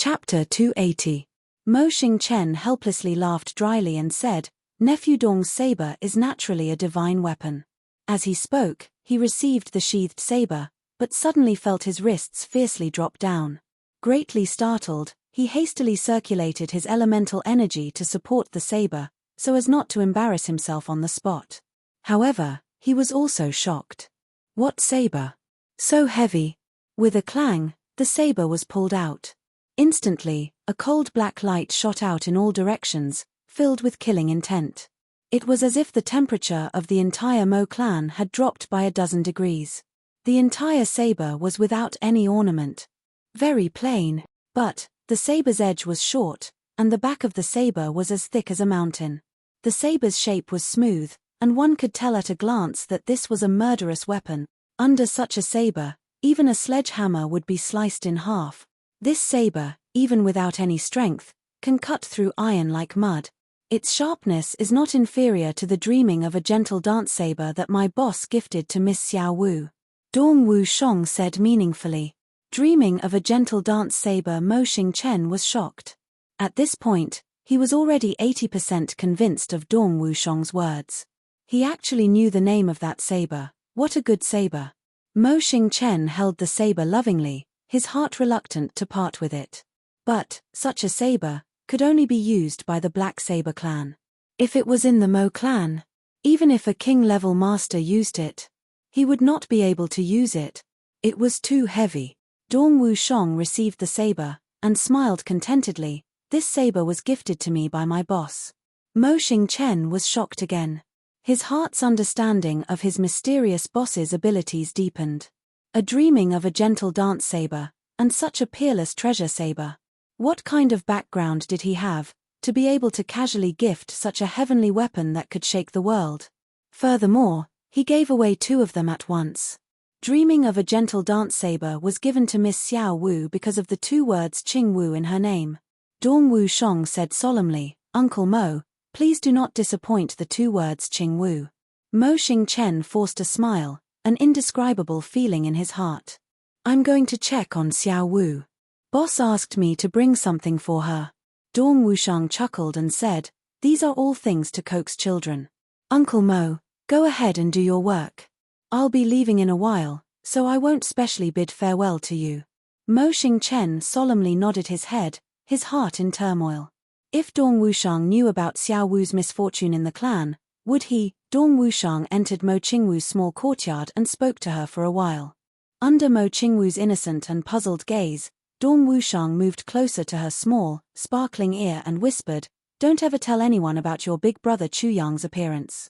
Chapter 280. Mo Xingchen helplessly laughed dryly and said, "Nephew Dong's saber is naturally a divine weapon." As he spoke, he received the sheathed saber, but suddenly felt his wrists fiercely drop down. Greatly startled, he hastily circulated his elemental energy to support the saber, so as not to embarrass himself on the spot. However, he was also shocked. What saber? So heavy. With a clang, the saber was pulled out. Instantly, a cold black light shot out in all directions, filled with killing intent. It was as if the temperature of the entire Mo clan had dropped by 12 degrees. The entire saber was without any ornament. Very plain, but the saber's edge was short, and the back of the saber was as thick as a mountain. The saber's shape was smooth, and one could tell at a glance that this was a murderous weapon. Under such a saber, even a sledgehammer would be sliced in half. This saber, even without any strength, can cut through iron like mud. Its sharpness is not inferior to the dreaming of a gentle dance saber that my boss gifted to Miss Xiao Wu. Dong Wushong said meaningfully. Dreaming of a gentle dance saber. Mo Xingchen was shocked. At this point, he was already 80% convinced of Dong Wushong's words. He actually knew the name of that saber. What a good saber. Mo Xingchen held the saber lovingly, his heart reluctant to part with it. But such a saber could only be used by the Black Saber clan. If it was in the Mo clan, even if a king-level master used it, he would not be able to use it. It was too heavy. Dong Wushong received the saber, and smiled contentedly. This saber was gifted to me by my boss. Mo Xingchen was shocked again. His heart's understanding of his mysterious boss's abilities deepened. A dreaming of a gentle dance saber, and such a peerless treasure saber. What kind of background did he have, to be able to casually gift such a heavenly weapon that could shake the world? Furthermore, he gave away 2 of them at once. Dreaming of a gentle dance saber was given to Miss Xiao Wu because of the 2 words Qing Wu in her name. Dong Wushong said solemnly, "Uncle Mo, please do not disappoint the 2 words Qing Wu." Mo Xingchen forced a smile, an indescribable feeling in his heart. "I'm going to check on Xiao Wu. Boss asked me to bring something for her." Dong Wushang chuckled and said, "These are all things to coax children. Uncle Mo, go ahead and do your work. I'll be leaving in a while, so I won't specially bid farewell to you." Mo Xingchen solemnly nodded his head, his heart in turmoil. If Dong Wushang knew about Xiao Wu's misfortune in the clan, would he? Dong Wushang entered Mo Qingwu's small courtyard and spoke to her for a while. Under Mo Qingwu's innocent and puzzled gaze, Dong Wushang moved closer to her small, sparkling ear and whispered, "Don't ever tell anyone about your big brother Chu Yang's appearance.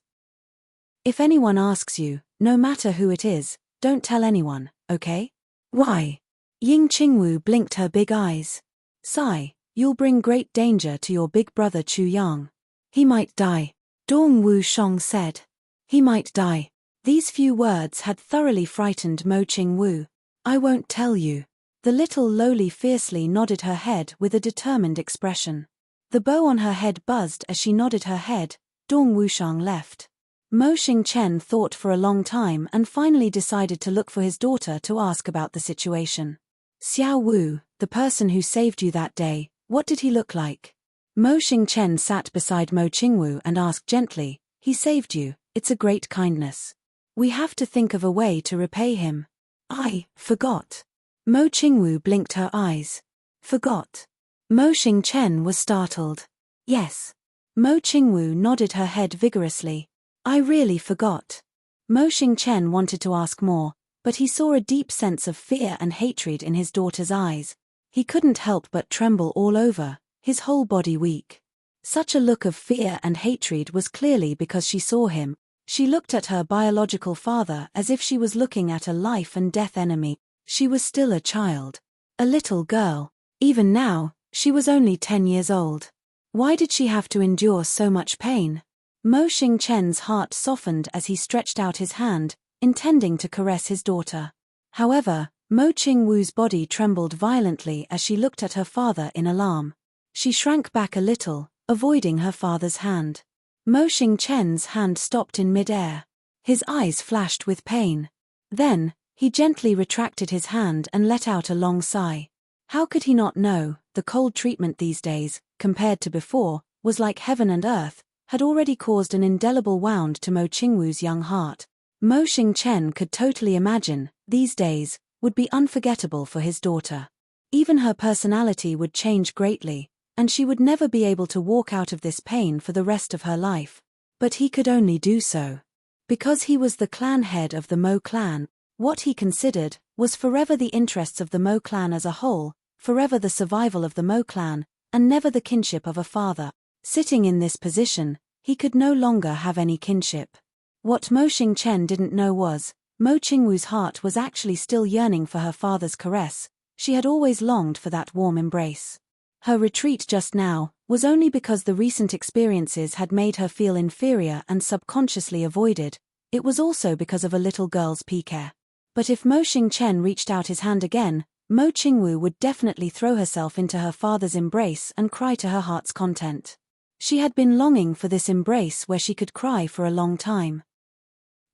If anyone asks you, no matter who it is, don't tell anyone, okay?" "Why?" Ying Qingwu blinked her big eyes. "Sigh, you'll bring great danger to your big brother Chu Yang. He might die." Dong Wushang said. "He might die." These few words had thoroughly frightened Mo Qingwu. "I won't tell you." The little lowly fiercely nodded her head with a determined expression. The bow on her head buzzed as she nodded her head. Dong Wushang left. Mo Xingchen thought for a long time and finally decided to look for his daughter to ask about the situation. "Xiao Wu, the person who saved you that day, what did he look like?" Mo Xingchen sat beside Mo Qingwu and asked gently, "He saved you, it's a great kindness. We have to think of a way to repay him." "I forgot." Mo Qingwu blinked her eyes. "Forgot?" Mo Xingchen was startled. "Yes." Mo Qingwu nodded her head vigorously. "I really forgot." Mo Xingchen wanted to ask more, but he saw a deep sense of fear and hatred in his daughter's eyes. He couldn't help but tremble all over, his whole body weak. Such a look of fear and hatred was clearly because she saw him. She looked at her biological father as if she was looking at a life-and-death enemy. She was still a child. A little girl. Even now, she was only 10 years old. Why did she have to endure so much pain? Mo Xingchen's heart softened as he stretched out his hand, intending to caress his daughter. However, Mo Qingwu's body trembled violently as she looked at her father in alarm. She shrank back a little, avoiding her father's hand. Mo Xingchen's hand stopped in mid-air. His eyes flashed with pain. Then, he gently retracted his hand and let out a long sigh. How could he not know? the cold treatment these days, compared to before, was like heaven and earth, had already caused an indelible wound to Mo Qingwu's young heart. Mo Xingchen could totally imagine, these days, would be unforgettable for his daughter. Even her personality would change greatly, and she would never be able to walk out of this pain for the rest of her life. But he could only do so. Because he was the clan head of the Mo clan, what he considered was forever the interests of the Mo clan as a whole, forever the survival of the Mo clan, and never the kinship of a father. Sitting in this position, he could no longer have any kinship. What Mo Xingchen didn't know was, Mo Qingwu's heart was actually still yearning for her father's caress. She had always longed for that warm embrace. Her retreat just now was only because the recent experiences had made her feel inferior and subconsciously avoided. It was also because of a little girl's pique. But if Mo Xingchen reached out his hand again, Mo Qingwu would definitely throw herself into her father's embrace and cry to her heart's content. She had been longing for this embrace where she could cry for a long time.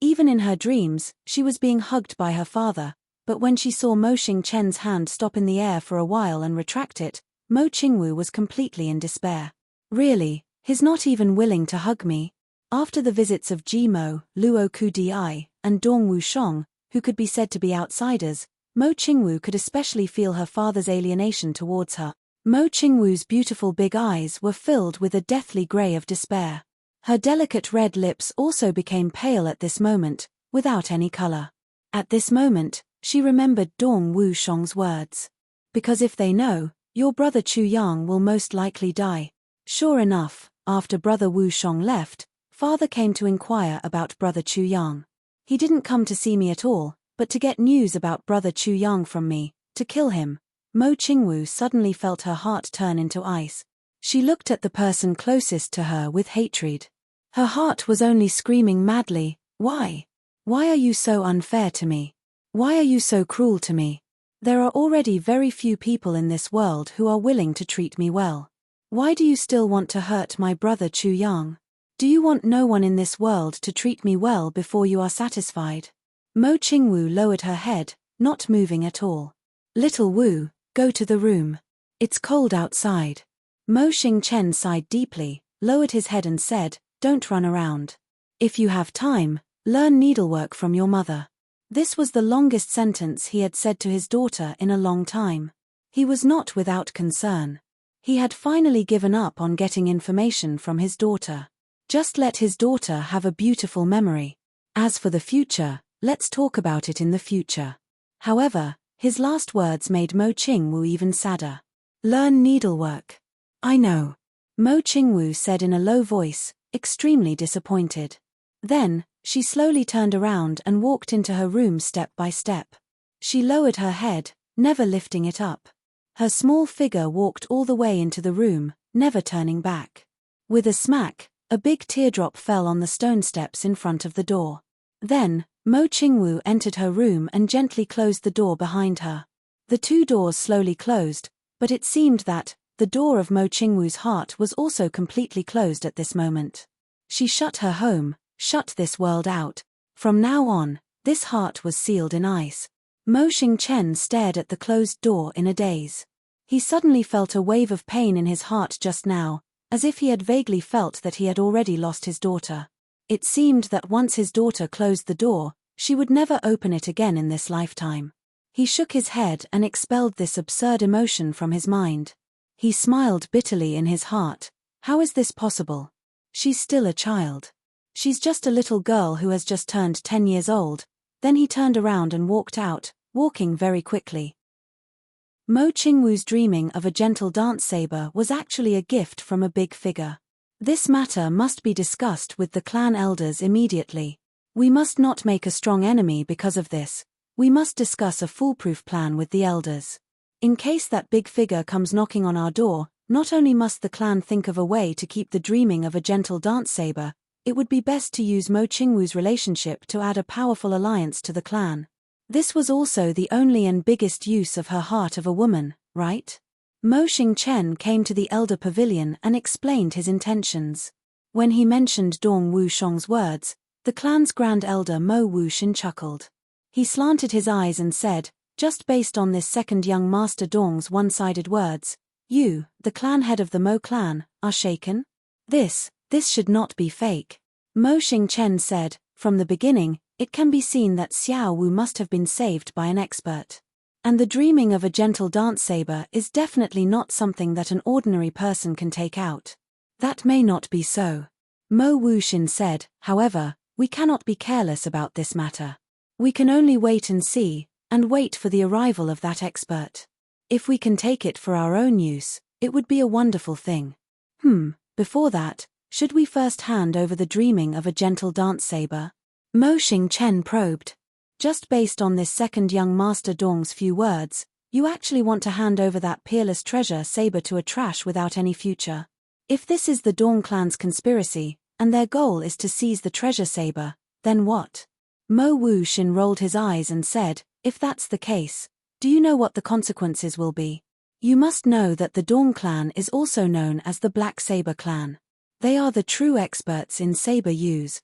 Even in her dreams, she was being hugged by her father, but when she saw Mo Xingchen's hand stop in the air for a while and retract it, Mo Qingwu was completely in despair. Really, he's not even willing to hug me? After the visits of Jimo, Luo Kudi, and Dong Wushong, who could be said to be outsiders, Mo Qingwu could especially feel her father's alienation towards her. Mo Qingwu's beautiful big eyes were filled with a deathly grey of despair. Her delicate red lips also became pale at this moment, without any color. At this moment, she remembered Dong Wushong's words. Because if they know, your brother Chu Yang will most likely die. Sure enough, after brother Wushong left, father came to inquire about brother Chu Yang. He didn't come to see me at all, but to get news about brother Chu Yang from me, to kill him. Mo Qingwu suddenly felt her heart turn into ice. She looked at the person closest to her with hatred. Her heart was only screaming madly, "Why? Why are you so unfair to me? Why are you so cruel to me? There are already very few people in this world who are willing to treat me well. Why do you still want to hurt my brother Chu Yang? Do you want no one in this world to treat me well before you are satisfied?" Mo Qingwu lowered her head, not moving at all. "Little Wu, go to the room. It's cold outside." Mo Xingchen sighed deeply, lowered his head and said, "Don't run around. If you have time, learn needlework from your mother." This was the longest sentence he had said to his daughter in a long time. He was not without concern. He had finally given up on getting information from his daughter. Just let his daughter have a beautiful memory. As for the future, let's talk about it in the future. However, his last words made Mo Qingwu even sadder. "Learn needlework." "I know," Mo Qingwu said in a low voice, extremely disappointed. Then, she slowly turned around and walked into her room step by step. She lowered her head, never lifting it up. Her small figure walked all the way into the room, never turning back. With a smack, a big teardrop fell on the stone steps in front of the door. Then, Mo Qingwu entered her room and gently closed the door behind her. The two doors slowly closed, but it seemed that the door of Mo Qingwu's heart was also completely closed at this moment. She shut her home, shut this world out. From now on, this heart was sealed in ice. Mo Xingchen stared at the closed door in a daze. He suddenly felt a wave of pain in his heart just now, as if he had vaguely felt that he had already lost his daughter. It seemed that once his daughter closed the door, she would never open it again in this lifetime. He shook his head and expelled this absurd emotion from his mind. He smiled bitterly in his heart. How is this possible? She's still a child. She's just a little girl who has just turned 10 years old. Then he turned around and walked out, walking very quickly. Mo Qingwu's dreaming of a gentle dance saber was actually a gift from a big figure. This matter must be discussed with the clan elders immediately. We must not make a strong enemy because of this. We must discuss a foolproof plan with the elders. In case that big figure comes knocking on our door, not only must the clan think of a way to keep the dreaming of a gentle dance saber, it would be best to use Mo Qingwu's relationship to add a powerful alliance to the clan. This was also the only and biggest use of her heart of a woman, right? Mo Xingchen came to the elder pavilion and explained his intentions. When he mentioned Dong Wushong's words, the clan's grand elder Mo Wushin chuckled. He slanted his eyes and said, "Just based on this second young master Dong's one-sided words, You, the clan head of the Mo clan, are shaken? This should not be fake. Mo Xingchen said, from the beginning, it can be seen that Xiao Wu must have been saved by an expert. And the dreaming of a gentle dance saber is definitely not something that an ordinary person can take out. That may not be so. Mo Wuxin said, however, we cannot be careless about this matter. We can only wait and see, and wait for the arrival of that expert. If we can take it for our own use, it would be a wonderful thing. Before that, should we first hand over the dreaming of a gentle dance saber? Mo Xingchen probed. Just based on this second young Master Dong's few words, you actually want to hand over that peerless treasure saber to a trash without any future? If this is the Dong clan's conspiracy, and their goal is to seize the treasure saber, then what? Mo Wuxin rolled his eyes and said, if that's the case, do you know what the consequences will be? You must know that the Dong clan is also known as the Black Saber clan. They are the true experts in saber use.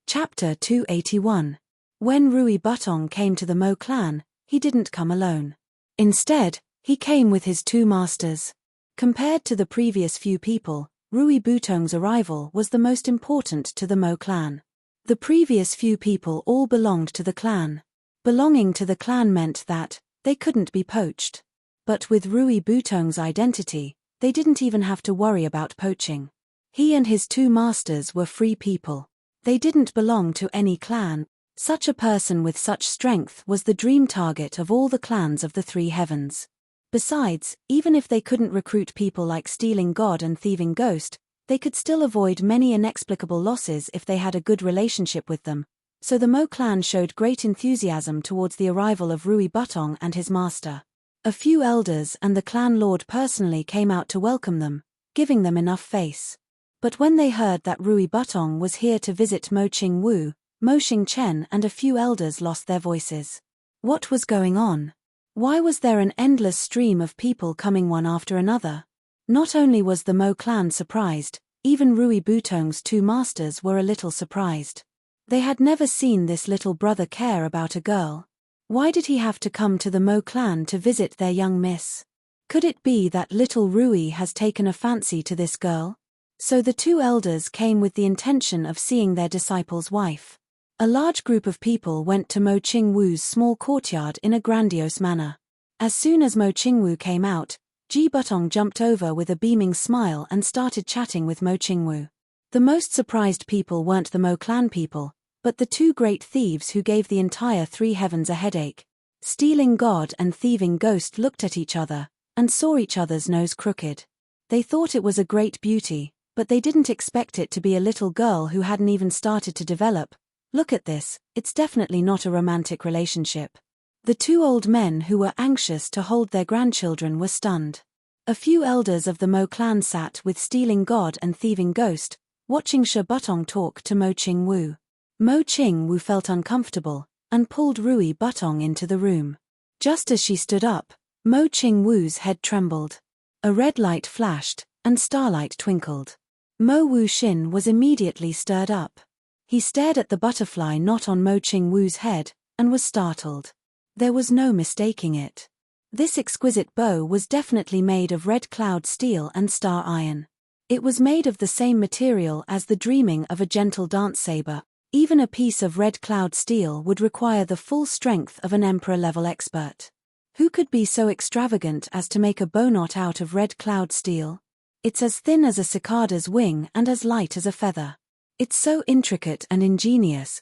Chapter 281. When Rui Butong came to the Mo clan, he didn't come alone. Instead, he came with his two masters. Compared to the previous few people, Rui Butong's arrival was the most important to the Mo clan. The previous few people all belonged to the clan. Belonging to the clan meant that they couldn't be poached. But with Rui Butong's identity, they didn't even have to worry about poaching. He and his two masters were free people. They didn't belong to any clan. Such a person with such strength was the dream target of all the clans of the three heavens. Besides, even if they couldn't recruit people like Stealing God and Thieving Ghost, they could still avoid many inexplicable losses if they had a good relationship with them. So the Mo clan showed great enthusiasm towards the arrival of Rui Butong and his master. A few elders and the clan lord personally came out to welcome them, giving them enough face. But when they heard that Rui Butong was here to visit Mo Qingwu, Mo Xingchen and a few elders lost their voices. What was going on? Why was there an endless stream of people coming one after another? Not only was the Mo clan surprised, even Rui Butong's two masters were a little surprised. They had never seen this little brother care about a girl. Why did he have to come to the Mo clan to visit their young miss? Could it be that little Rui has taken a fancy to this girl? So the two elders came with the intention of seeing their disciple's wife. A large group of people went to Mo Qingwu's small courtyard in a grandiose manner. As soon as Mo Qingwu came out, Ji Butong jumped over with a beaming smile and started chatting with Mo Qingwu. The most surprised people weren't the Mo clan people, but the two great thieves who gave the entire three heavens a headache. Stealing God and Thieving Ghost looked at each other, and saw each other's nose crooked. They thought it was a great beauty, but they didn't expect it to be a little girl who hadn't even started to develop. Look at this, it's definitely not a romantic relationship. The two old men who were anxious to hold their grandchildren were stunned. A few elders of the Mo clan sat with Stealing God and Thieving Ghost, watching Shi Butong talk to Mo Qingwu. Mo Qingwu felt uncomfortable, and pulled Rui Butong into the room. Just as she stood up, Mo Qingwu's head trembled. A red light flashed, and starlight twinkled. Mo Wuxin was immediately stirred up. He stared at the butterfly knot on Mo Qingwu's head, and was startled. There was no mistaking it. This exquisite bow was definitely made of red cloud steel and star iron. It was made of the same material as the dreaming of a gentle dance saber. Even a piece of red cloud steel would require the full strength of an emperor-level expert. Who could be so extravagant as to make a bow knot out of red cloud steel? It's as thin as a cicada's wing and as light as a feather. It's so intricate and ingenious.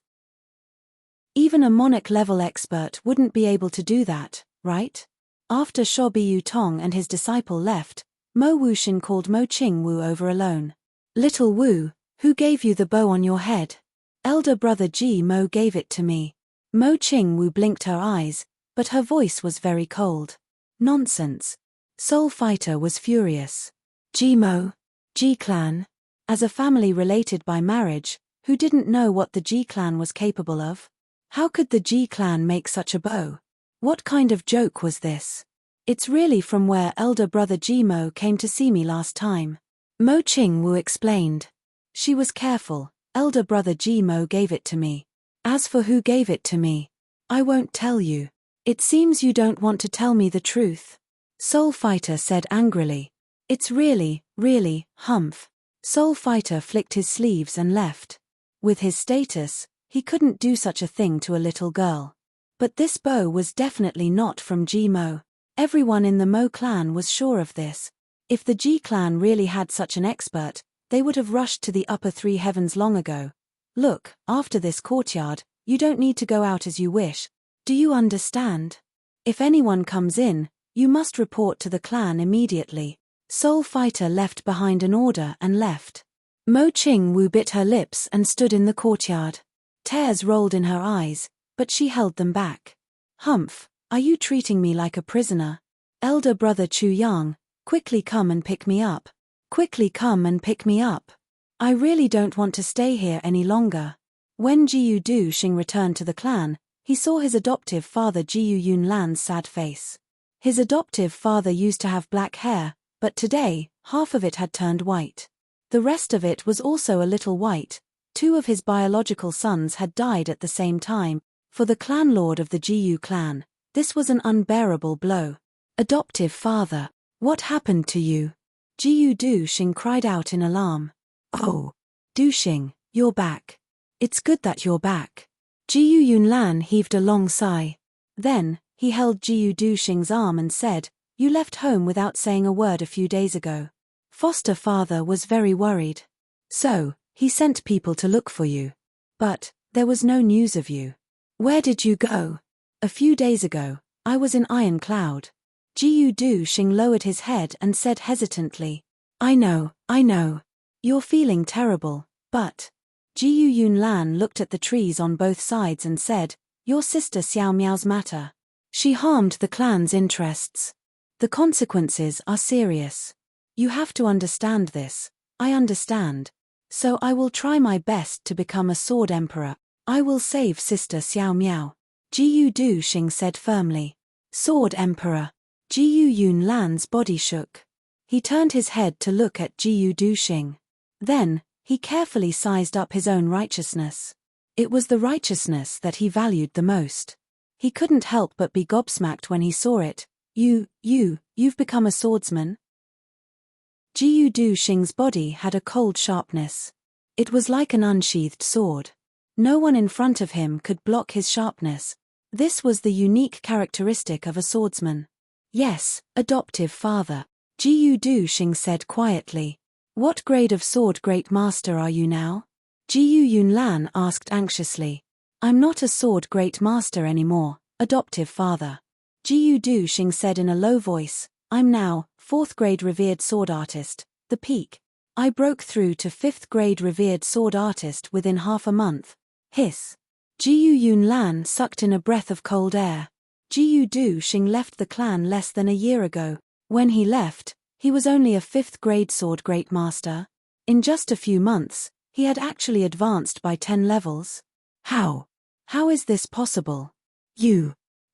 Even a monarch-level expert wouldn't be able to do that, right? After Shobiyu Tong and his disciple left, Mo Wuxin called Mo Qingwu over alone. Little Wu, who gave you the bow on your head? Elder brother Ji Mo gave it to me. Mo Qingwu blinked her eyes, but her voice was very cold. Nonsense. Soul Fighter was furious. Ji Mo? Ji clan? As a family related by marriage, who didn't know what the Ji clan was capable of? How could the Ji clan make such a bow? What kind of joke was this? It's really from where elder brother Ji Mo came to see me last time. Mo Qingwu explained. She was careful. Elder brother Ji Mo gave it to me. As for who gave it to me, I won't tell you. It seems you don't want to tell me the truth. Soul Fighter said angrily. It's really, humph. Soul Fighter flicked his sleeves and left. With his status, he couldn't do such a thing to a little girl. But this bow was definitely not from G Mo. Everyone in the Mo clan was sure of this. If the G clan really had such an expert, they would have rushed to the upper three heavens long ago. Look, after this courtyard, you don't need to go out as you wish. Do you understand? If anyone comes in, you must report to the clan immediately. Soul Fighter left behind an order and left. Mo Ching Wu bit her lips and stood in the courtyard. Tears rolled in her eyes, but she held them back. Humph, are you treating me like a prisoner? Elder brother Chu Yang, quickly come and pick me up. Quickly come and pick me up. I really don't want to stay here any longer. When Jiu Du Xing returned to the clan, he saw his adoptive father Jiu Yun Lan's sad face. His adoptive father used to have black hair, but today, half of it had turned white. The rest of it was also a little white. 2 of his biological sons had died at the same time. For the clan lord of the Jiu clan, this was an unbearable blow. Adoptive father, what happened to you? Jiu Du Xing cried out in alarm. Oh, Du Xing, you're back. It's good that you're back. Jiu Yun Lan heaved a long sigh. Then, he held Jiu Du Xing's arm and said, You left home without saying a word a few days ago. Foster father was very worried. So, he sent people to look for you. But, there was no news of you. Where did you go? A few days ago, I was in Iron Cloud. Jiu Du Xing lowered his head and said hesitantly. I know. You're feeling terrible, but... Jiu Yun Lan looked at the trees on both sides and said, Your sister Xiao Miao's matter. She harmed the clan's interests. The consequences are serious. You have to understand this. I understand. So I will try my best to become a sword emperor. I will save sister Xiao Miao. Jiu Du Xing said firmly. Sword emperor. Jiu Yun Lan's body shook. He turned his head to look at Jiu Du Xing. Then, he carefully sized up his own righteousness. It was the righteousness that he valued the most. He couldn't help but be gobsmacked when he saw it. You've become a swordsman? Jiu Du Xing's body had a cold sharpness. It was like an unsheathed sword. No one in front of him could block his sharpness. This was the unique characteristic of a swordsman. Yes, adoptive father. Jiu Du Xing said quietly. What grade of sword great master are you now? Jiu Yun Lan asked anxiously. I'm not a sword great master anymore, adoptive father. Jiu Du Xing said in a low voice, I'm now, 4th grade revered sword artist, the peak. I broke through to 5th grade revered sword artist within half a month. Hiss. Jiu Yun Lan sucked in a breath of cold air. Jiu Du Xing left the clan less than a year ago. When he left, he was only a 5th grade sword great master. In just a few months, he had actually advanced by 10 levels. How? How is this possible?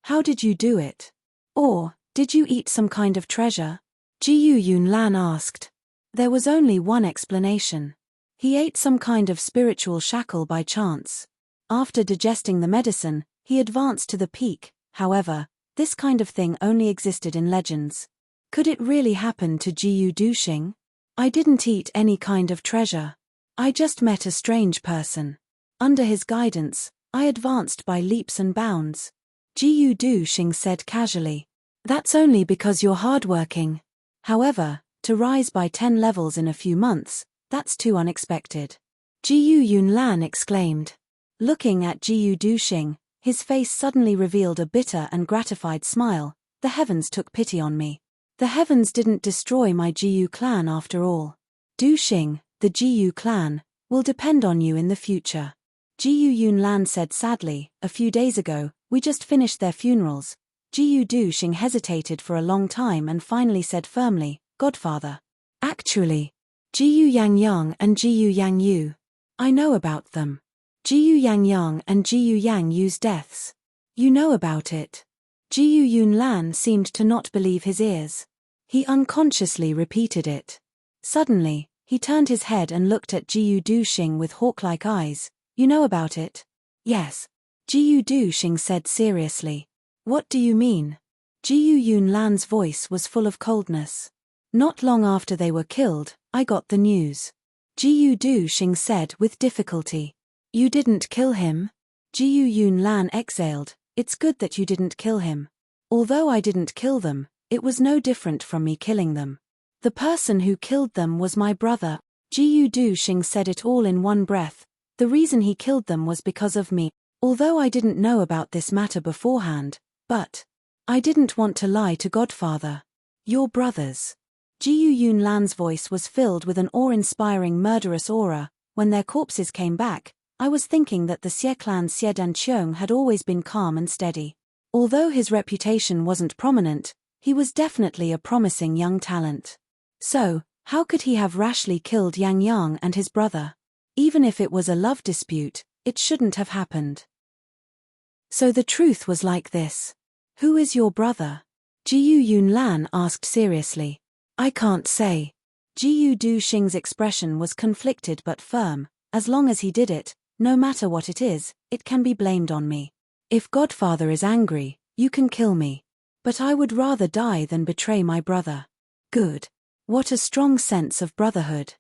How did you do it? Or, did you eat some kind of treasure? Jiu Yun Lan asked. There was only one explanation. He ate some kind of spiritual shackle by chance. After digesting the medicine, he advanced to the peak. However, this kind of thing only existed in legends. Could it really happen to Jiu Du Xing? I didn't eat any kind of treasure. I just met a strange person. Under his guidance, I advanced by leaps and bounds. Jiu Du Xing said casually. That's only because you're hardworking. However, to rise by 10 levels in a few months, that's too unexpected. Jiu Yun Lan exclaimed. Looking at Jiu Du Xing, his face suddenly revealed a bitter and gratified smile. The heavens took pity on me. The heavens didn't destroy my Jiu clan after all. Du Xing, the Jiu clan, will depend on you in the future. Jiu Yun Lan said sadly, a few days ago, we just finished their funerals. Jiu Du Xing hesitated for a long time and finally said firmly, Godfather. Actually, Jiu Yang Yang and Jiu Yang Yu. I know about them. Jiu Yang Yang and Jiu Yang Yu's deaths. You know about it. Jiu Yun Lan seemed to not believe his ears. He unconsciously repeated it. Suddenly, he turned his head and looked at Jiu Du Xing with hawk-like eyes. You know about it? Yes. Jiu Du Xing said seriously. What do you mean? Jiyu Yunlan's voice was full of coldness. Not long after they were killed, I got the news. Jiyu Duxing said with difficulty. You didn't kill him? Jiyu Yunlan exhaled. It's good that you didn't kill him. Although I didn't kill them, it was no different from me killing them. The person who killed them was my brother. Jiyu Duxing said it all in one breath. The reason he killed them was because of me, although I didn't know about this matter beforehand, but I didn't want to lie to Godfather. Your brothers. Jiyu Yunlan's voice was filled with an awe-inspiring murderous aura. When their corpses came back, I was thinking that the Xie clan Xie Danqiong had always been calm and steady. Although his reputation wasn't prominent, he was definitely a promising young talent. So, how could he have rashly killed Yang Yang and his brother? Even if it was a love dispute, it shouldn't have happened. So the truth was like this. Who is your brother? Jiyu Yunlan asked seriously. I can't say. Jiyu Duxing's expression was conflicted but firm. As long as he did it, no matter what it is, it can be blamed on me. If Godfather is angry, you can kill me. But I would rather die than betray my brother. Good. What a strong sense of brotherhood.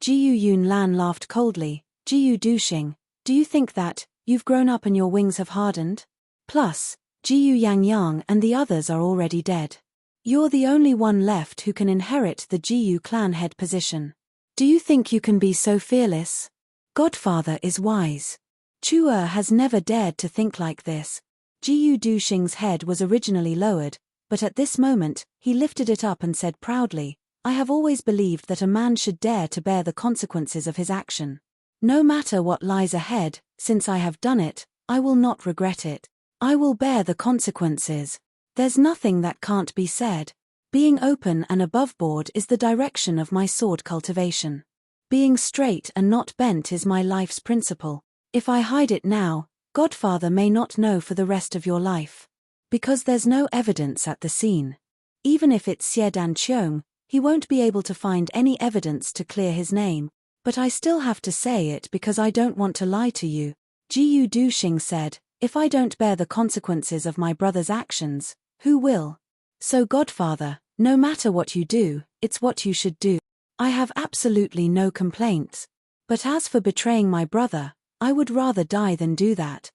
Jiyu Yunlan laughed coldly. Jiyu Duxing, do you think that you've grown up and your wings have hardened? Plus, Jiyu Yangyang and the others are already dead. You're the only one left who can inherit the Jiyu clan head position. Do you think you can be so fearless? Godfather is wise. Chuer has never dared to think like this. Jiyu Duxing's head was originally lowered, but at this moment, he lifted it up and said proudly, I have always believed that a man should dare to bear the consequences of his action. No matter what lies ahead, since I have done it, I will not regret it. I will bear the consequences. There's nothing that can't be said. Being open and aboveboard is the direction of my sword cultivation. Being straight and not bent is my life's principle. If I hide it now, Godfather may not know for the rest of your life. Because there's no evidence at the scene. Even if it's Xie Danqiong, he won't be able to find any evidence to clear his name. But I still have to say it because I don't want to lie to you. Jiyu Duxing said, if I don't bear the consequences of my brother's actions, who will? So Godfather, no matter what you do, it's what you should do. I have absolutely no complaints. But as for betraying my brother, I would rather die than do that.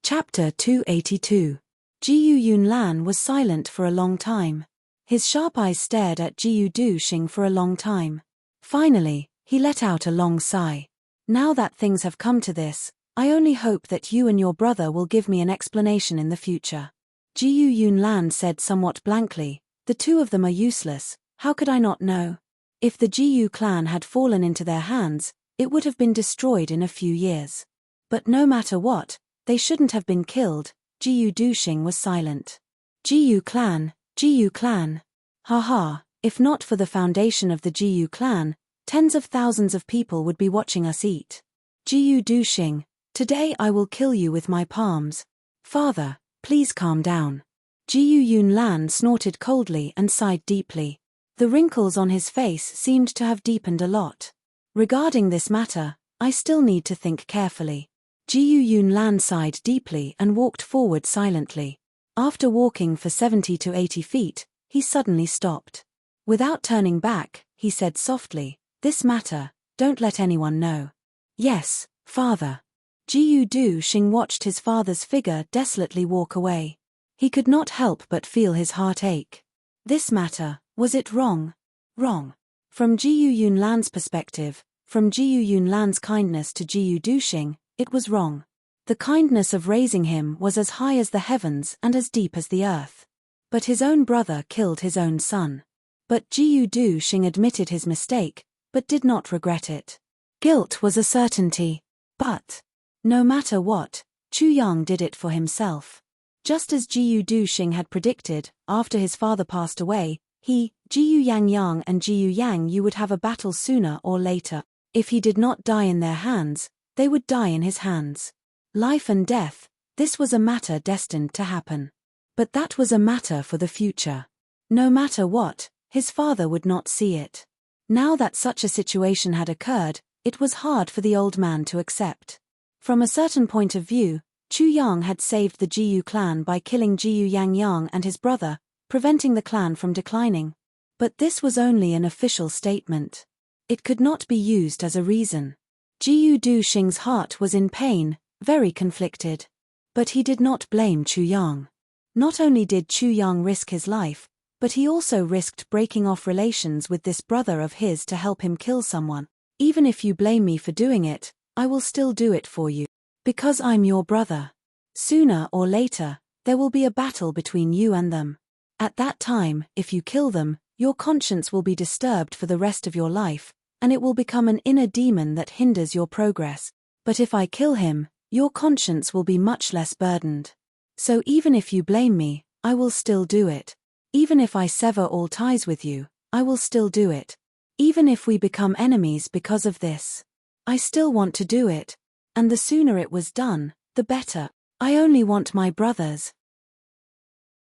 Chapter 282. Jiyu Yunlan was silent for a long time. His sharp eyes stared at Jiyu Duxing for a long time. Finally, he let out a long sigh. Now that things have come to this, I only hope that you and your brother will give me an explanation in the future. Jiyu Yunlan said somewhat blankly, the two of them are useless, how could I not know? If the Jiyu clan had fallen into their hands, it would have been destroyed in a few years. But no matter what, they shouldn't have been killed. Jiyu Duxing was silent. Jiyu clan. Haha, if not for the foundation of the Jiyu clan, tens of thousands of people would be watching us eat. Jiyu Duxing, today I will kill you with my palms. Father, please calm down. Jiyu Yunlan snorted coldly and sighed deeply. The wrinkles on his face seemed to have deepened a lot. Regarding this matter, I still need to think carefully. Jiyu Yunlan sighed deeply and walked forward silently. After walking for 70 to 80 feet, he suddenly stopped. Without turning back, he said softly, this matter, don't let anyone know. Yes, father. Jiyu Duxing watched his father's figure desolately walk away. He could not help but feel his heart ache. This matter, was it wrong? Wrong. From Jiyu Yunlan's perspective, from Jiyu Yunlan's kindness to Jiyu Duxing, it was wrong. The kindness of raising him was as high as the heavens and as deep as the earth. But his own brother killed his own son. But Jiyu Duxing admitted his mistake, but did not regret it. Guilt was a certainty. But, no matter what, Chu Yang did it for himself. Just as Jiyu Duxing had predicted, after his father passed away, he, Jiyu Yangyang and Jiyu Yang you would have a battle sooner or later. If he did not die in their hands, they would die in his hands. Life and death, this was a matter destined to happen. But that was a matter for the future. No matter what, his father would not see it. Now that such a situation had occurred, it was hard for the old man to accept. From a certain point of view, Chu Yang had saved the Jiyu clan by killing Jiyu Yang and his brother, preventing the clan from declining. But this was only an official statement. It could not be used as a reason. Jiyu Du Xing's heart was in pain, very conflicted. But he did not blame Chu Yang. Not only did Chu Yang risk his life, but he also risked breaking off relations with this brother of his to help him kill someone. Even if you blame me for doing it, I will still do it for you. Because I'm your brother. Sooner or later, there will be a battle between you and them. At that time, if you kill them, your conscience will be disturbed for the rest of your life, and it will become an inner demon that hinders your progress. But if I kill him, your conscience will be much less burdened. So even if you blame me, I will still do it. Even if I sever all ties with you, I will still do it. Even if we become enemies because of this, I still want to do it. And the sooner it was done, the better. I only want my brothers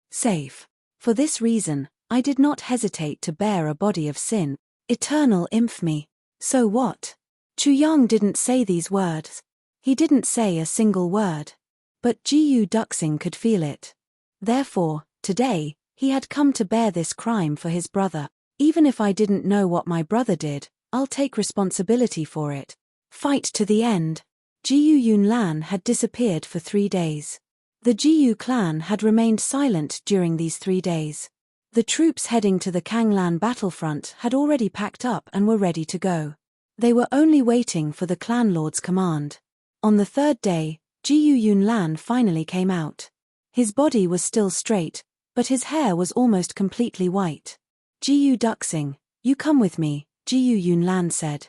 safe. For this reason, I did not hesitate to bear a body of sin. Eternal infamy. So what? Chu Yang didn't say these words. He didn't say a single word. But Jiyu Duxing could feel it. Therefore, today, he had come to bear this crime for his brother. Even if I didn't know what my brother did, I'll take responsibility for it. Fight to the end. Jiyu Yunlan had disappeared for 3 days. The Jiyu clan had remained silent during these 3 days. The troops heading to the Kanglan battlefront had already packed up and were ready to go. They were only waiting for the clan lord's command. On the 3rd day, Jiyu Yunlan finally came out. His body was still straight, but his hair was almost completely white. Jiyu Duxing, you come with me, Jiyu Yunlan said.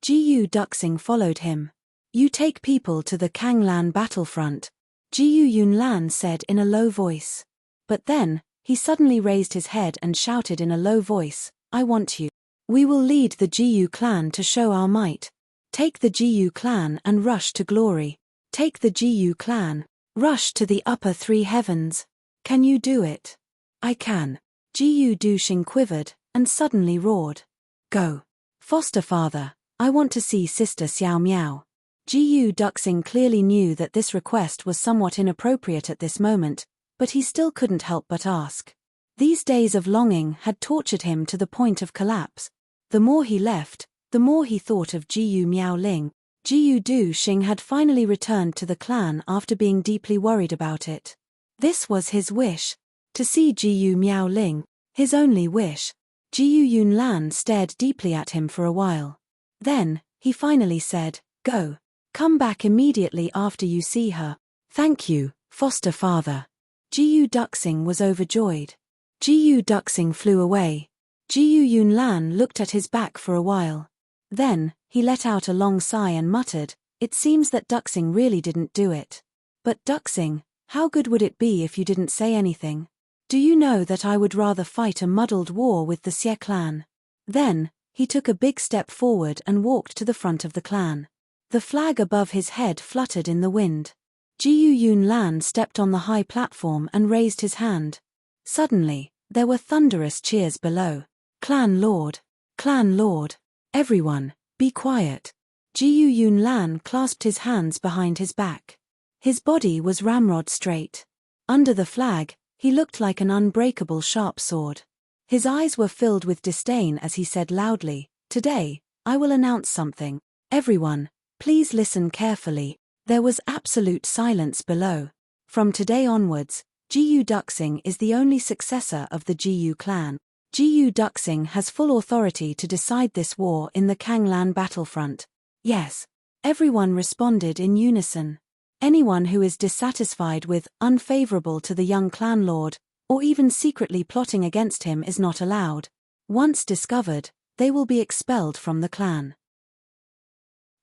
Jiyu Duxing followed him. You take people to the Kanglan battlefront, Jiyu Yunlan said in a low voice. But then, he suddenly raised his head and shouted in a low voice, I want you. We will lead the Jiyu clan to show our might. Take the Jiyu clan and rush to glory. Take the Jiyu clan. Rush to the upper 3 heavens. Can you do it? I can. Jiyu Du Xing quivered, and suddenly roared. Go. Foster father, I want to see Sister Xiao Miao. Jiyu Duxing clearly knew that this request was somewhat inappropriate at this moment, but he still couldn't help but ask. These days of longing had tortured him to the point of collapse. The more he left, the more he thought of Jiyu Miaoling. Jiyu Du Xing had finally returned to the clan after being deeply worried about it. This was his wish. To see Jiyu Miaoling, his only wish. Jiyu Yunlan stared deeply at him for a while. Then, he finally said, Go. Come back immediately after you see her. Thank you, foster father. Jiyu Duxing was overjoyed. Jiyu Duxing flew away. Jiyu Yunlan looked at his back for a while. Then, he let out a long sigh and muttered, It seems that Duxing really didn't do it. But Duxing, how good would it be if you didn't say anything? Do you know that I would rather fight a muddled war with the Xie clan? Then, he took a big step forward and walked to the front of the clan. The flag above his head fluttered in the wind. Jiyu Yunlan stepped on the high platform and raised his hand. Suddenly, there were thunderous cheers below. Clan Lord! Clan Lord! Everyone, be quiet. Jiyu Yunlan clasped his hands behind his back. His body was ramrod straight. Under the flag, he looked like an unbreakable sharp sword. His eyes were filled with disdain as he said loudly, Today, I will announce something. Everyone, please listen carefully. There was absolute silence below. From today onwards, Jiyu Duxing is the only successor of the Jiyu clan. Jiyu Duxing has full authority to decide this war in the Kanglan battlefront. Yes. Everyone responded in unison. Anyone who is dissatisfied with, unfavorable to the young clan lord, or even secretly plotting against him is not allowed. Once discovered, they will be expelled from the clan.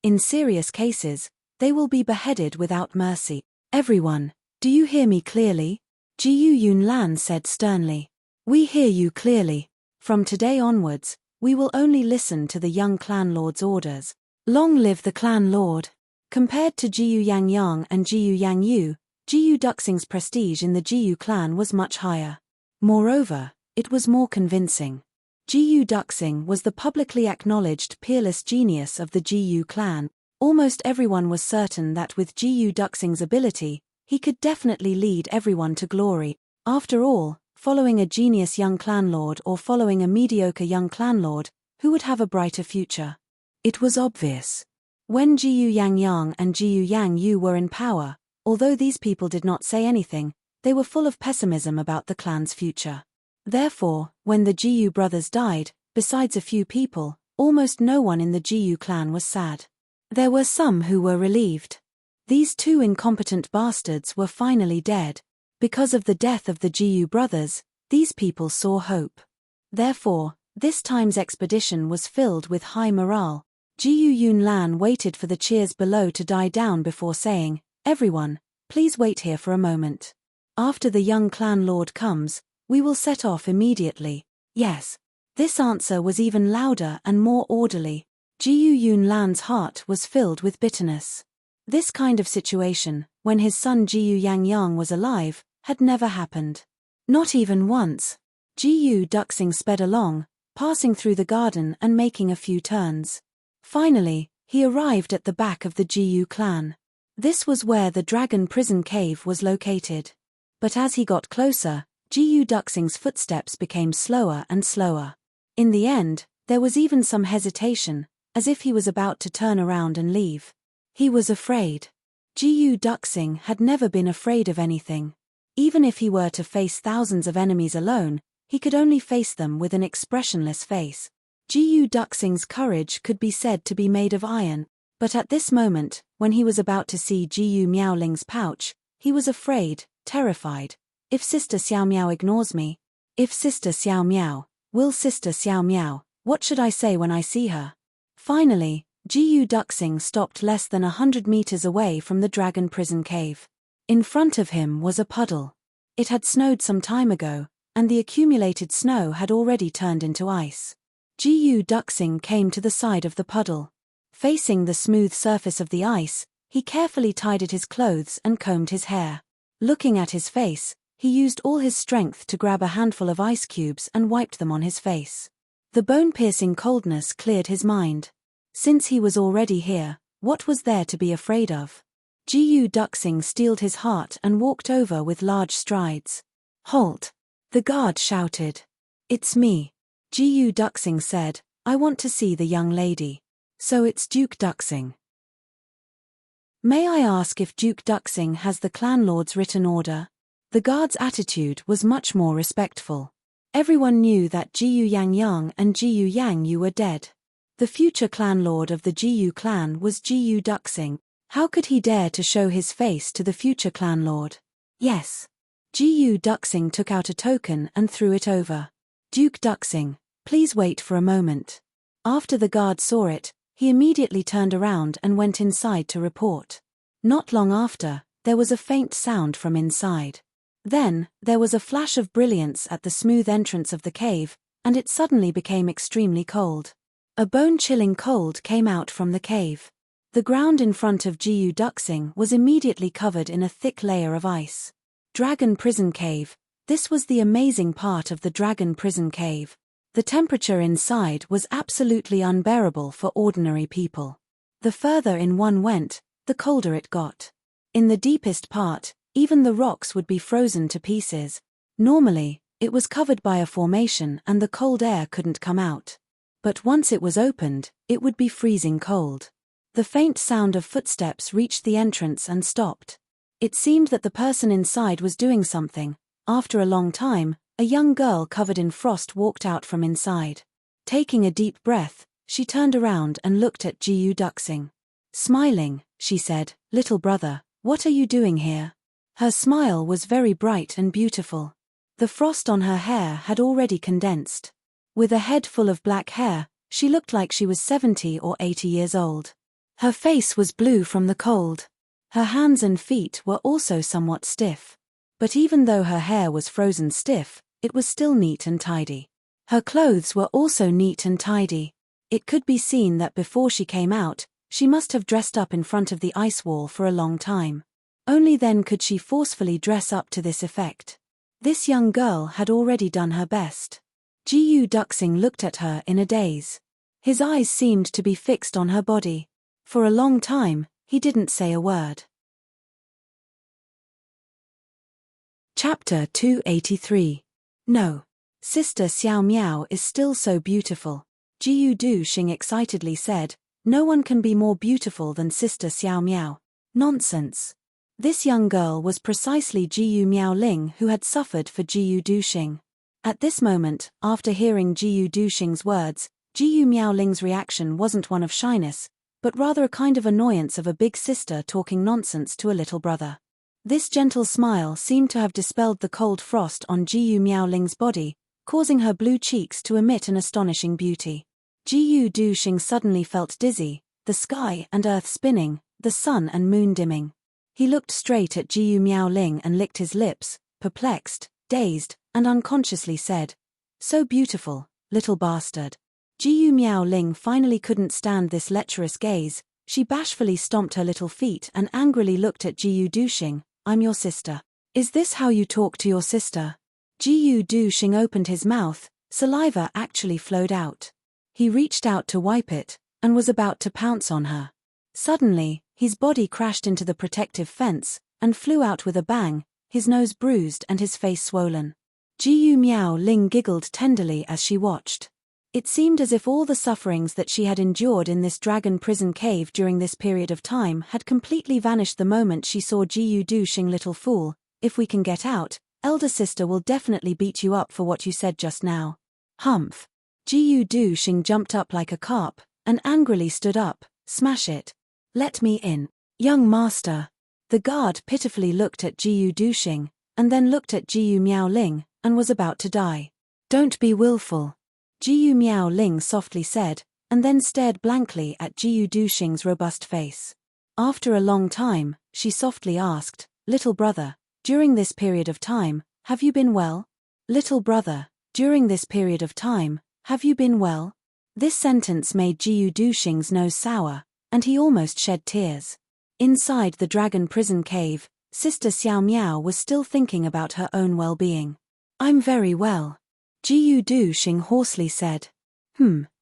In serious cases, they will be beheaded without mercy. Everyone, do you hear me clearly? Jiyu Yunlan said sternly. We hear you clearly. From today onwards, we will only listen to the young clan lord's orders. Long live the clan lord! Compared to Jiyu Yang and Jiyu Yang, Jiyu Duxing's prestige in the Jiyu clan was much higher. Moreover, it was more convincing. Jiyu Duxing was the publicly acknowledged peerless genius of the Jiyu clan. Almost everyone was certain that with Jiyu Duxing's ability, He could definitely lead everyone to glory. After all, following a genius young clanlord or following a mediocre young clanlord, who would have a brighter future? It was obvious. When Jiyu Yang Yang and Jiyu Yang Yu were in power, although these people did not say anything, they were full of pessimism about the clan's future. Therefore, when the Jiyu brothers died, besides a few people, almost no one in the Jiyu clan was sad. There were some who were relieved. These two incompetent bastards were finally dead. Because of the death of the Jiyu brothers, these people saw hope. Therefore, this time's expedition was filled with high morale. Jiyu Yunlan waited for the cheers below to die down before saying, "Everyone, please wait here for a moment. After the young clan lord comes, we will set off immediately." Yes. This answer was even louder and more orderly. Jiyu Yunlan's heart was filled with bitterness. This kind of situation, when his son Jiyu Yang Yang was alive, had never happened. Not even once. Jiyu Duxing sped along, passing through the garden and making a few turns. Finally, he arrived at the back of the Jiyu clan. This was where the dragon prison cave was located. But as he got closer, Jiyu Duxing's footsteps became slower and slower. In the end, there was even some hesitation, as if he was about to turn around and leave. He was afraid. Jiyu Duxing had never been afraid of anything. Even if he were to face thousands of enemies alone, he could only face them with an expressionless face. Jiyu Duxing's courage could be said to be made of iron, but at this moment, when he was about to see Jiyu Miaoling's pouch, he was afraid, terrified. If Sister Xiao Miao ignores me? If Sister Xiao Miao, will Sister Xiao Miao, what should I say when I see her? Finally, Jiyu Duxing stopped less than 100 meters away from the dragon prison cave. In front of him was a puddle. It had snowed some time ago, and the accumulated snow had already turned into ice. Jiyu Duxing came to the side of the puddle. Facing the smooth surface of the ice, he carefully tidied his clothes and combed his hair. Looking at his face, he used all his strength to grab a handful of ice cubes and wiped them on his face. The bone-piercing coldness cleared his mind. Since he was already here, what was there to be afraid of? Jiyu Duxing steeled his heart and walked over with large strides. "Halt!" The guard shouted. "It's me." Jiyu Duxing said, "I want to see the young lady." "So it's Duke Duxing. May I ask if Duke Duxing has the clanlord's written order?" The guard's attitude was much more respectful. Everyone knew that Jiyu Yang Yang and Jiyu Yang Yu were dead. The future clanlord of the Jiyu clan was Jiyu Duxing. How could he dare to show his face to the future clanlord? "Yes." Jiyu Duxing took out a token and threw it over. "Duke Duxing, please wait for a moment." After the guard saw it, he immediately turned around and went inside to report. Not long after, there was a faint sound from inside. Then, there was a flash of brilliance at the smooth entrance of the cave, and it suddenly became extremely cold. A bone-chilling cold came out from the cave. The ground in front of Jiyu Duxing was immediately covered in a thick layer of ice. Dragon Prison Cave. This was the amazing part of the Dragon Prison Cave. The temperature inside was absolutely unbearable for ordinary people. The further in one went, the colder it got. In the deepest part, even the rocks would be frozen to pieces. Normally, it was covered by a formation and the cold air couldn't come out. But once it was opened, it would be freezing cold. The faint sound of footsteps reached the entrance and stopped. It seemed that the person inside was doing something. After a long time, a young girl covered in frost walked out from inside. Taking a deep breath, she turned around and looked at Jiyu Duxing. Smiling, she said, "Little brother, what are you doing here?" Her smile was very bright and beautiful. The frost on her hair had already condensed. With a head full of black hair, she looked like she was 70 or 80 years old. Her face was blue from the cold. Her hands and feet were also somewhat stiff. But even though her hair was frozen stiff, it was still neat and tidy. Her clothes were also neat and tidy. It could be seen that before she came out, she must have dressed up in front of the ice wall for a long time. Only then could she forcefully dress up to this effect. This young girl had already done her best. Jiyu Duxing looked at her in a daze. His eyes seemed to be fixed on her body. For a long time, he didn't say a word. Chapter 283. No. Sister Xiao Miao is still so beautiful. Jiyu Duxing excitedly said, no one can be more beautiful than Sister Xiao Miao. Nonsense. This young girl was precisely Jiyu Miaoling who had suffered for Jiyu Duxing. At this moment, after hearing Jiyu Duxing's words, Jiyu Miaoling's reaction wasn't one of shyness, but rather a kind of annoyance of a big sister talking nonsense to a little brother. This gentle smile seemed to have dispelled the cold frost on Jiyu Miaoling's body, causing her blue cheeks to emit an astonishing beauty. Jiyu Duxing suddenly felt dizzy, the sky and earth spinning, the sun and moon dimming. He looked straight at Jiyu Miaoling and licked his lips, perplexed, dazed, and unconsciously said, so beautiful, little bastard. Jiyu Miaoling finally couldn't stand this lecherous gaze. She bashfully stomped her little feet and angrily looked at Jiyu Duxing. I'm your sister. Is this how you talk to your sister? Jiyu Duxing opened his mouth, saliva actually flowed out. He reached out to wipe it, and was about to pounce on her. Suddenly, his body crashed into the protective fence, and flew out with a bang, his nose bruised and his face swollen. Jiyu Miaoling giggled tenderly as she watched. It seemed as if all the sufferings that she had endured in this dragon prison cave during this period of time had completely vanished the moment she saw Jiyu Duxing. Little fool, if we can get out, elder sister will definitely beat you up for what you said just now. Humph. Jiyu Duxing jumped up like a carp, and angrily stood up. Smash it. Let me in. Young master. The guard pitifully looked at Jiyu Duxing, and then looked at Jiyu Miaoling, and was about to die. Don't be willful. Jiyu Miaoling softly said, and then stared blankly at Jiyu Duxing's robust face. After a long time, she softly asked, little brother, during this period of time, have you been well? Little brother, during this period of time, have you been well? This sentence made Jiyu Duxing's nose sour, and he almost shed tears. Inside the dragon prison cave, Sister Xiao Miao was still thinking about her own well-being. I'm very well. Jiyu Duxing hoarsely said.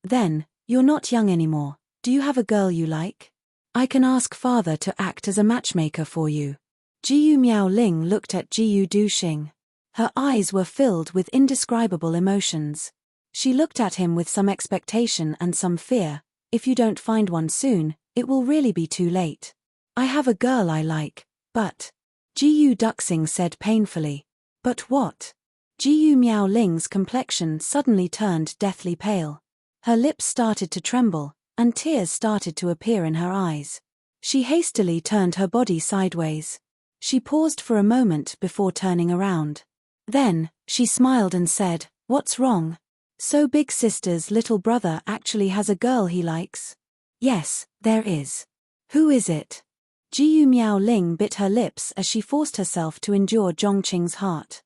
Then, you're not young anymore. Do you have a girl you like? I can ask father to act as a matchmaker for you. Jiyu Miaoling looked at Jiyu Duxing. Her eyes were filled with indescribable emotions. She looked at him with some expectation and some fear. If you don't find one soon, it will really be too late. I have a girl I like, but... Jiyu Duxing said painfully. But what? Jiyu Miaoling's complexion suddenly turned deathly pale. Her lips started to tremble, and tears started to appear in her eyes. She hastily turned her body sideways. She paused for a moment before turning around. Then, she smiled and said, what's wrong? So big sister's little brother actually has a girl he likes? Yes, there is. Who is it? Jiyu Miaoling bit her lips as she forced herself to endure Zhongqing's heart.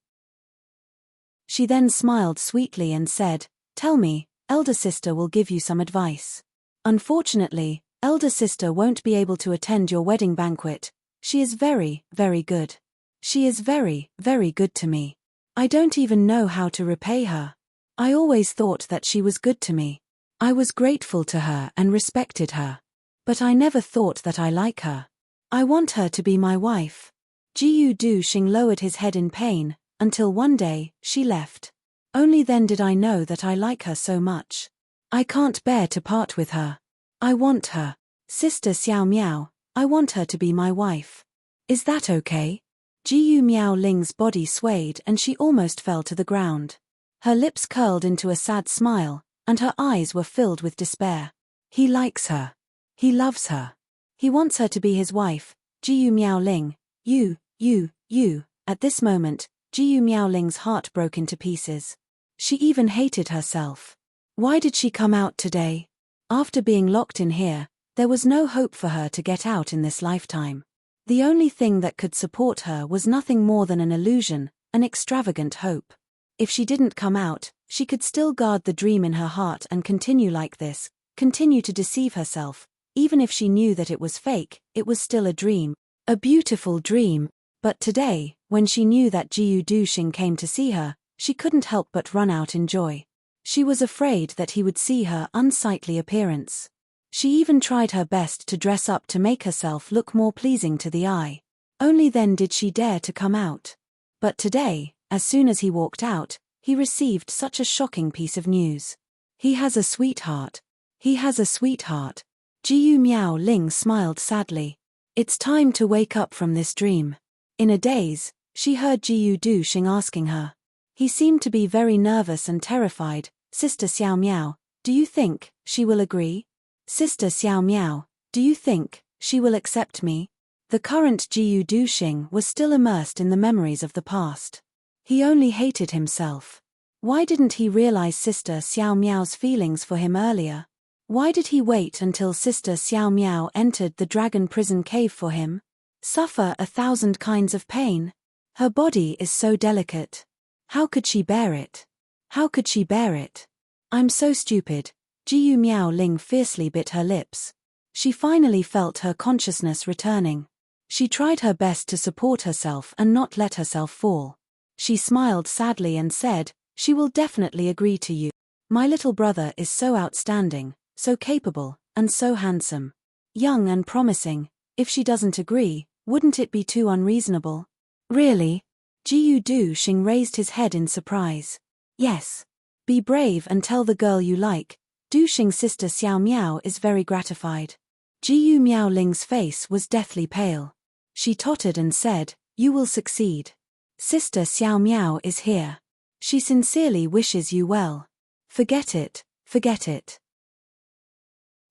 She then smiled sweetly and said, tell me, elder sister will give you some advice. Unfortunately, elder sister won't be able to attend your wedding banquet. She is very, very good. She is very, very good to me. I don't even know how to repay her. I always thought that she was good to me. I was grateful to her and respected her. But I never thought that I like her. I want her to be my wife. Jiyu Duxing lowered his head in pain, until one day, she left. Only then did I know that I like her so much. I can't bear to part with her. I want her. Sister Xiao Miao, I want her to be my wife. Is that okay? Jiyu Miaoling's body swayed and she almost fell to the ground. Her lips curled into a sad smile, and her eyes were filled with despair. He likes her. He loves her. He wants her to be his wife. Jiyu Miaoling, you. At this moment, Jiyu Miaoling's heart broke into pieces. She even hated herself. Why did she come out today? After being locked in here, there was no hope for her to get out in this lifetime. The only thing that could support her was nothing more than an illusion, an extravagant hope. If she didn't come out, she could still guard the dream in her heart and continue like this, continue to deceive herself. Even if she knew that it was fake, it was still a dream. A beautiful dream. But today, when she knew that Jiyu Duxing came to see her, she couldn't help but run out in joy. She was afraid that he would see her unsightly appearance. She even tried her best to dress up to make herself look more pleasing to the eye. Only then did she dare to come out. But today, as soon as he walked out, he received such a shocking piece of news. He has a sweetheart. He has a sweetheart. Jiyu Miao Ling smiled sadly. It's time to wake up from this dream. In a daze, she heard Jiyu Duxing asking her. He seemed to be very nervous and terrified. Sister Xiao Miao, do you think she will agree? Sister Xiao Miao, do you think she will accept me? The current Jiyu Duxing was still immersed in the memories of the past. He only hated himself. Why didn't he realize Sister Xiao Miao's feelings for him earlier? Why did he wait until Sister Xiao Miao entered the dragon prison cave for him? Suffer 1,000 kinds of pain? Her body is so delicate. How could she bear it? How could she bear it? I'm so stupid. Jiyu Miao Ling fiercely bit her lips. She finally felt her consciousness returning. She tried her best to support herself and not let herself fall. She smiled sadly and said, she will definitely agree to you. My little brother is so outstanding, so capable, and so handsome. Young and promising. If she doesn't agree, wouldn't it be too unreasonable? Really? Jiyu Duxing raised his head in surprise. Yes. Be brave and tell the girl you like. Duxing's sister Xiao Miao is very gratified. Jiyu Miao Ling's face was deathly pale. She tottered and said, you will succeed. Sister Xiao Miao is here. She sincerely wishes you well. Forget it, forget it.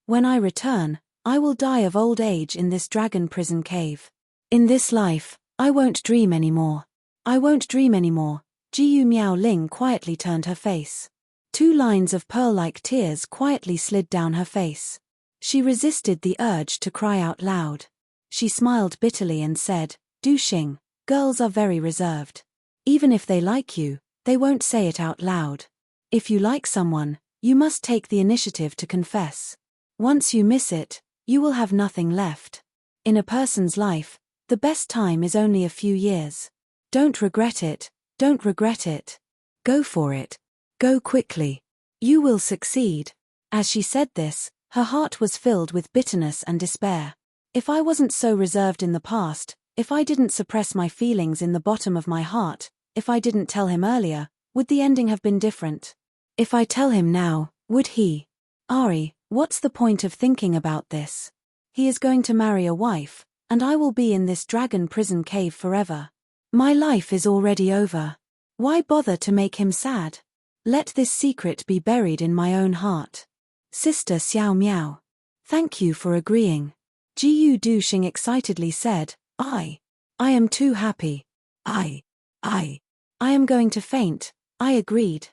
When I return, I will die of old age in this dragon prison cave. In this life, I won't dream anymore. I won't dream anymore. Jiyu Miao Ling quietly turned her face. 2 lines of pearl-like tears quietly slid down her face. She resisted the urge to cry out loud. She smiled bitterly and said, Duxing, girls are very reserved. Even if they like you, they won't say it out loud. If you like someone, you must take the initiative to confess. Once you miss it, you will have nothing left. In a person's life, the best time is only a few years. Don't regret it, don't regret it. Go for it. Go quickly. You will succeed. As she said this, her heart was filled with bitterness and despair. If I wasn't so reserved in the past, if I didn't suppress my feelings in the bottom of my heart, if I didn't tell him earlier, would the ending have been different? If I tell him now, would he? Ari, what's the point of thinking about this? He is going to marry a wife, and I will be in this dragon prison cave forever. My life is already over. Why bother to make him sad? Let this secret be buried in my own heart. Sister Xiao Miao. Thank you for agreeing. Jiyu Duxing excitedly said, I am too happy. I am going to faint. I agreed.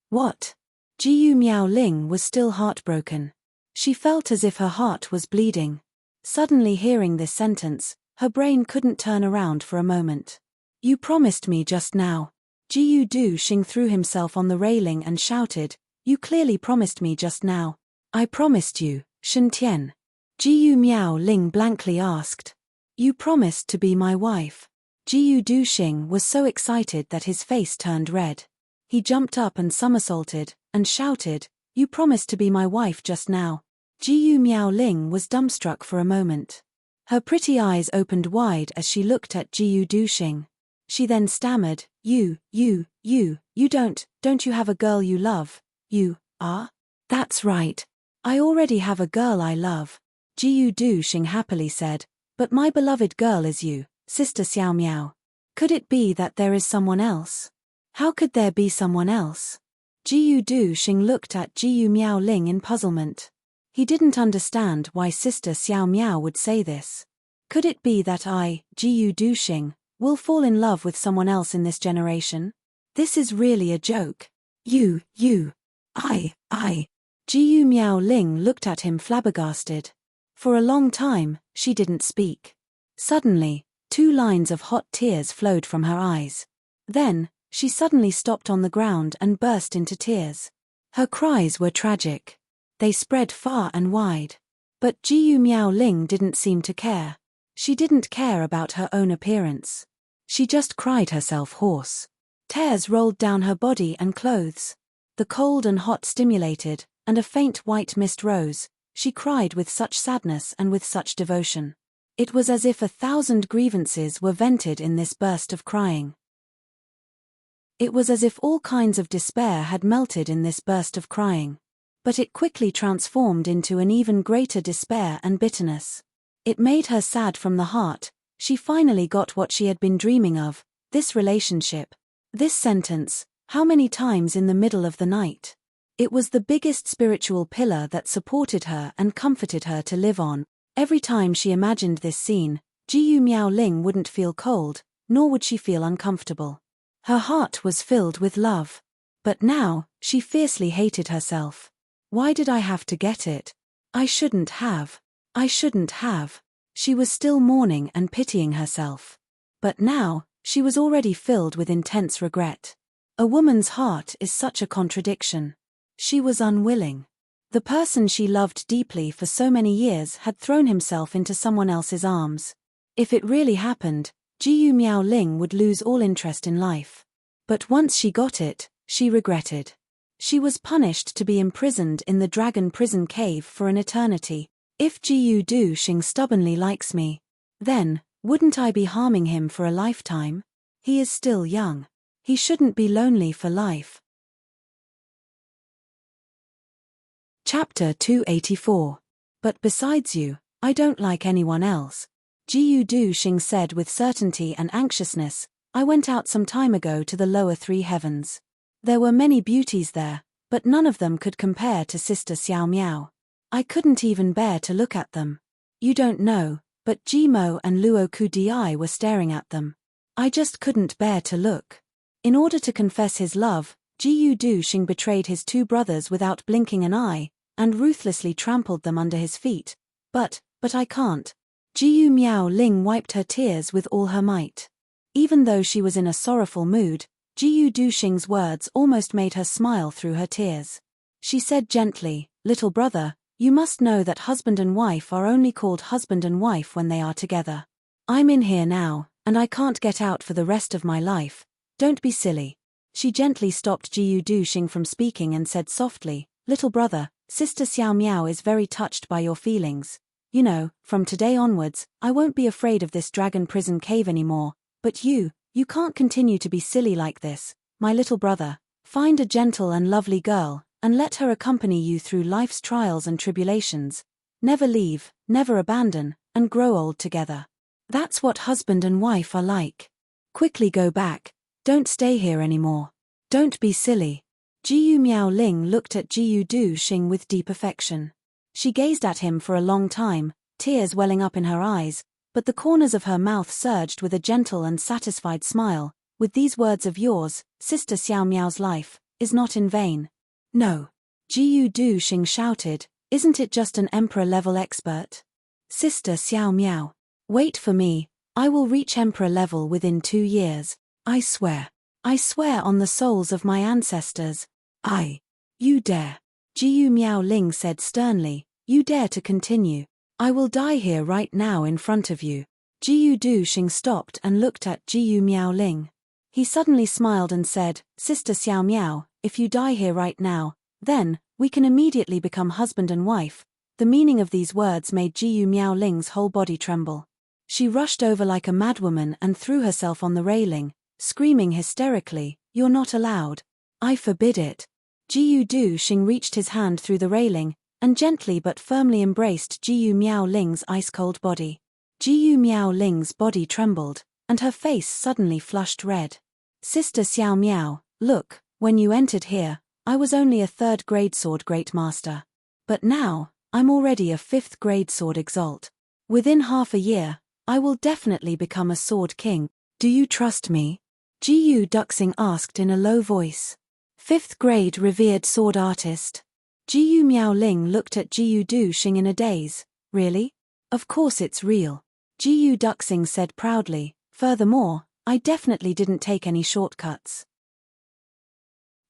What? Jiyu Miao Ling was still heartbroken. She felt as if her heart was bleeding. Suddenly hearing this sentence, her brain couldn't turn around for a moment. You promised me just now. Jiyu Duxing threw himself on the railing and shouted, you clearly promised me just now. I promised you, Shen Tian. Jiyu Miao Ling blankly asked. You promised to be my wife. Jiyu Duxing was so excited that his face turned red. He jumped up and somersaulted, and shouted, you promised to be my wife just now. Jiyu Miao Ling was dumbstruck for a moment. Her pretty eyes opened wide as she looked at Jiyu Duxing. She then stammered, you don't you have a girl you love? You are? That's right. I already have a girl I love. Jiyu Duxing happily said, but my beloved girl is you, Sister Xiao Miao. Could it be that there is someone else? How could there be someone else? Jiyu Duxing looked at Jiyu Miao Ling in puzzlement. He didn't understand why Sister Xiao Miao would say this. Could it be that I, Jiyu Duxing, will fall in love with someone else in this generation? This is really a joke. I. Jiyu Miao Ling looked at him flabbergasted. For a long time, she didn't speak. Suddenly, 2 lines of hot tears flowed from her eyes. Then, she suddenly stopped on the ground and burst into tears. Her cries were tragic. They spread far and wide. But Jiyu Miao Ling didn't seem to care. She didn't care about her own appearance. She just cried herself hoarse. Tears rolled down her body and clothes. The cold and hot stimulated, and a faint white mist rose. She cried with such sadness and with such devotion. It was as if 1,000 grievances were vented in this burst of crying. It was as if all kinds of despair had melted in this burst of crying. But it quickly transformed into an even greater despair and bitterness. It made her sad from the heart. She finally got what she had been dreaming of, this relationship. This sentence, how many times in the middle of the night? It was the biggest spiritual pillar that supported her and comforted her to live on. Every time she imagined this scene, Jiyu Miaoling wouldn't feel cold, nor would she feel uncomfortable. Her heart was filled with love. But now, she fiercely hated herself. Why did I have to get it? I shouldn't have. I shouldn't have. She was still mourning and pitying herself. But now, she was already filled with intense regret. A woman's heart is such a contradiction. She was unwilling. The person she loved deeply for so many years had thrown himself into someone else's arms. If it really happened, Jiyu Miaoling would lose all interest in life. But once she got it, she regretted. She was punished to be imprisoned in the dragon prison cave for an eternity. If Jiyu Duxing stubbornly likes me, then, wouldn't I be harming him for a lifetime? He is still young. He shouldn't be lonely for life. Chapter 284. But besides you, I don't like anyone else. Jiyu Duxing said with certainty and anxiousness, I went out some time ago to the lower three heavens. There were many beauties there, but none of them could compare to Sister Xiao Miao. I couldn't even bear to look at them. You don't know, but Jimo and Luo Kudi were staring at them. I just couldn't bear to look. In order to confess his love, Jiyu Duxing betrayed his two brothers without blinking an eye, and ruthlessly trampled them under his feet. But I can't. Jiyu Miaoling wiped her tears with all her might. Even though she was in a sorrowful mood, Jiyu Duxing's words almost made her smile through her tears. She said gently, Little brother, you must know that husband and wife are only called husband and wife when they are together. I'm in here now, and I can't get out for the rest of my life. Don't be silly. She gently stopped Jiyu Duxing from speaking and said softly, Little brother, Sister Xiao Miao is very touched by your feelings. You know, from today onwards, I won't be afraid of this dragon prison cave anymore. But you can't continue to be silly like this, my little brother. Find a gentle and lovely girl, and let her accompany you through life's trials and tribulations. Never leave, never abandon, and grow old together. That's what husband and wife are like. Quickly go back. Don't stay here anymore. Don't be silly. Jiyu Miaoling looked at Jiyu Duxing with deep affection. She gazed at him for a long time, tears welling up in her eyes, but the corners of her mouth surged with a gentle and satisfied smile. With these words of yours, Sister Xiao Miao's life is not in vain. No. Jiyu Duxing shouted, isn't it just an emperor-level expert? Sister Xiao Miao. Wait for me, I will reach emperor level within 2 years. I swear. I swear on the souls of my ancestors. You dare. Jiyu Miaoling said sternly, you dare to continue. I will die here right now in front of you. Jiyu Duxing stopped and looked at Jiyu Miaoling. He suddenly smiled and said, Sister Xiao Miao, if you die here right now, then, we can immediately become husband and wife. The meaning of these words made Jiyu Miaoling's whole body tremble. She rushed over like a madwoman and threw herself on the railing, screaming hysterically, You're not allowed. I forbid it. Jiyu Duxing reached his hand through the railing, and gently but firmly embraced Jiyu Miaoling's ice-cold body. Jiyu Miaoling's body trembled, and her face suddenly flushed red. Sister Xiao Miao, look, when you entered here, I was only a 3rd grade sword great master. But now, I'm already a 5th grade sword exalt. Within half a year, I will definitely become a sword king. Do you trust me? Jiyu Duxing asked in a low voice. 5th grade revered sword artist. Jiyu Miaoling looked at Jiyu Duxing in a daze. Really? Of course it's real. Jiyu Duxing said proudly, furthermore, I definitely didn't take any shortcuts.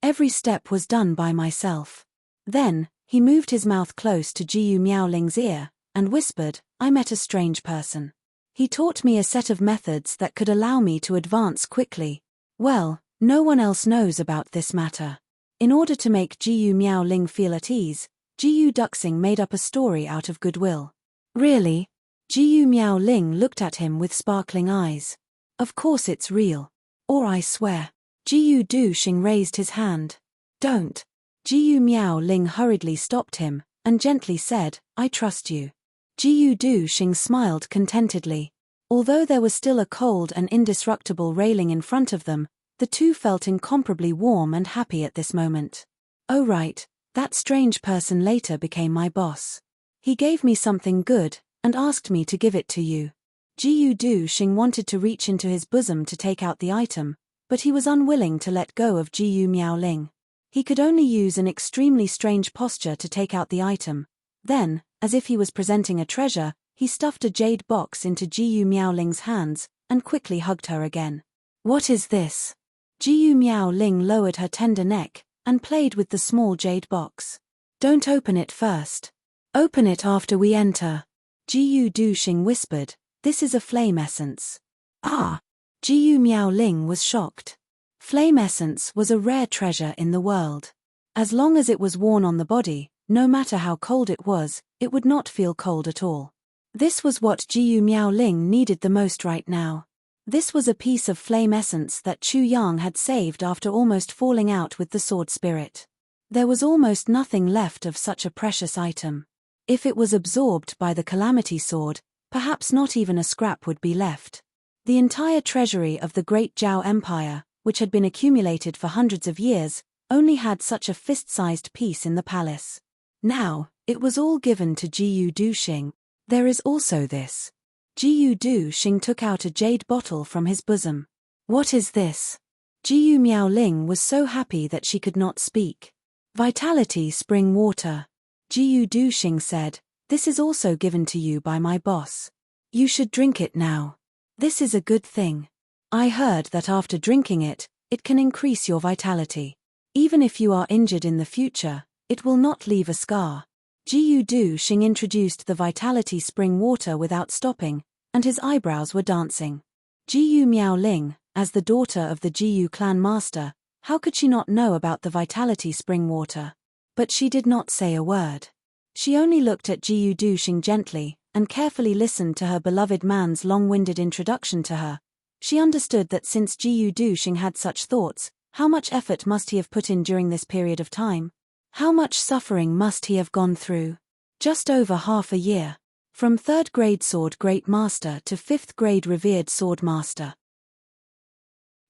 Every step was done by myself. Then, he moved his mouth close to Jiyu Miaoling's ear, and whispered, I met a strange person. He taught me a set of methods that could allow me to advance quickly. Well, no one else knows about this matter. In order to make Jiyu Miaoling feel at ease, Jiyu Duxing made up a story out of goodwill. Really? Jiyu Miao Ling looked at him with sparkling eyes. Of course it's real. Or I swear. Jiyu Duxing raised his hand. Don't. Jiyu Miao Ling hurriedly stopped him, and gently said, I trust you. Jiyu Duxing smiled contentedly. Although there was still a cold and indestructible railing in front of them, the two felt incomparably warm and happy at this moment. Oh right, that strange person later became my boss. He gave me something good, and asked me to give it to you. Jiyu Duxing wanted to reach into his bosom to take out the item, but he was unwilling to let go of Jiyu Miao Ling. He could only use an extremely strange posture to take out the item. Then, as if he was presenting a treasure, he stuffed a jade box into Jiyu Miao Ling's hands, and quickly hugged her again. What is this? Jiyu Miao Ling lowered her tender neck, and played with the small jade box. Don't open it first. Open it after we enter. Jiyu Duxing whispered, this is a flame essence. Ah! Jiyu Miao Ling was shocked. Flame essence was a rare treasure in the world. As long as it was worn on the body, no matter how cold it would not feel cold at all. This was what Jiyu Miao Ling needed the most right now. This was a piece of flame essence that Chu Yang had saved after almost falling out with the sword spirit. There was almost nothing left of such a precious item. If it was absorbed by the calamity sword, perhaps not even a scrap would be left. The entire treasury of the Great Zhao Empire, which had been accumulated for hundreds of years, only had such a fist-sized piece in the palace. Now, it was all given to Jiyu Duxing. There is also this. Jiyu Duxing took out a jade bottle from his bosom. What is this? Jiyu Miao Ling was so happy that she could not speak. Vitality spring water. Jiyu Duxing said, this is also given to you by my boss. You should drink it now. This is a good thing. I heard that after drinking it, it can increase your vitality. Even if you are injured in the future, it will not leave a scar. Jiyu Duxing introduced the vitality spring water without stopping, and his eyebrows were dancing. Jiyu Miao Ling, as the daughter of the Jiyu clan master, how could she not know about the vitality spring water? But she did not say a word. She only looked at Jiyu Duxing gently, and carefully listened to her beloved man's long-winded introduction to her. She understood that since Jiyu Duxing had such thoughts, how much effort must he have put in during this period of time? How much suffering must he have gone through? Just over half a year. From 3rd grade sword great master to 5th grade revered sword master.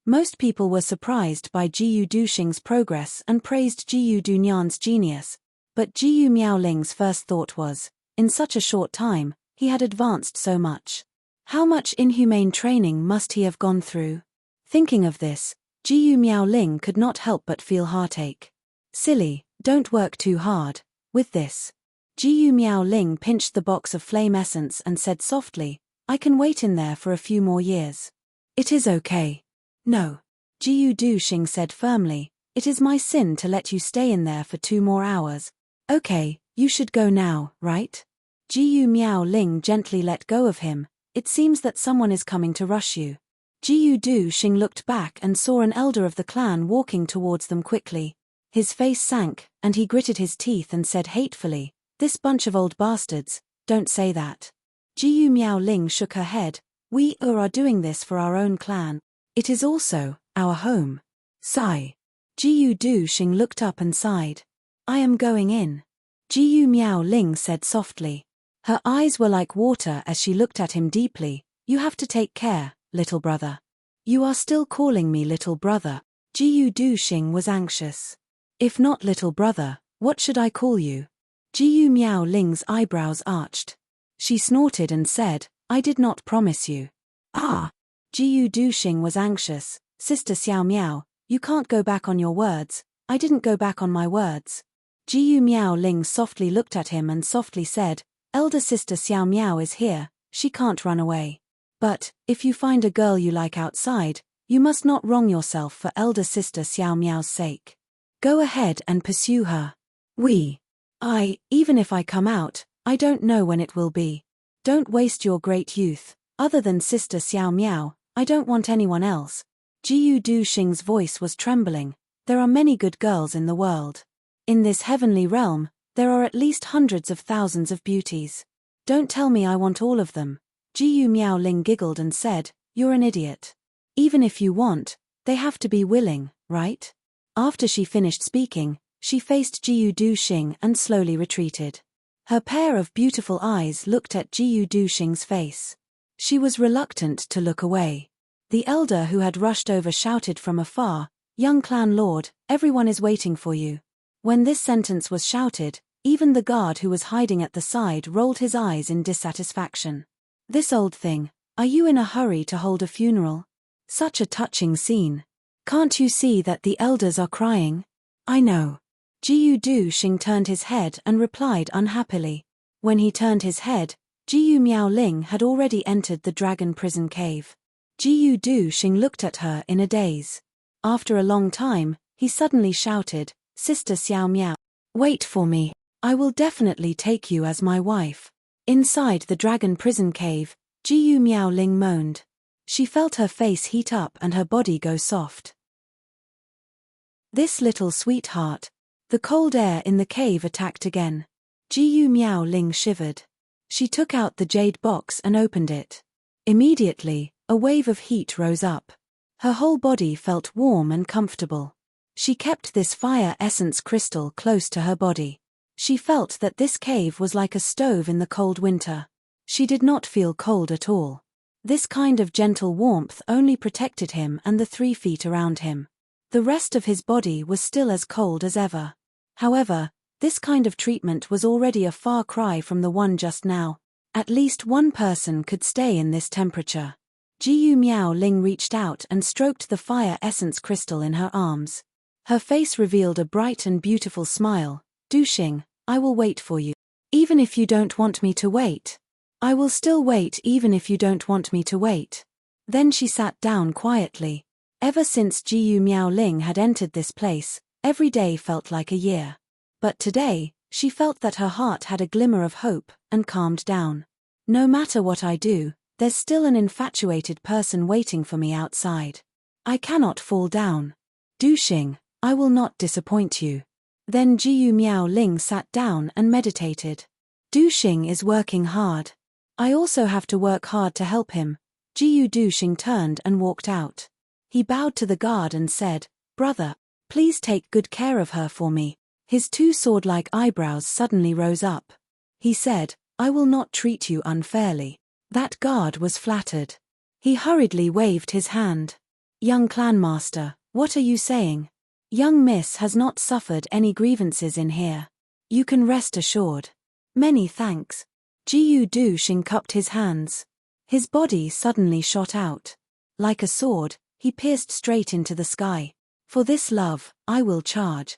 Most people were surprised by Jiyu Duxing's progress and praised Jiyu Dunyan's genius, but Jiyu Miao Ling's first thought was, in such a short time, he had advanced so much. How much inhumane training must he have gone through? Thinking of this, Jiyu Miao Ling could not help but feel heartache. Silly, don't work too hard. With this, Jiyu Miao Ling pinched the box of flame essence and said softly, I can wait in there for a few more years. It is okay. No. Jiyu Duxing said firmly, it is my sin to let you stay in there for 2 more hours. Okay, you should go now, right? Jiyu Miao Ling gently let go of him. It seems that someone is coming to rush you. Jiyu Duxing looked back and saw an elder of the clan walking towards them quickly. His face sank, and he gritted his teeth and said hatefully, this bunch of old bastards, don't say that. Jiyu Miao Ling shook her head, we are doing this for our own clan. It is also our home. Sigh. Jiyu Duxing looked up and sighed. I am going in. Jiyu Miao Ling said softly. Her eyes were like water as she looked at him deeply. You have to take care, little brother. You are still calling me little brother. Jiyu Duxing was anxious. If not little brother, what should I call you? Jiyu Miao Ling's eyebrows arched. She snorted and said, I did not promise you. Ah! Jiyu Duxing was anxious. Sister Xiao Miao, you can't go back on your words. I didn't go back on my words. Jiyu Miao Ling softly looked at him and softly said, elder sister Xiao Miao is here, she can't run away. But, if you find a girl you like outside, you must not wrong yourself for elder sister Xiao Miao's sake. Go ahead and pursue her. Even if I come out, I don't know when it will be. Don't waste your great youth. Other than sister Xiao Miao, I don't want anyone else. Jiyu Duxing's voice was trembling. There are many good girls in the world. In this heavenly realm, there are at least hundreds of thousands of beauties. Don't tell me I want all of them. Jiyu Miaoling giggled and said, you're an idiot. Even if you want, they have to be willing, right? After she finished speaking, she faced Jiyu Duxing and slowly retreated. Her pair of beautiful eyes looked at Jiyu Duxing's face. She was reluctant to look away. The elder who had rushed over shouted from afar, young clan lord, everyone is waiting for you. When this sentence was shouted, even the guard who was hiding at the side rolled his eyes in dissatisfaction. This old thing, are you in a hurry to hold a funeral? Such a touching scene. Can't you see that the elders are crying? I know. Jiyu Duxing turned his head and replied unhappily. When he turned his head, Jiyu Miaoling had already entered the dragon prison cave. Jiyu Duxing looked at her in a daze. After a long time, he suddenly shouted, Sister Xiao Miao, wait for me. I will definitely take you as my wife. Inside the dragon prison cave, Jiyu Miaoling moaned. She felt her face heat up and her body go soft. This little sweetheart. The cold air in the cave attacked again. Jiyu Miaoling shivered. She took out the jade box and opened it. Immediately, a wave of heat rose up. Her whole body felt warm and comfortable. She kept this fire essence crystal close to her body. She felt that this cave was like a stove in the cold winter. She did not feel cold at all. This kind of gentle warmth only protected him and the 3 feet around him. The rest of his body was still as cold as ever. However, this kind of treatment was already a far cry from the one just now. At least one person could stay in this temperature. Jiyu Miaoling reached out and stroked the fire essence crystal in her arms. Her face revealed a bright and beautiful smile. Duxing, I will wait for you. Even if you don't want me to wait. I will still wait even if you don't want me to wait. Then she sat down quietly. Ever since Jiyu Miaoling had entered this place, every day felt like a year. But today, she felt that her heart had a glimmer of hope, and calmed down. No matter what I do, there's still an infatuated person waiting for me outside. I cannot fall down. Duxing, I will not disappoint you. Then Jiyu Miaoling sat down and meditated. Duxing is working hard. I also have to work hard to help him. Jiyu Duxing turned and walked out. He bowed to the guard and said, Brother, please take good care of her for me. His 2 sword-like eyebrows suddenly rose up. He said, I will not treat you unfairly. That guard was flattered. He hurriedly waved his hand. Young clanmaster, what are you saying? Young miss has not suffered any grievances in here. You can rest assured. Many thanks. Jiyu Duxing cupped his hands. His body suddenly shot out. Like a sword, he pierced straight into the sky. For this love, I will charge.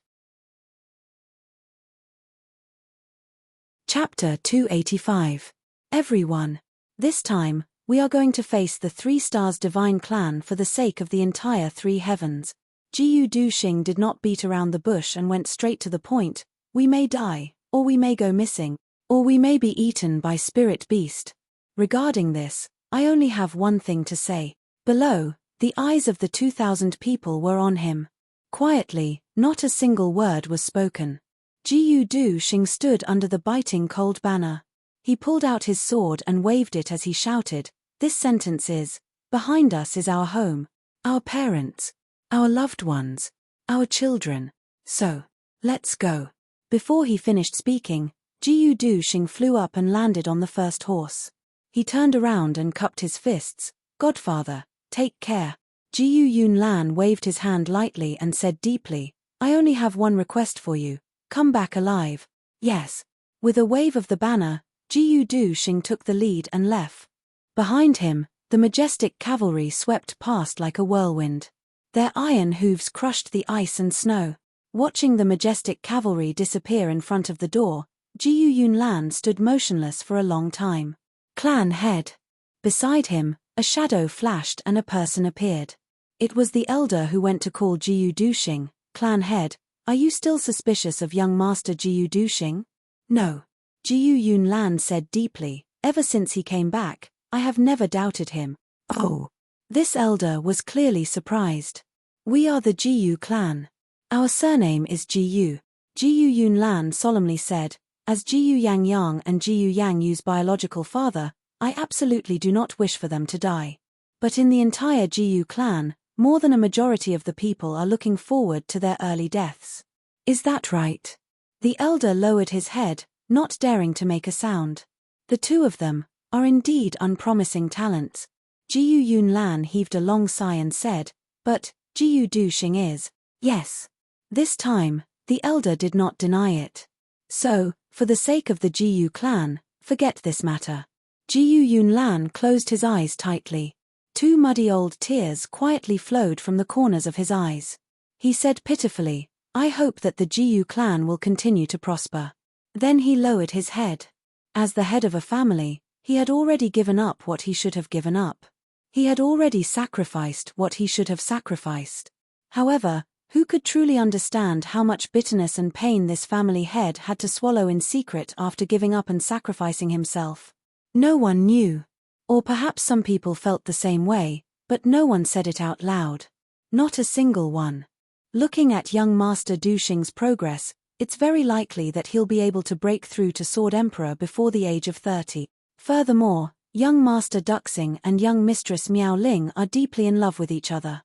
Chapter 285. Everyone. This time, we are going to face the 3 stars divine clan for the sake of the entire 3 heavens. Jiyu Duxing did not beat around the bush and went straight to the point. We may die, or we may go missing, or we may be eaten by spirit beast. Regarding this, I only have one thing to say. Below, the eyes of the 2,000 people were on him. Quietly, not a single word was spoken. Jiyu Duxing stood under the biting cold banner. He pulled out his sword and waved it as he shouted, this sentence is, behind us is our home, our parents, our loved ones, our children. So, let's go. Before he finished speaking, Jiyu Duxing flew up and landed on the first horse. He turned around and cupped his fists. Godfather, take care. Jiyu Yunlan waved his hand lightly and said deeply, I only have one request for you. Come back alive. Yes. With a wave of the banner, Jiyu Duxing took the lead and left. Behind him, the majestic cavalry swept past like a whirlwind. Their iron hooves crushed the ice and snow. Watching the majestic cavalry disappear in front of the door, Jiyu Yunlan stood motionless for a long time. Clan head. Beside him, a shadow flashed and a person appeared. It was the elder who went to call Jiyu Duxing. Clan head, are you still suspicious of young master Jiyu Duxing? No. Jiyu Yunlan said deeply, ever since he came back, I have never doubted him. Oh. This elder was clearly surprised. We are the Jiyu clan. Our surname is Jiyu. Jiyu Yunlan solemnly said, As Jiyu Yang and Jiyu Yang Yu's biological father, I absolutely do not wish for them to die. But in the entire Jiyu clan, more than a majority of the people are looking forward to their early deaths. Is that right? The elder lowered his head, not daring to make a sound. The two of them are indeed unpromising talents. Jiyu Yunlan heaved a long sigh and said, but Jiyu Duxing is. Yes. This time, the elder did not deny it. So, for the sake of the Jiyu clan, forget this matter. Jiyu Yunlan closed his eyes tightly. Two muddy old tears quietly flowed from the corners of his eyes. He said pitifully, I hope that the Jiyu clan will continue to prosper. Then he lowered his head. As the head of a family, he had already given up what he should have given up. He had already sacrificed what he should have sacrificed. However, who could truly understand how much bitterness and pain this family head had to swallow in secret after giving up and sacrificing himself? No one knew. Or perhaps some people felt the same way, but no one said it out loud. Not a single one. Looking at young Master Duxing's progress, it's very likely that he'll be able to break through to Sword Emperor before the age of 30. Furthermore, young Master Duxing and young Mistress Miao Ling are deeply in love with each other.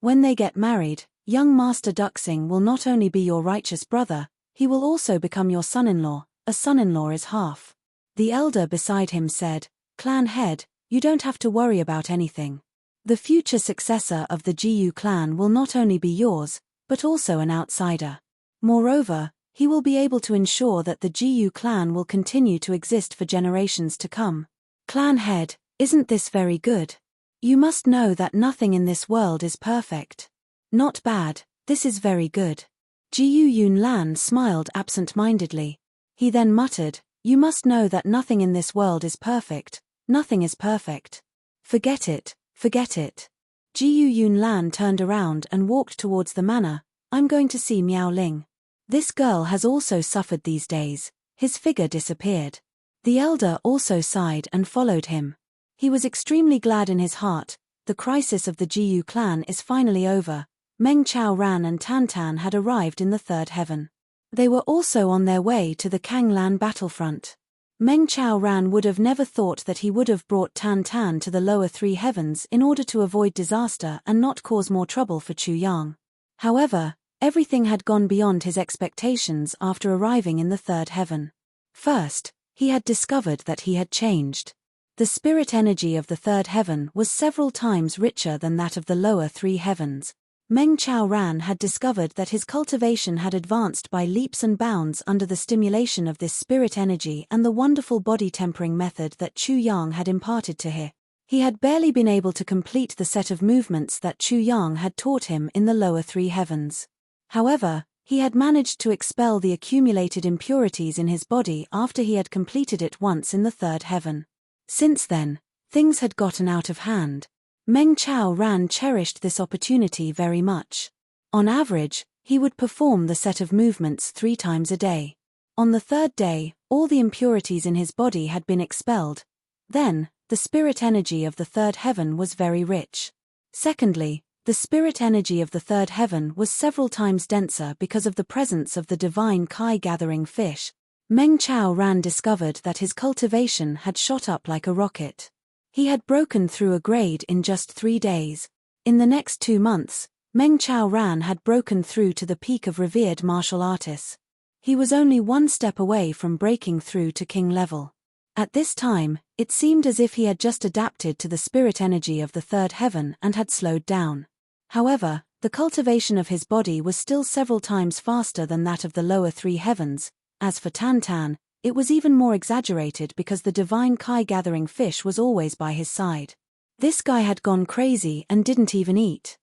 When they get married, young Master Duxing will not only be your righteous brother, he will also become your son-in-law. A son-in-law is half. The elder beside him said, Clan head, you don't have to worry about anything. The future successor of the Jiyu clan will not only be yours, but also an outsider. Moreover, he will be able to ensure that the Jiyu clan will continue to exist for generations to come. Clan head, isn't this very good? You must know that nothing in this world is perfect. Not bad, this is very good. Jiyu Yunlan smiled absent-mindedly. He then muttered, you must know that nothing in this world is perfect, nothing is perfect. Forget it, forget it. Jiyu Yunlan turned around and walked towards the manor. I'm going to see Miao Ling. This girl has also suffered these days. His figure disappeared. The elder also sighed and followed him. He was extremely glad in his heart. The crisis of the Jiyu clan is finally over. Meng Chaoran and Tantan had arrived in the third heaven. They were also on their way to the Kanglan battlefront. Meng Chaoran would have never thought that he would have brought Tantan to the lower three heavens in order to avoid disaster and not cause more trouble for Chu Yang. However, everything had gone beyond his expectations after arriving in the third heaven. First, he had discovered that he had changed. The spirit energy of the third heaven was several times richer than that of the lower three heavens. Meng Chaoran had discovered that his cultivation had advanced by leaps and bounds under the stimulation of this spirit energy and the wonderful body tempering method that Chu Yang had imparted to him. He had barely been able to complete the set of movements that Chu Yang had taught him in the lower three heavens. However, he had managed to expel the accumulated impurities in his body after he had completed it once in the third heaven. Since then, things had gotten out of hand. Meng Chaoran cherished this opportunity very much. On average, he would perform the set of movements 3 times a day. On the third day, all the impurities in his body had been expelled. Then, the spirit energy of the third heaven was very rich. Secondly, the spirit energy of the third heaven was several times denser because of the presence of the divine Kai-gathering fish. Meng Chaoran discovered that his cultivation had shot up like a rocket. He had broken through a grade in just 3 days. In the next 2 months, Meng Chaoran had broken through to the peak of revered martial artists. He was only 1 step away from breaking through to king level. At this time, it seemed as if he had just adapted to the spirit energy of the third heaven and had slowed down. However, the cultivation of his body was still several times faster than that of the lower 3 heavens. As for Tantan, it was even more exaggerated because the divine Kai-gathering fish was always by his side. This guy had gone crazy and didn't even eat.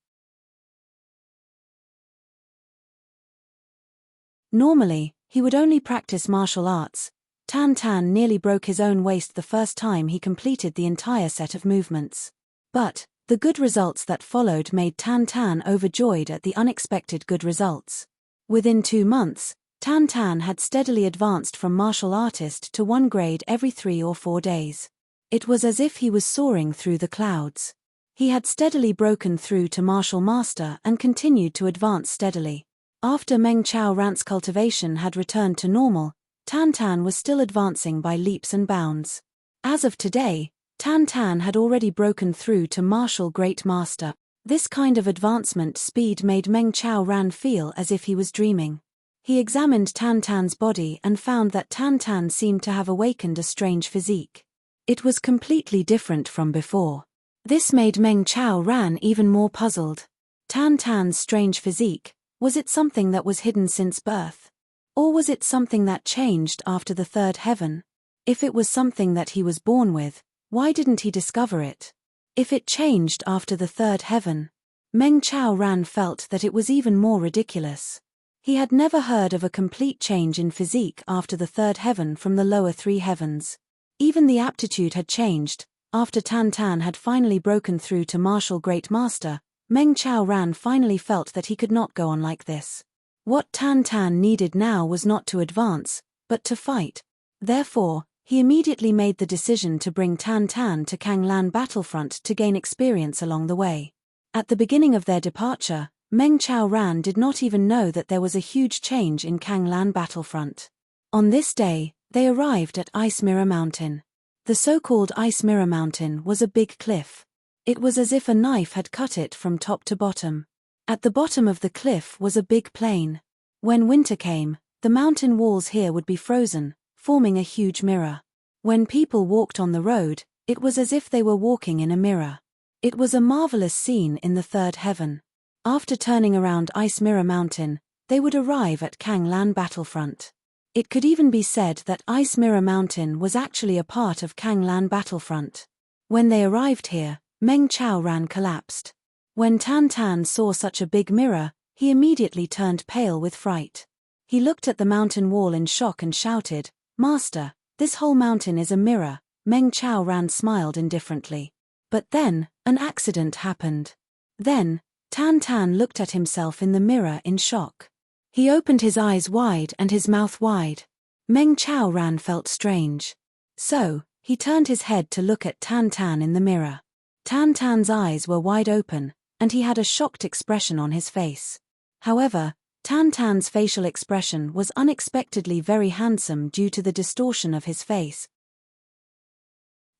Normally, he would only practice martial arts. Tantan nearly broke his own waist the first time he completed the entire set of movements. But, the good results that followed made Tantan overjoyed at the unexpected good results. Within 2 months, Tantan had steadily advanced from martial artist to 1 grade every 3 or 4 days. It was as if he was soaring through the clouds. He had steadily broken through to martial master and continued to advance steadily. After Meng Chao Ran's cultivation had returned to normal, Tan Tan was still advancing by leaps and bounds. As of today, Tan Tan had already broken through to Martial Great Master. This kind of advancement speed made Meng Chao Ran feel as if he was dreaming. He examined Tan Tan's body and found that Tan Tan seemed to have awakened a strange physique. It was completely different from before. This made Meng Chao Ran even more puzzled. Tan Tan's strange physique, was it something that was hidden since birth? Or was it something that changed after the third heaven? If it was something that he was born with, why didn't he discover it? If it changed after the third heaven, Meng Chao Ran felt that it was even more ridiculous. He had never heard of a complete change in physique after the third heaven from the lower three heavens. Even the aptitude had changed. After Tan Tan had finally broken through to Martial Great Master, Meng Chao Ran finally felt that he could not go on like this. What Tan Tan needed now was not to advance, but to fight. Therefore, he immediately made the decision to bring Tan Tan to Kanglan battlefront to gain experience along the way. At the beginning of their departure, Meng Chao Ran did not even know that there was a huge change in Kanglan battlefront. On this day, they arrived at Ice Mirror Mountain. The so-called Ice Mirror Mountain was a big cliff. It was as if a knife had cut it from top to bottom. At the bottom of the cliff was a big plain. When winter came, the mountain walls here would be frozen, forming a huge mirror. When people walked on the road, it was as if they were walking in a mirror. It was a marvelous scene in the third heaven. After turning around Ice Mirror Mountain, they would arrive at Kanglan battlefront. It could even be said that Ice Mirror Mountain was actually a part of Kanglan battlefront. When they arrived here, Meng Chao Ran collapsed. When Tan Tan saw such a big mirror, he immediately turned pale with fright. He looked at the mountain wall in shock and shouted, "Master, this whole mountain is a mirror." Meng Chao Ran smiled indifferently. But then, an accident happened. Then, Tan Tan looked at himself in the mirror in shock. He opened his eyes wide and his mouth wide. Meng Chao Ran felt strange. So, he turned his head to look at Tan Tan in the mirror. Tan Tan's eyes were wide open, and he had a shocked expression on his face. However, Tan Tan's facial expression was unexpectedly very handsome due to the distortion of his face.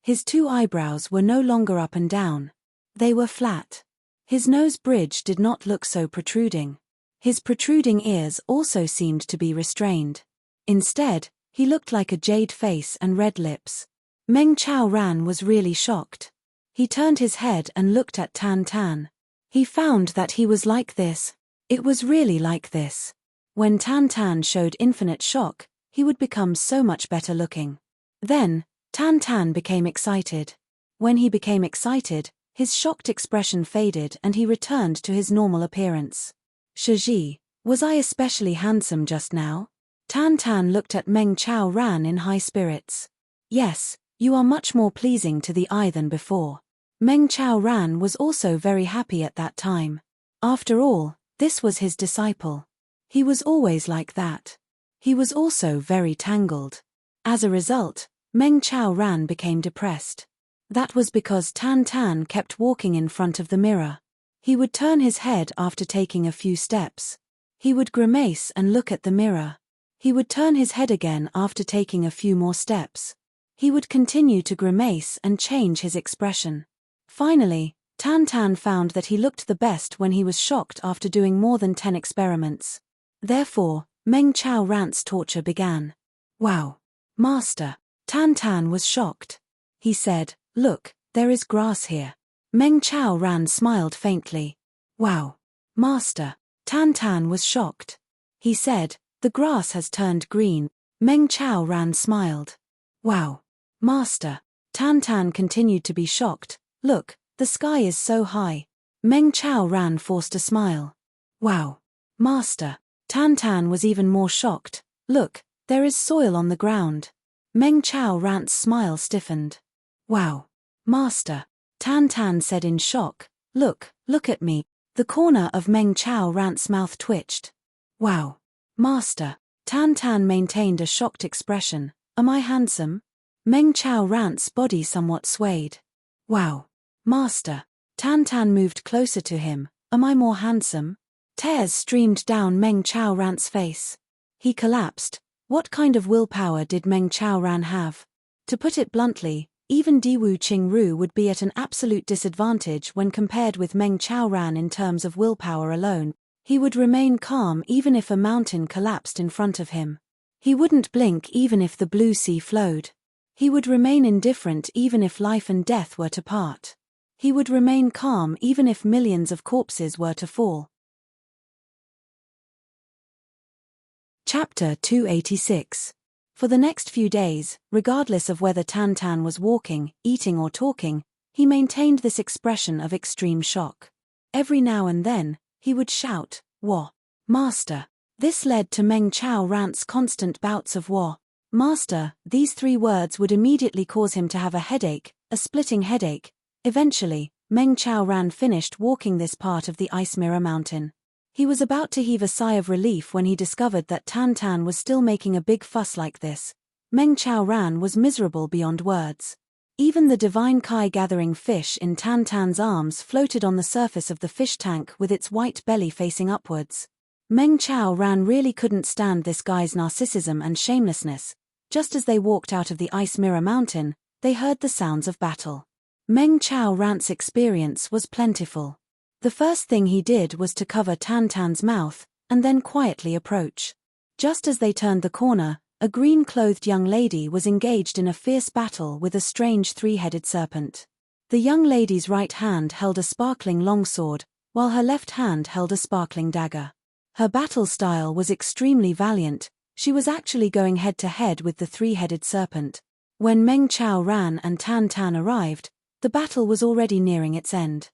His two eyebrows were no longer up and down. They were flat. His nose bridge did not look so protruding. His protruding ears also seemed to be restrained. Instead, he looked like a jade face and red lips. Meng Chao Ran was really shocked. He turned his head and looked at Tan Tan. He found that he was like this. It was really like this. When Tan Tan showed infinite shock, he would become so much better looking. Then, Tan Tan became excited. When he became excited, his shocked expression faded and he returned to his normal appearance. "Shiji, was I especially handsome just now?" Tan Tan looked at Meng Chao Ran in high spirits. "Yes, you are much more pleasing to the eye than before." Meng Chao Ran was also very happy at that time. After all, this was his disciple. He was always like that. He was also very tangled. As a result, Meng Chao Ran became depressed. That was because Tan Tan kept walking in front of the mirror. He would turn his head after taking a few steps. He would grimace and look at the mirror. He would turn his head again after taking a few more steps. He would continue to grimace and change his expression. Finally, Tan Tan found that he looked the best when he was shocked after doing more than 10 experiments. Therefore, Meng Chao Ran's torture began. "Wow! Master!" Tan Tan was shocked. He said, "Look, there is grass here." Meng Chao Ran smiled faintly. "Wow! Master!" Tan Tan was shocked. He said, "The grass has turned green." Meng Chao Ran smiled. "Wow! Master!" Tan Tan continued to be shocked. "Look, the sky is so high." Meng Chao Ran forced a smile. "Wow! Master!" Tan Tan was even more shocked. "Look, there is soil on the ground." Meng Chao Ran's smile stiffened. "Wow! Master!" Tan Tan said in shock. Look at me." The corner of Meng Chao Ran's mouth twitched. "Wow! Master!" Tan Tan maintained a shocked expression. "Am I handsome?" Meng Chao Ran's body somewhat swayed. "Wow! Master!" Tan Tan moved closer to him. "Am I more handsome?" Tears streamed down Meng Chaoran's face. He collapsed. What kind of willpower did Meng Chaoran have? To put it bluntly, even Diwu Qingru would be at an absolute disadvantage when compared with Meng Chaoran in terms of willpower alone. He would remain calm even if a mountain collapsed in front of him. He wouldn't blink even if the blue sea flowed. He would remain indifferent even if life and death were to part. He would remain calm even if millions of corpses were to fall. Chapter 286. For the next few days, regardless of whether Tantan was walking, eating or talking, he maintained this expression of extreme shock. Every now and then, he would shout, "Wah! Master!" This led to Meng Chaoran's constant bouts of "Wah! Master!" These 3 words would immediately cause him to have a headache, a splitting headache. Eventually, Meng Chaoran finished walking this part of the Ice Mirror Mountain. He was about to heave a sigh of relief when he discovered that Tantan was still making a big fuss like this. Meng Chaoran was miserable beyond words. Even the divine Kai-gathering fish in Tantan's arms floated on the surface of the fish tank with its white belly facing upwards. Meng Chaoran really couldn't stand this guy's narcissism and shamelessness. Just as they walked out of the Ice Mirror Mountain, they heard the sounds of battle. Meng Chaoran's experience was plentiful. The first thing he did was to cover Tantan's mouth, and then quietly approach. Just as they turned the corner, a green-clothed young lady was engaged in a fierce battle with a strange 3-headed serpent. The young lady's right hand held a sparkling longsword, while her left hand held a sparkling dagger. Her battle style was extremely valiant. She was actually going head-to-head with the 3-headed serpent. When Meng Chaoran and Tantan arrived, the battle was already nearing its end.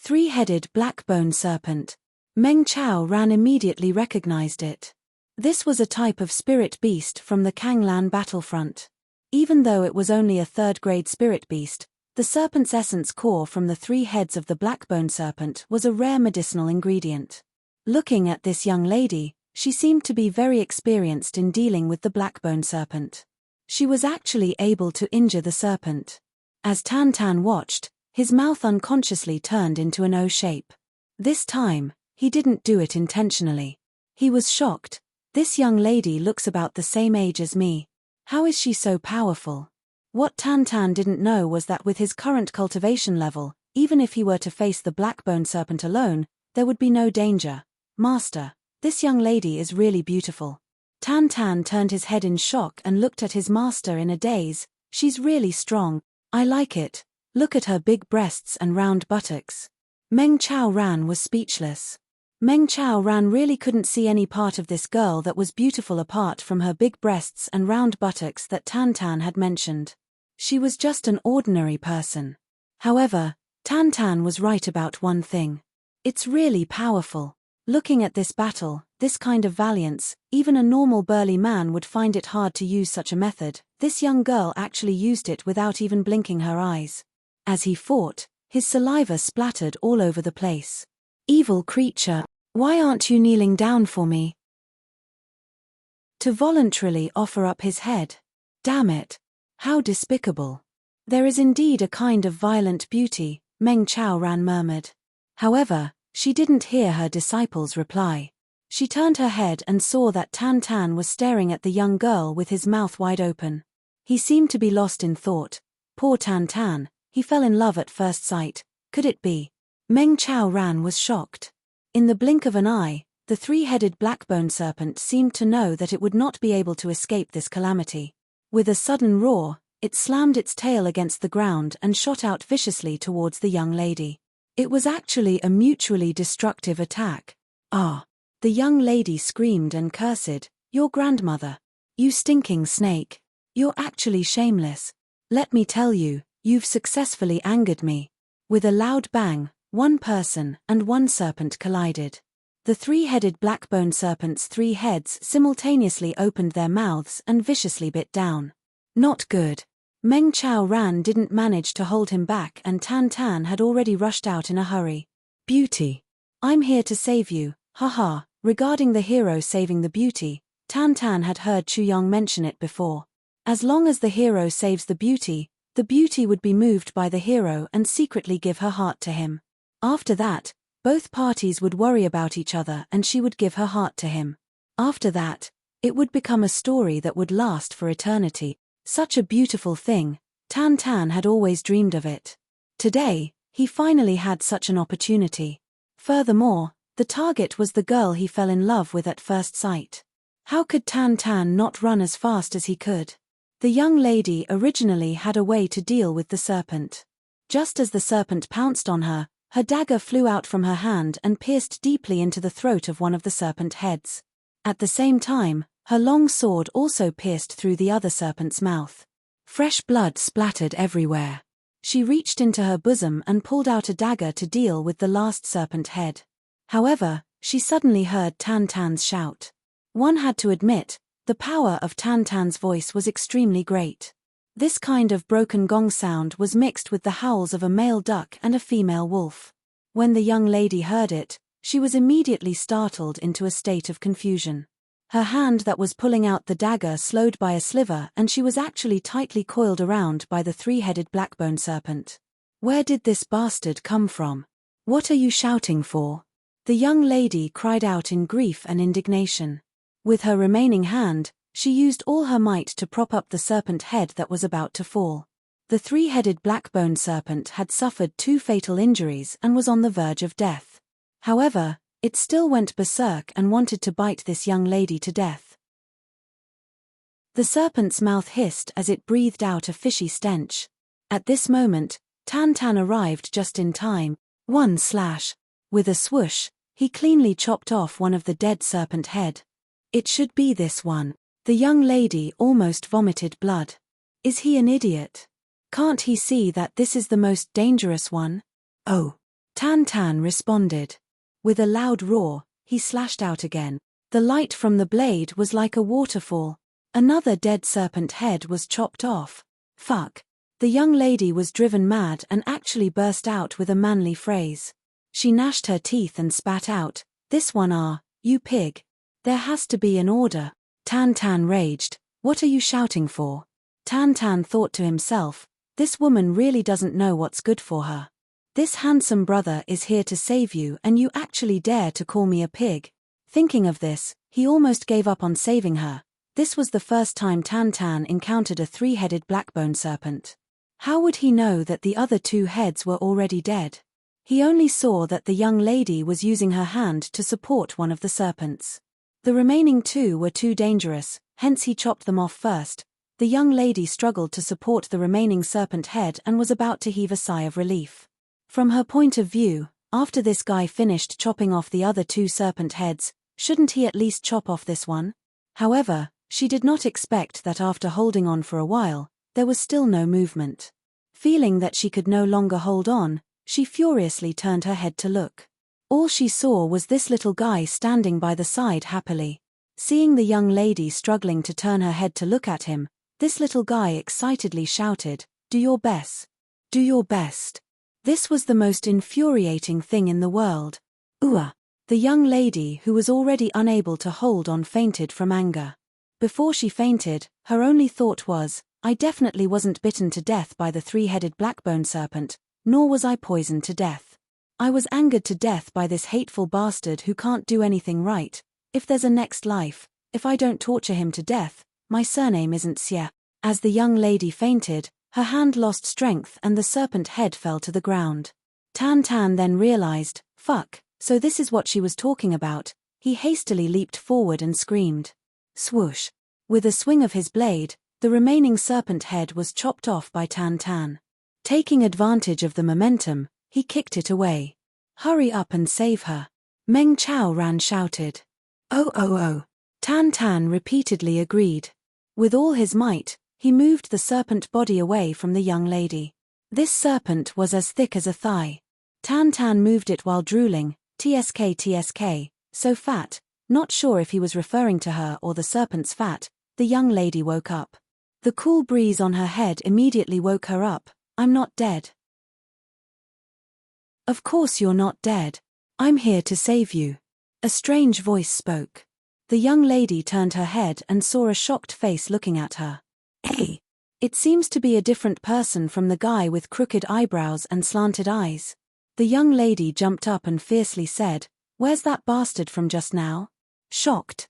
3-headed black-bone serpent. Meng Chaoran immediately recognized it. This was a type of spirit beast from the Kanglan battlefront. Even though it was only a 3rd-grade spirit beast, the serpent's essence core from the 3 heads of the black-bone serpent was a rare medicinal ingredient. Looking at this young lady, she seemed to be very experienced in dealing with the black-bone serpent. She was actually able to injure the serpent. As Tantan watched, his mouth unconsciously turned into an O shape. This time, he didn't do it intentionally. He was shocked. This young lady looks about the same age as me. How is she so powerful? What Tantan didn't know was that with his current cultivation level, even if he were to face the black-bone serpent alone, there would be no danger. Master, this young lady is really beautiful. Tantan turned his head in shock and looked at his master in a daze. She's really strong. I like it. Look at her big breasts and round buttocks. Meng Chaoran was speechless. Meng Chaoran really couldn't see any part of this girl that was beautiful apart from her big breasts and round buttocks that Tantan had mentioned. She was just an ordinary person. However, Tantan was right about one thing. It's really powerful. Looking at this battle, this kind of valiance, even a normal burly man would find it hard to use such a method. This young girl actually used it without even blinking her eyes. As he fought, his saliva splattered all over the place. Evil creature, why aren't you kneeling down for me? To voluntarily offer up his head. Damn it. How despicable. There is indeed a kind of violent beauty, Meng Chaoran murmured. However, she didn't hear her disciple's reply. She turned her head and saw that Tantan was staring at the young girl with his mouth wide open. He seemed to be lost in thought. Poor Tantan, he fell in love at first sight. Could it be? Meng Chaoran was shocked. In the blink of an eye, the 3-headed black-bone serpent seemed to know that it would not be able to escape this calamity. With a sudden roar, it slammed its tail against the ground and shot out viciously towards the young lady. It was actually a mutually destructive attack. Ah! The young lady screamed and cursed, "Your grandmother! You stinking snake! You're actually shameless. Let me tell you, you've successfully angered me." With a loud bang, one person and one serpent collided. The 3-headed black-bone serpent's 3 heads simultaneously opened their mouths and viciously bit down. Not good. Meng Chaoran didn't manage to hold him back and Tantan had already rushed out in a hurry. Beauty. I'm here to save you, haha. Regarding the hero saving the beauty, Tantan had heard Chuyong mention it before. As long as the hero saves the beauty would be moved by the hero and secretly give her heart to him. After that, Both parties would worry about each other and she would give her heart to him. After that, it would become a story that would last for eternity. Such a beautiful thing, Tan Tan had always dreamed of it. Today, he finally had such an opportunity. Furthermore, the target was the girl he fell in love with at first sight. How could Tan Tan not run as fast as he could? The young lady originally had a way to deal with the serpent. Just as the serpent pounced on her, her dagger flew out from her hand and pierced deeply into the throat of one of the serpent heads. At the same time, her long sword also pierced through the other serpent's mouth. Fresh blood splattered everywhere. She reached into her bosom and pulled out a dagger to deal with the last serpent head. However, she suddenly heard Tan Tan's shout. One had to admit, the power of Tan Tan's voice was extremely great. This kind of broken gong sound was mixed with the howls of a male duck and a female wolf. When the young lady heard it, she was immediately startled into a state of confusion. Her hand that was pulling out the dagger slowed by a sliver and she was actually tightly coiled around by the three-headed blackbone serpent. Where did this bastard come from? What are you shouting for? The young lady cried out in grief and indignation. With her remaining hand, she used all her might to prop up the serpent head that was about to fall. The three-headed blackbone serpent had suffered 2 fatal injuries and was on the verge of death. However, it still went berserk and wanted to bite this young lady to death. The serpent's mouth hissed as it breathed out a fishy stench. At this moment, Tan Tan arrived just in time. One slash. With a swoosh, he cleanly chopped off one of the dead serpent head. It should be this one. The young lady almost vomited blood. Is he an idiot? Can't he see that this is the most dangerous one? Oh. Tan Tan responded. With a loud roar, he slashed out again. The light from the blade was like a waterfall. Another dead serpent head was chopped off. Fuck. The young lady was driven mad and actually burst out with a manly phrase. She gnashed her teeth and spat out, "This one you pig. There has to be an order." Tan Tan raged, "What are you shouting for?" Tan Tan thought to himself, this woman really doesn't know what's good for her. This handsome brother is here to save you and you actually dare to call me a pig. Thinking of this, he almost gave up on saving her. This was the first time Tan Tan encountered a three-headed blackbone serpent. How would he know that the other 2 heads were already dead? He only saw that the young lady was using her hand to support one of the serpents. The remaining 2 were too dangerous, hence he chopped them off first. The young lady struggled to support the remaining serpent head and was about to heave a sigh of relief. From her point of view, after this guy finished chopping off the other 2 serpent heads, shouldn't he at least chop off this one? However, she did not expect that after holding on for a while, there was still no movement. Feeling that she could no longer hold on, she furiously turned her head to look. All she saw was this little guy standing by the side happily. Seeing the young lady struggling to turn her head to look at him, this little guy excitedly shouted, "Do your best. Do your best." This was the most infuriating thing in the world. The young lady who was already unable to hold on fainted from anger. Before she fainted, her only thought was, I definitely wasn't bitten to death by the three-headed blackbone serpent, nor was I poisoned to death. I was angered to death by this hateful bastard who can't do anything right. If there's a next life, if I don't torture him to death, my surname isn't Xie. As the young lady fainted, her hand lost strength and the serpent head fell to the ground. Tan Tan then realized, fuck, so this is what she was talking about. He hastily leaped forward and screamed. Swoosh. With a swing of his blade, the remaining serpent head was chopped off by Tan Tan. Taking advantage of the momentum, he kicked it away. Hurry up and save her. Meng Chao Ran shouted. Oh. Tan Tan repeatedly agreed. With all his might, he moved the serpent body away from the young lady. This serpent was as thick as a thigh. Tan Tan moved it while drooling, tsk, so fat. Not sure if he was referring to her or the serpent's fat. The young lady woke up. The cool breeze on her head immediately woke her up. I'm not dead. Of course you're not dead. I'm here to save you. A strange voice spoke. The young lady turned her head and saw a shocked face looking at her. Hey! It seems to be a different person from the guy with crooked eyebrows and slanted eyes. The The young lady jumped up and fiercely said, "Where's that bastard from just now?" Shocked.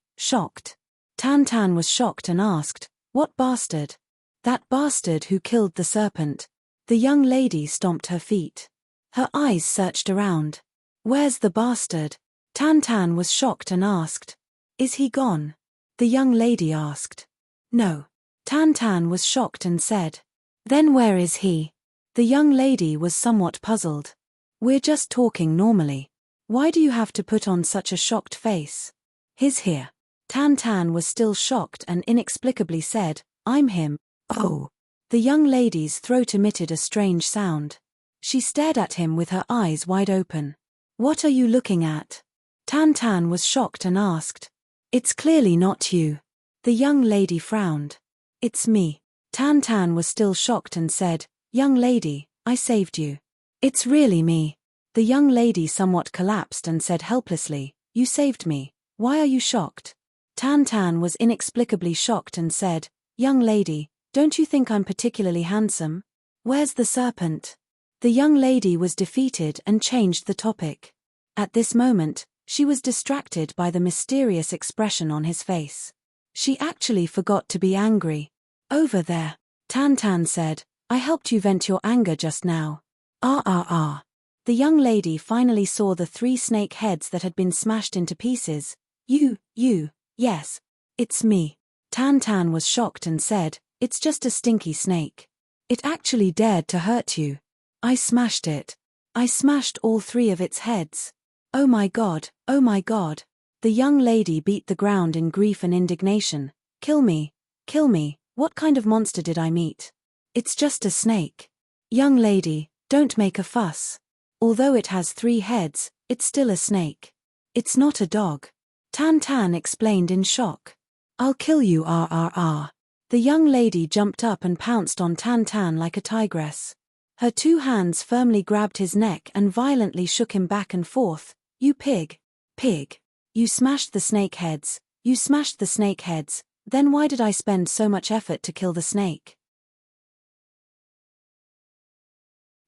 Tan was shocked and asked, "What bastard?" "That bastard who killed the serpent." The young lady stomped her feet. Her eyes searched around. "Where's the bastard?" Tan was shocked and asked, "Is he gone?" The young lady asked. "No." Tan was shocked and said, "Then where is he?" The young lady was somewhat puzzled. "We're just talking normally. Why do you have to put on such a shocked face?" "He's here." Tan was still shocked and inexplicably said, "I'm him." "Oh." The young lady's throat emitted a strange sound. She stared at him with her eyes wide open. "What are you looking at?" Tan was shocked and asked. "It's clearly not you." The young lady frowned. "It's me." Tan was still shocked and said, "Young lady, I saved you." "It's really me." The young lady somewhat collapsed and said helplessly, "You saved me. Why are you shocked?" Tan was inexplicably shocked and said, "Young lady, don't you think I'm particularly handsome? Where's the serpent?" The young lady was defeated and changed the topic. At this moment, she was distracted by the mysterious expression on his face. She actually forgot to be angry. "Over there," Tan said, "I helped you vent your anger just now." Ah. The young lady finally saw the 3 snake heads that had been smashed into pieces. You, yes. It's me." Tan was shocked and said, "It's just a stinky snake. It actually dared to hurt you. I smashed it. I smashed all 3 of its heads. Oh my God. The young lady beat the ground in grief and indignation. Kill me. What kind of monster did I meet? It's just a snake." "Young lady, don't make a fuss. Although it has 3 heads, it's still a snake. It's not a dog." Tan explained in shock. "I'll kill you, rrr." The young lady jumped up and pounced on Tan like a tigress. Her 2 hands firmly grabbed his neck and violently shook him back and forth. "You pig. You smashed the snake heads. Then why did I spend so much effort to kill the snake?"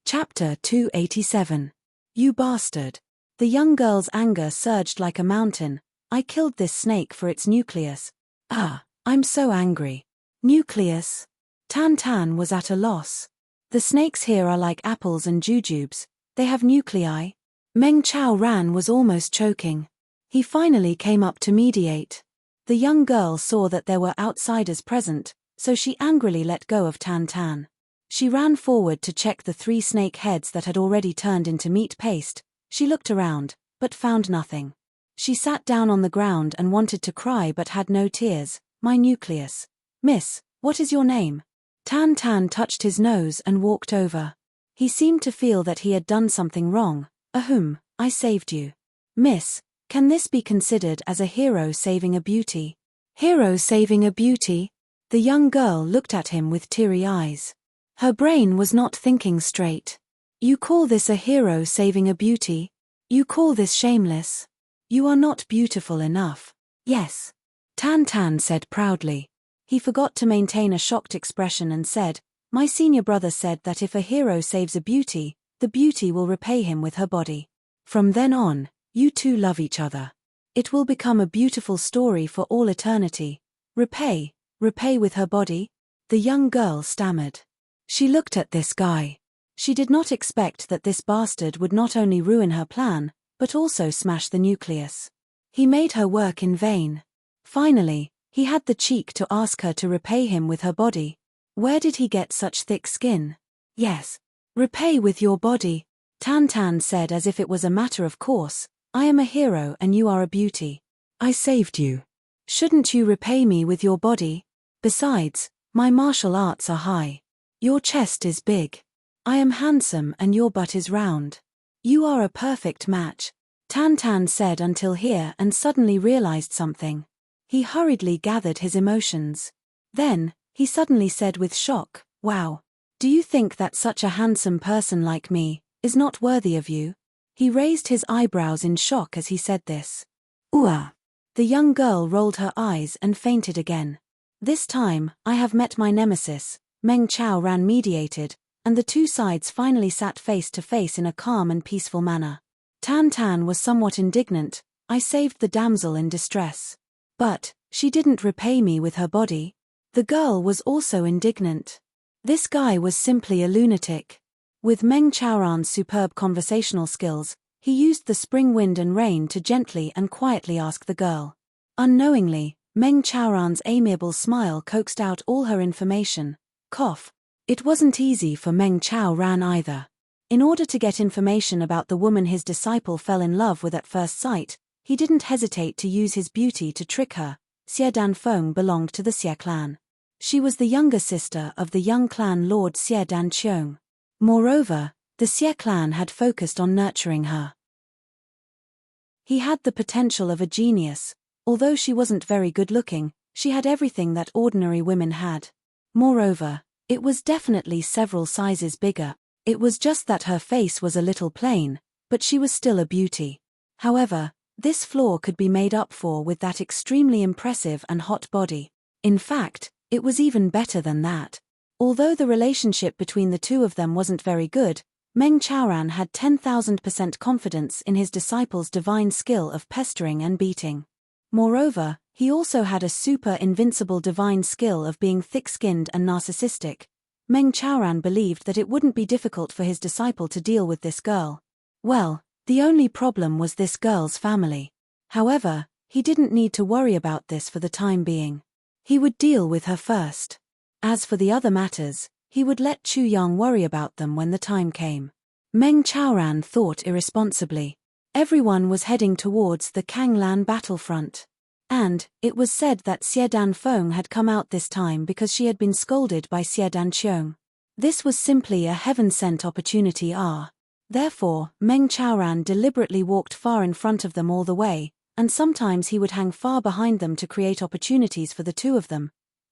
Chapter 287. You bastard. The young girl's anger surged like a mountain. "I killed this snake for its nucleus. I'm so angry." "Nucleus?" Tan was at a loss. "The snakes here are like apples and jujubes. They have nuclei." Meng Chao Ran was almost choking. He finally came up to mediate. The young girl saw that there were outsiders present, so she angrily let go of Tan. She ran forward to check the 3 snake heads that had already turned into meat paste. She looked around, but found nothing. She sat down on the ground and wanted to cry but had no tears. "My nucleus. Miss, what is your name?" Tan touched his nose and walked over. He seemed to feel that he had done something wrong. "Ahem, I saved you." "Miss, can this be considered as a hero saving a beauty?" "Hero saving a beauty?" The young girl looked at him with teary eyes. Her brain was not thinking straight. "You call this a hero saving a beauty? You call this shameless? You are not beautiful enough." "Yes," Tan said proudly. He forgot to maintain a shocked expression and said, "My senior brother said that if a hero saves a beauty, the beauty will repay him with her body. From then on, you 2 love each other. It will become a beautiful story for all eternity. Repay with her body?" The young girl stammered. She looked at this guy. She did not expect that this bastard would not only ruin her plan, but also smash the nucleus. He made her work in vain. Finally, he had the cheek to ask her to repay him with her body. Where did he get such thick skin? "Yes. Repay with your body," Tan said as if it was a matter of course. "I am a hero and you are a beauty. I saved you. Shouldn't you repay me with your body? Besides, my martial arts are high. Your chest is big. I am handsome and your butt is round. You are a perfect match." Tan said until here and suddenly realized something. He hurriedly gathered his emotions. Then, he suddenly said with shock, "Wow. Do you think that such a handsome person like me is not worthy of you?" He raised his eyebrows in shock as he said this. "Ooh." The young girl rolled her eyes and fainted again. "This time, I have met my nemesis," Meng Chao Ran mediated. and the two sides finally sat face to face in a calm and peaceful manner. Tan Tan was somewhat indignant. I saved the damsel in distress. But she didn't repay me with her body. The girl was also indignant. This guy was simply a lunatic. With Meng Chaoran's superb conversational skills, he used the spring wind and rain to gently and quietly ask the girl. Unknowingly, Meng Chaoran's amiable smile coaxed out all her information. Cough. It wasn't easy for Meng Chaoran either. In order to get information about the woman his disciple fell in love with at first sight, he didn't hesitate to use his beauty to trick her. Xie Danfeng belonged to the Xie clan. She was the younger sister of the young clan lord Xie Danqiong. Moreover, the Xie clan had focused on nurturing her. He had the potential of a genius. Although she wasn't very good-looking, she had everything that ordinary women had. Moreover, it was definitely several sizes bigger. It was just that her face was a little plain, but she was still a beauty. However, this flaw could be made up for with that extremely impressive and hot body. In fact, it was even better than that. Although the relationship between the two of them wasn't very good, Meng Chaoran had 10,000% confidence in his disciple's divine skill of pestering and beating. Moreover, he also had a super invincible divine skill of being thick-skinned and narcissistic. Meng Chaoran believed that it wouldn't be difficult for his disciple to deal with this girl. Well, the only problem was this girl's family. However, he didn't need to worry about this for the time being. He would deal with her first. As for the other matters, he would let Chu Yang worry about them when the time came. Meng Chaoran thought irresponsibly. Everyone was heading towards the Kanglan battlefront. And it was said that Xie Danfeng had come out this time because she had been scolded by Xie Danqiong. This was simply a heaven-sent opportunity. Therefore, Meng Chaoran deliberately walked far in front of them all the way, and sometimes he would hang far behind them to create opportunities for the two of them.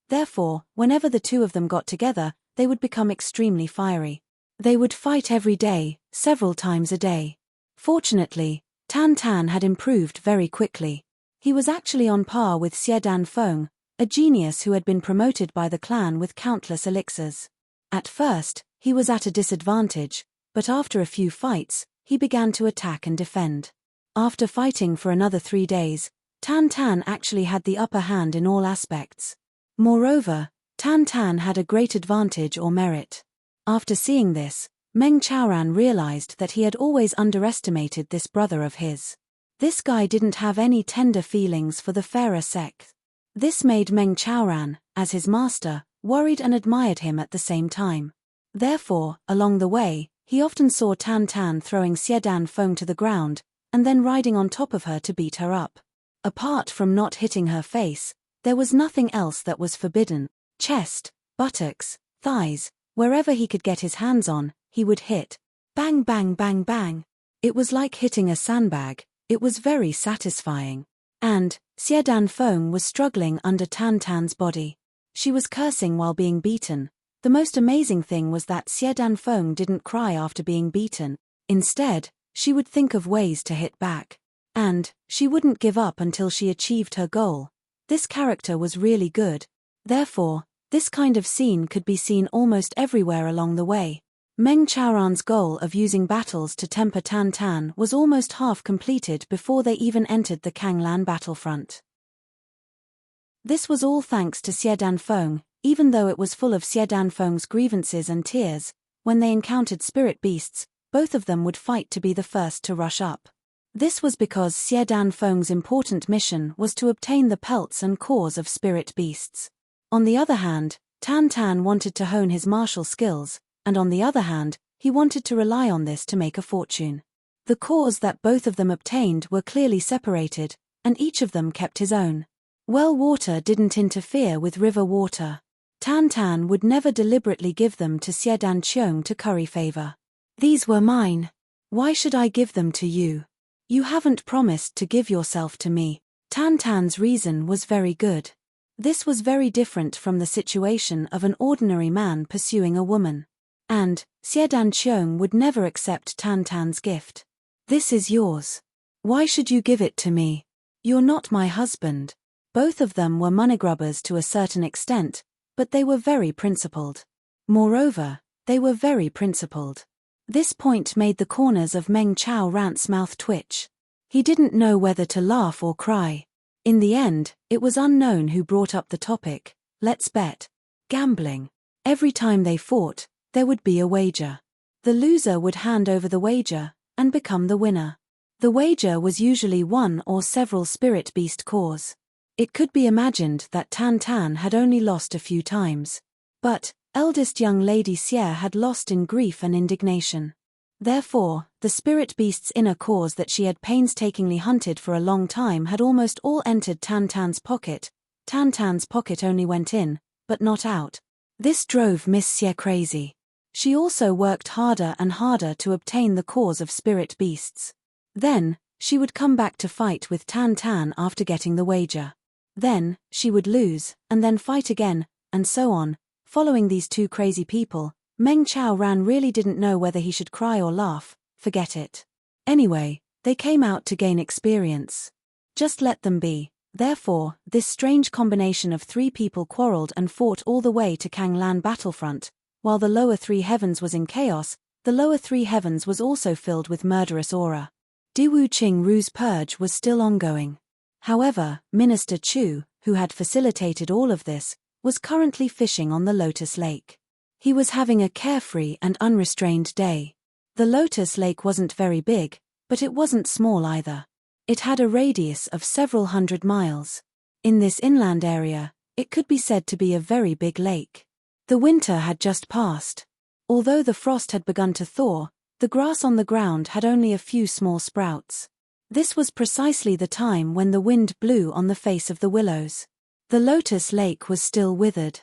Therefore, whenever the two of them got together, they would become extremely fiery. They would fight every day, several times a day. Fortunately, Tan Tan had improved very quickly. He was actually on par with Xie Danfeng, a genius who had been promoted by the clan with countless elixirs. At first, he was at a disadvantage, but after a few fights, he began to attack and defend. After fighting for another 3 days, Tan Tan actually had the upper hand in all aspects. Moreover, Tan Tan had a great advantage or merit. After seeing this, Meng Chaoran realized that he had always underestimated this brother of his. This guy didn't have any tender feelings for the fairer sex. This made Meng Chaoran, as his master, worried and admired him at the same time. Therefore, along the way, he often saw Tan Tan throwing Xie Danfeng to the ground, and then riding on top of her to beat her up. Apart from not hitting her face, there was nothing else that was forbidden. Chest, buttocks, thighs, wherever he could get his hands on, he would hit. Bang bang bang bang. It was like hitting a sandbag. It was very satisfying. And Xie Danfeng was struggling under Tan Tan's body. She was cursing while being beaten. The most amazing thing was that Xie Danfeng didn't cry after being beaten. Instead, she would think of ways to hit back. And she wouldn't give up until she achieved her goal. This character was really good. Therefore, this kind of scene could be seen almost everywhere along the way. Meng Chaoran's goal of using battles to temper Tan Tan was almost half completed before they even entered the Kanglan battlefront. This was all thanks to Xie Danfeng, even though it was full of Xie Danfeng's grievances and tears. When they encountered spirit beasts, both of them would fight to be the first to rush up. This was because Xie Danfeng's important mission was to obtain the pelts and cores of spirit beasts. On the other hand, Tan Tan wanted to hone his martial skills, and on the other hand, he wanted to rely on this to make a fortune. The cores that both of them obtained were clearly separated, and each of them kept his own. Well water didn't interfere with river water. Tan Tan would never deliberately give them to Xie Danqiong to curry favor. These were mine. Why should I give them to you? You haven't promised to give yourself to me. Tan Tan's reason was very good. This was very different from the situation of an ordinary man pursuing a woman. And Xie Danqiong would never accept Tan Tan's gift. This is yours. Why should you give it to me? You're not my husband. Both of them were moneygrubbers to a certain extent, but they were very principled. Moreover, They were very principled. This point made the corners of Meng Chao Rant's mouth twitch. He didn't know whether to laugh or cry. In the end, it was unknown who brought up the topic. Let's bet. Gambling. Every time they fought, there would be a wager. The loser would hand over the wager and become the winner. The wager was usually one or several spirit beast cores. It could be imagined that Tan Tan had only lost a few times. But, eldest young Lady Xie had lost in grief and indignation. Therefore, the spirit beast's inner cores that she had painstakingly hunted for a long time had almost all entered Tan Tan's pocket. Tan Tan's pocket only went in, but not out. This drove Miss Xie crazy. She also worked harder and harder to obtain the cores of spirit beasts. Then, she would come back to fight with Tan Tan after getting the wager. Then, she would lose, and then fight again, and so on. Following these two crazy people, Meng Chao Ran really didn't know whether he should cry or laugh. Forget it. Anyway, they came out to gain experience. Just let them be. Therefore, this strange combination of three people quarreled and fought all the way to Kanglan battlefront. While the lower three heavens was in chaos, the lower three heavens was also filled with murderous aura. Diwu Qing Ru's purge was still ongoing. However, Minister Chu, who had facilitated all of this, was currently fishing on the Lotus Lake. He was having a carefree and unrestrained day. The Lotus Lake wasn't very big, but it wasn't small either. It had a radius of several hundred miles. In this inland area, it could be said to be a very big lake. The winter had just passed. Although the frost had begun to thaw, the grass on the ground had only a few small sprouts. This was precisely the time when the wind blew on the face of the willows. The Lotus Lake was still withered.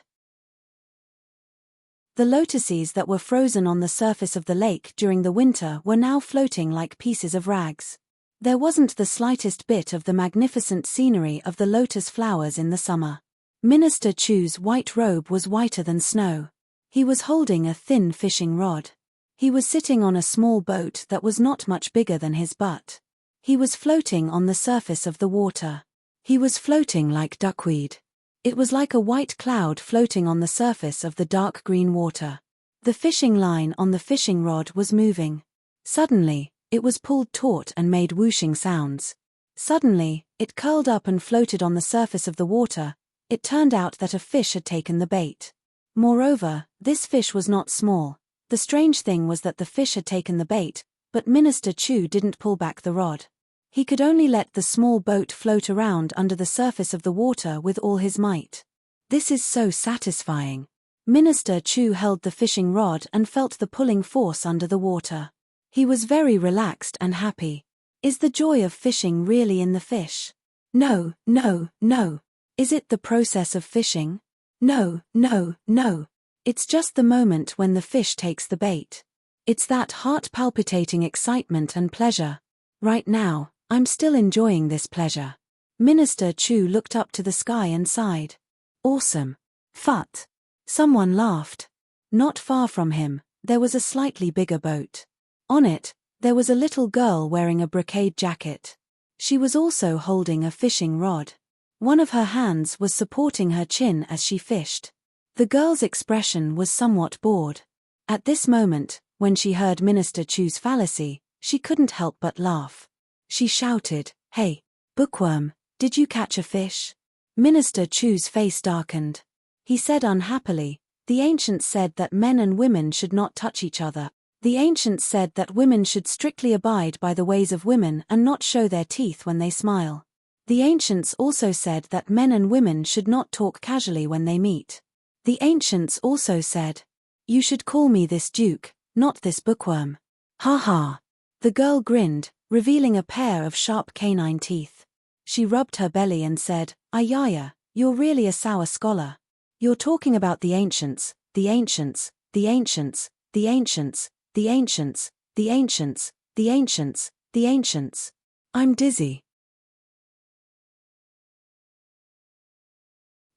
The lotuses that were frozen on the surface of the lake during the winter were now floating like pieces of rags. There wasn't the slightest bit of the magnificent scenery of the lotus flowers in the summer. Minister Chu's white robe was whiter than snow. He was holding a thin fishing rod. He was sitting on a small boat that was not much bigger than his butt. He was floating on the surface of the water. He was floating like duckweed. It was like a white cloud floating on the surface of the dark green water. The fishing line on the fishing rod was moving. Suddenly, it was pulled taut and made whooshing sounds. Suddenly, it curled up and floated on the surface of the water. It turned out that a fish had taken the bait. Moreover, this fish was not small. The strange thing was that the fish had taken the bait, but Minister Chu didn't pull back the rod. He could only let the small boat float around under the surface of the water with all his might. This is so satisfying. Minister Chu held the fishing rod and felt the pulling force under the water. He was very relaxed and happy. Is the joy of fishing really in the fish? No, no, no. Is it the process of fishing? No, no, no. It's just the moment when the fish takes the bait. It's that heart-palpitating excitement and pleasure. Right now, I'm still enjoying this pleasure. Minister Chu looked up to the sky and sighed. Awesome. Phut. Someone laughed. Not far from him, there was a slightly bigger boat. On it, there was a little girl wearing a brocade jacket. She was also holding a fishing rod. One of her hands was supporting her chin as she fished. The girl's expression was somewhat bored. At this moment, when she heard Minister Chu's fallacy, she couldn't help but laugh. She shouted, "Hey, bookworm, did you catch a fish?" Minister Chu's face darkened. He said unhappily, "The ancients said that men and women should not touch each other. The ancients said that women should strictly abide by the ways of women and not show their teeth when they smile. The ancients also said that men and women should not talk casually when they meet. The ancients also said, 'You should call me this duke, not this bookworm.'" Ha ha. The girl grinned, revealing a pair of sharp canine teeth. She rubbed her belly and said, "Ayaya, you're really a sour scholar. You're talking about the ancients, the ancients, the ancients, the ancients, the ancients, the ancients, the ancients, the ancients. I'm dizzy."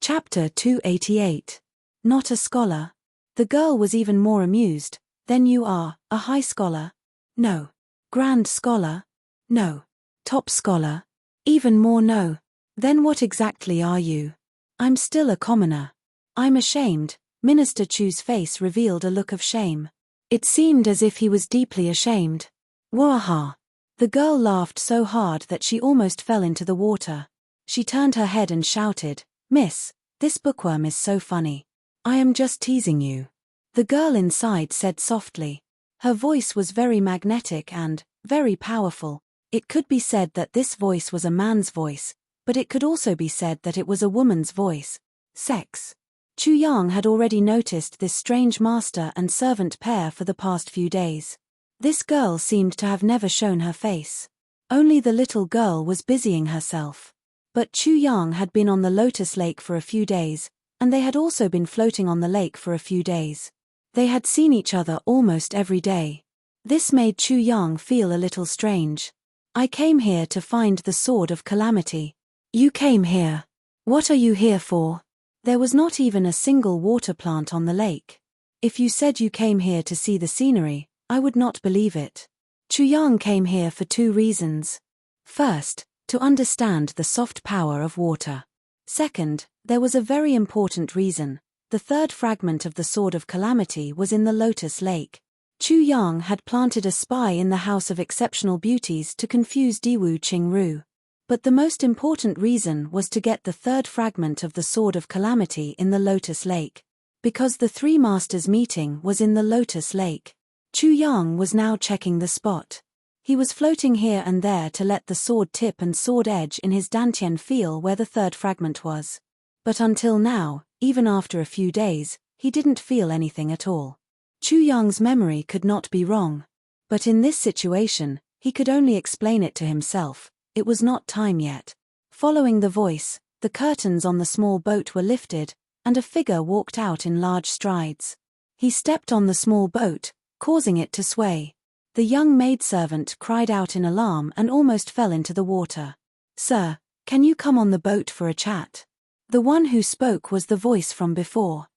Chapter 288. Not a scholar. The girl was even more amused. "Then you are a high scholar?" "No." "Grand scholar?" "No." "Top scholar?" "Even more no." "Then what exactly are you?" "I'm still a commoner." "I'm ashamed, Minister Chu's face revealed a look of shame. It seemed as if he was deeply ashamed. Waha! The girl laughed so hard that she almost fell into the water. She turned her head and shouted, "Miss, this bookworm is so funny. I am just teasing you." The girl inside said softly. Her voice was very magnetic and very powerful. It could be said that this voice was a man's voice, but it could also be said that it was a woman's voice. Sex. Chu Yang had already noticed this strange master and servant pair for the past few days. This girl seemed to have never shown her face. Only the little girl was busying herself. But Chu Yang had been on the Lotus Lake for a few days, and they had also been floating on the lake for a few days. They had seen each other almost every day. This made Chu Yang feel a little strange. "I came here to find the Sword of Calamity." "You came here? What are you here for?" There was not even a single water plant on the lake. "If you said you came here to see the scenery, I would not believe it." Chu Yang came here for 2 reasons. First, to understand the soft power of water. Second, there was a very important reason. The 3rd fragment of the Sword of Calamity was in the Lotus Lake. Chu Yang had planted a spy in the House of Exceptional Beauties to confuse Diwu Qingru. But the most important reason was to get the 3rd fragment of the Sword of Calamity in the Lotus Lake. Because the 3 masters' meeting was in the Lotus Lake. Chu Yang was now checking the spot. He was floating here and there to let the sword tip and sword edge in his dantian feel where the 3rd fragment was. But until now, even after a few days, he didn't feel anything at all. Chu Yang's memory could not be wrong. But in this situation, he could only explain it to himself. It was not time yet. Following the voice, the curtains on the small boat were lifted, and a figure walked out in large strides. He stepped on the small boat, causing it to sway. The young maidservant cried out in alarm and almost fell into the water. "Sir, can you come on the boat for a chat?" The one who spoke was the voice from before.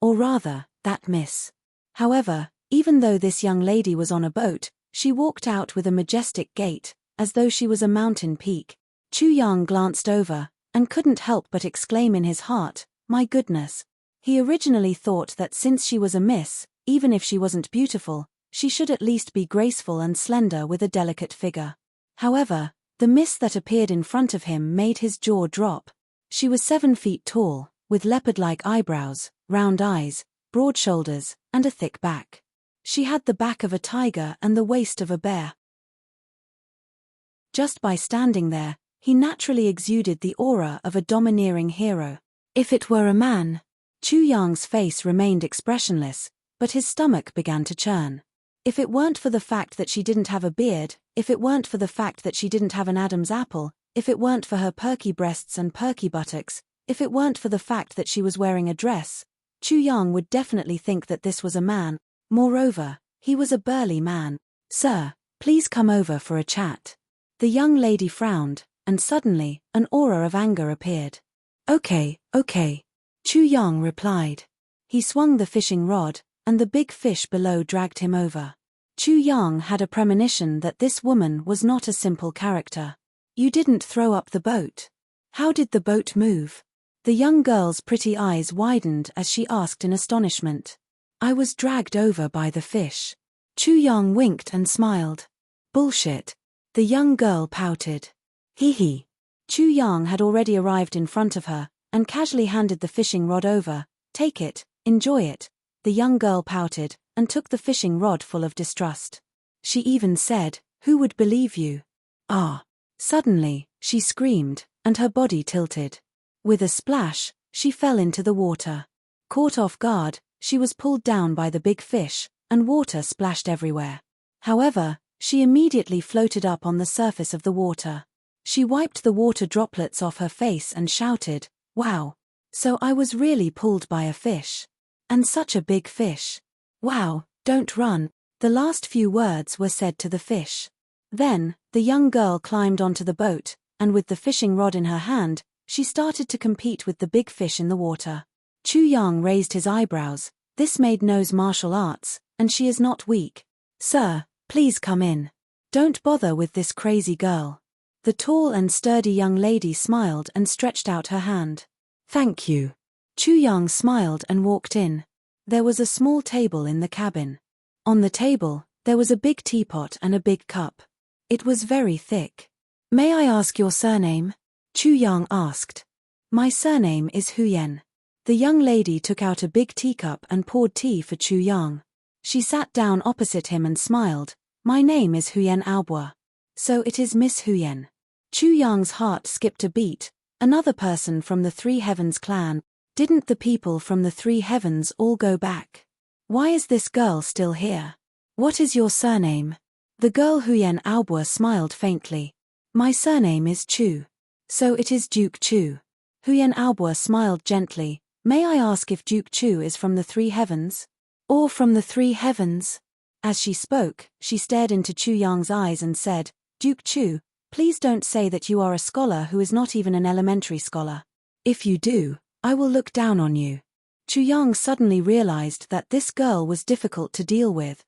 Or rather, that miss. However, even though this young lady was on a boat, she walked out with a majestic gait, as though she was a mountain peak. Chu Yang glanced over, and couldn't help but exclaim in his heart, "My goodness." He originally thought that since she was a miss, even if she wasn't beautiful, she should at least be graceful and slender with a delicate figure. However, the miss that appeared in front of him made his jaw drop. She was 7 feet tall, with leopard-like eyebrows, round eyes, broad shoulders, and a thick back. She had the back of a tiger and the waist of a bear. Just by standing there, he naturally exuded the aura of a domineering hero. If it were a man, Chu Yang's face remained expressionless, but his stomach began to churn. If it weren't for the fact that she didn't have a beard, if it weren't for the fact that she didn't have an Adam's apple, if it weren't for her perky breasts and perky buttocks, if it weren't for the fact that she was wearing a dress, Chu Yang would definitely think that this was a man. Moreover, he was a burly man. "Sir, please come over for a chat." The young lady frowned, and suddenly, an aura of anger appeared. Okay. Chu Yang replied. He swung the fishing rod, and the big fish below dragged him over. Chu Yang had a premonition that this woman was not a simple character. "You didn't throw up the boat. How did the boat move?" The young girl's pretty eyes widened as she asked in astonishment. "I was dragged over by the fish." Chu Yang winked and smiled. "Bullshit." The young girl pouted. Hee. Chu Yang had already arrived in front of her, and casually handed the fishing rod over. "Take it, enjoy it." The young girl pouted, and took the fishing rod full of distrust. She even said, "Who would believe you?" "Ah." Suddenly, she screamed, and her body tilted. With a splash, she fell into the water. Caught off guard, she was pulled down by the big fish, and water splashed everywhere. However, she immediately floated up on the surface of the water. She wiped the water droplets off her face and shouted, "Wow! So I was really pulled by a fish. And such a big fish. Wow, don't run." The last few words were said to the fish. Then, the young girl climbed onto the boat, and with the fishing rod in her hand, she started to compete with the big fish in the water. Chu Yang raised his eyebrows. "This maid knows martial arts, and she is not weak. Sir, please come in. Don't bother with this crazy girl." The tall and sturdy young lady smiled and stretched out her hand. "Thank you." Chu Yang smiled and walked in. There was a small table in the cabin. On the table, there was a big teapot and a big cup. It was very thick. May I ask your surname? Chu Yang asked. My surname is Huyen. The young lady took out a big teacup and poured tea for Chu Yang. She sat down opposite him and smiled. My name is Huyen Aobo. So it is Miss Huyen. Chu Yang's heart skipped a beat. Another person from the Three Heavens clan. Didn't the people from the Three Heavens all go back? Why is this girl still here? What is your surname? The girl Huyen Aobo smiled faintly. My surname is Chu. So it is Duke Chu. Huyen Aobo smiled gently. May I ask if Duke Chu is from the Three Heavens? Or from the Three Heavens? As she spoke, she stared into Chu Yang's eyes and said, Duke Chu, please don't say that you are a scholar who is not even an elementary scholar. If you do, I will look down on you. Chu Yang suddenly realized that this girl was difficult to deal with.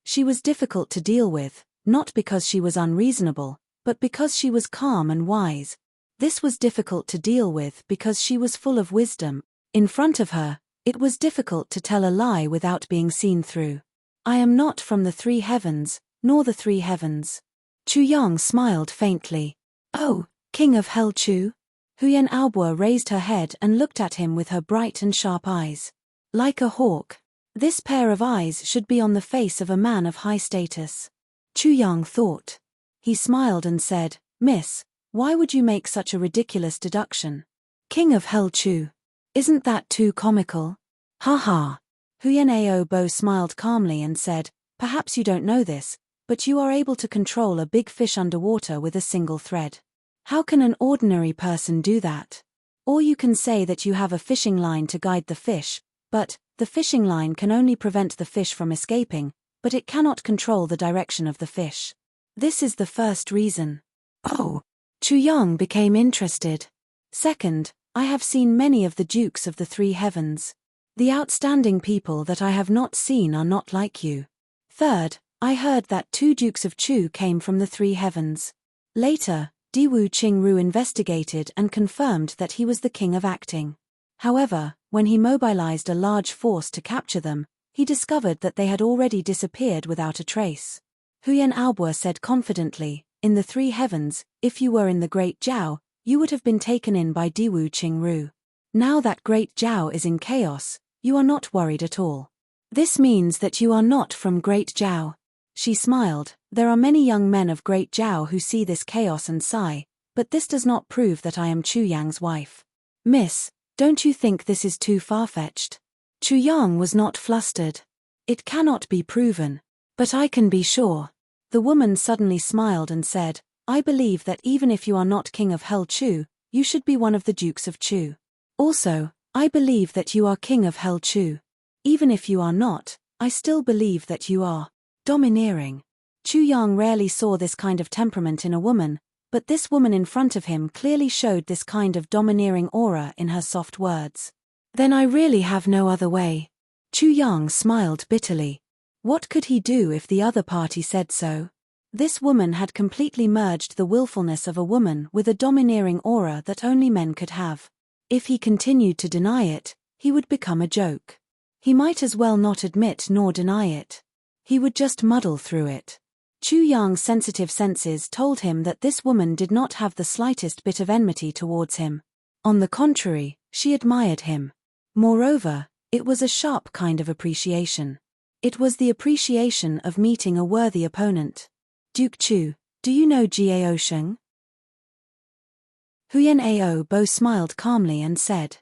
She was difficult to deal with, not because she was unreasonable, but because she was calm and wise. This was difficult to deal with because she was full of wisdom. In front of her, it was difficult to tell a lie without being seen through. I am not from the Three Heavens, nor the Three Heavens. Chu Yang smiled faintly. Oh, King of Hell Chu? Huyen Aobo raised her head and looked at him with her bright and sharp eyes. Like a hawk. This pair of eyes should be on the face of a man of high status. Chu Yang thought. He smiled and said, Miss, why would you make such a ridiculous deduction? King of Hell Chu. Isn't that too comical? Ha ha. Huyen Aobo smiled calmly and said, perhaps you don't know this, but you are able to control a big fish underwater with a single thread. How can an ordinary person do that? Or you can say that you have a fishing line to guide the fish, but the fishing line can only prevent the fish from escaping, but it cannot control the direction of the fish. This is the first reason. Oh. Chu Yang became interested. Second, I have seen many of the dukes of the Three Heavens. The outstanding people that I have not seen are not like you. Third, I heard that 2 dukes of Chu came from the Three Heavens. Later, Diwu Qingru investigated and confirmed that he was the king of acting. However, when he mobilized a large force to capture them, he discovered that they had already disappeared without a trace. Huyen Aobo said confidently, in the Three Heavens, if you were in the Great Jiao, you would have been taken in by Diwu Qingru. Now that Great Jiao is in chaos, you are not worried at all. This means that you are not from Great Jiao. She smiled. There are many young men of Great Jiao who see this chaos and sigh, but this does not prove that I am Chu Yang's wife. Miss, don't you think this is too far-fetched? Chu Yang was not flustered. It cannot be proven. But I can be sure. The woman suddenly smiled and said, I believe that even if you are not King of Hell Chu, you should be one of the Dukes of Chu. Also, I believe that you are King of Hell Chu. Even if you are not, I still believe that you are domineering. Chu Yang rarely saw this kind of temperament in a woman, but this woman in front of him clearly showed this kind of domineering aura in her soft words. Then I really have no other way. Chu Yang smiled bitterly. What could he do if the other party said so? This woman had completely merged the willfulness of a woman with a domineering aura that only men could have. If he continued to deny it, he would become a joke. He might as well not admit nor deny it. He would just muddle through it. Chu Yang's sensitive senses told him that this woman did not have the slightest bit of enmity towards him. On the contrary, she admired him. Moreover, it was a sharp kind of appreciation. It was the appreciation of meeting a worthy opponent. Duke Chu, do you know Jiao Sheng? Huyen Aobo smiled calmly and said,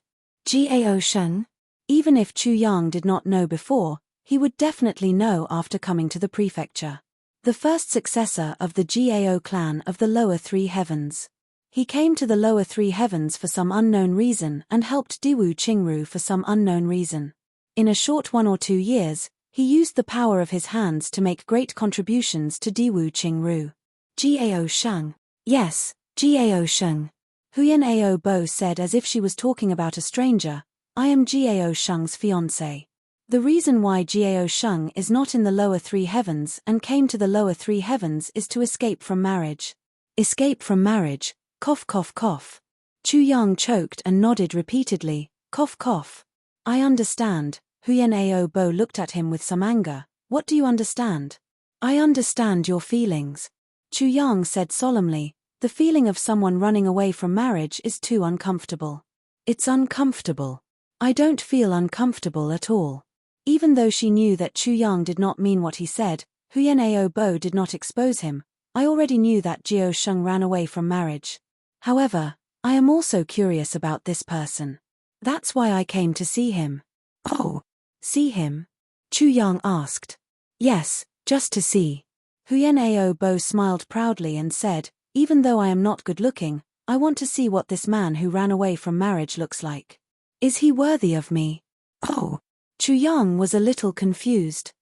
Jiao Sheng? Even if Chu Yang did not know before, he would definitely know after coming to the prefecture. The first successor of the Jiao clan of the Lower Three Heavens. He came to the Lower Three Heavens for some unknown reason and helped Diwu Qingru for some unknown reason. In a short 1 or 2 years, he used the power of his hands to make great contributions to Diwu Qingru. Jiao Sheng. Yes, Jiao Sheng. Huyen Aobo said as if she was talking about a stranger, I am Jiao Sheng's fiancé. The reason why Jiao Sheng is not in the Lower Three Heavens and came to the Lower Three Heavens is to escape from marriage. Escape from marriage, cough cough cough. Chu Yang choked and nodded repeatedly, cough cough. I understand. Huyen Ao Bo looked at him with some anger. What do you understand? I understand your feelings. Chu Yang said solemnly, the feeling of someone running away from marriage is too uncomfortable. It's uncomfortable. I don't feel uncomfortable at all. Even though she knew that Chu Yang did not mean what he said, Huyen Ao Bo did not expose him. I already knew that Jiao Sheng ran away from marriage. However, I am also curious about this person. That's why I came to see him. Oh, see him? Chu Yang asked. Yes, just to see. Huyen Ao Bo smiled proudly and said, even though I am not good looking, I want to see what this man who ran away from marriage looks like. Is he worthy of me? Oh. Chu Yang was a little confused.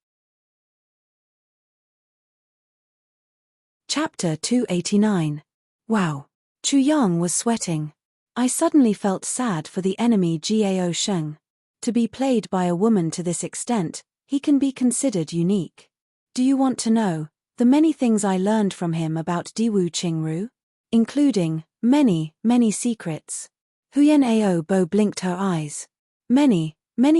Chapter 289. Wow. Chu Yang was sweating. I suddenly felt sad for the enemy Jiao Sheng. To be played by a woman to this extent, he can be considered unique. Do you want to know the many things I learned from him about Diwu Qingru? Including many, many secrets. Huyen Ao Bo blinked her eyes. Many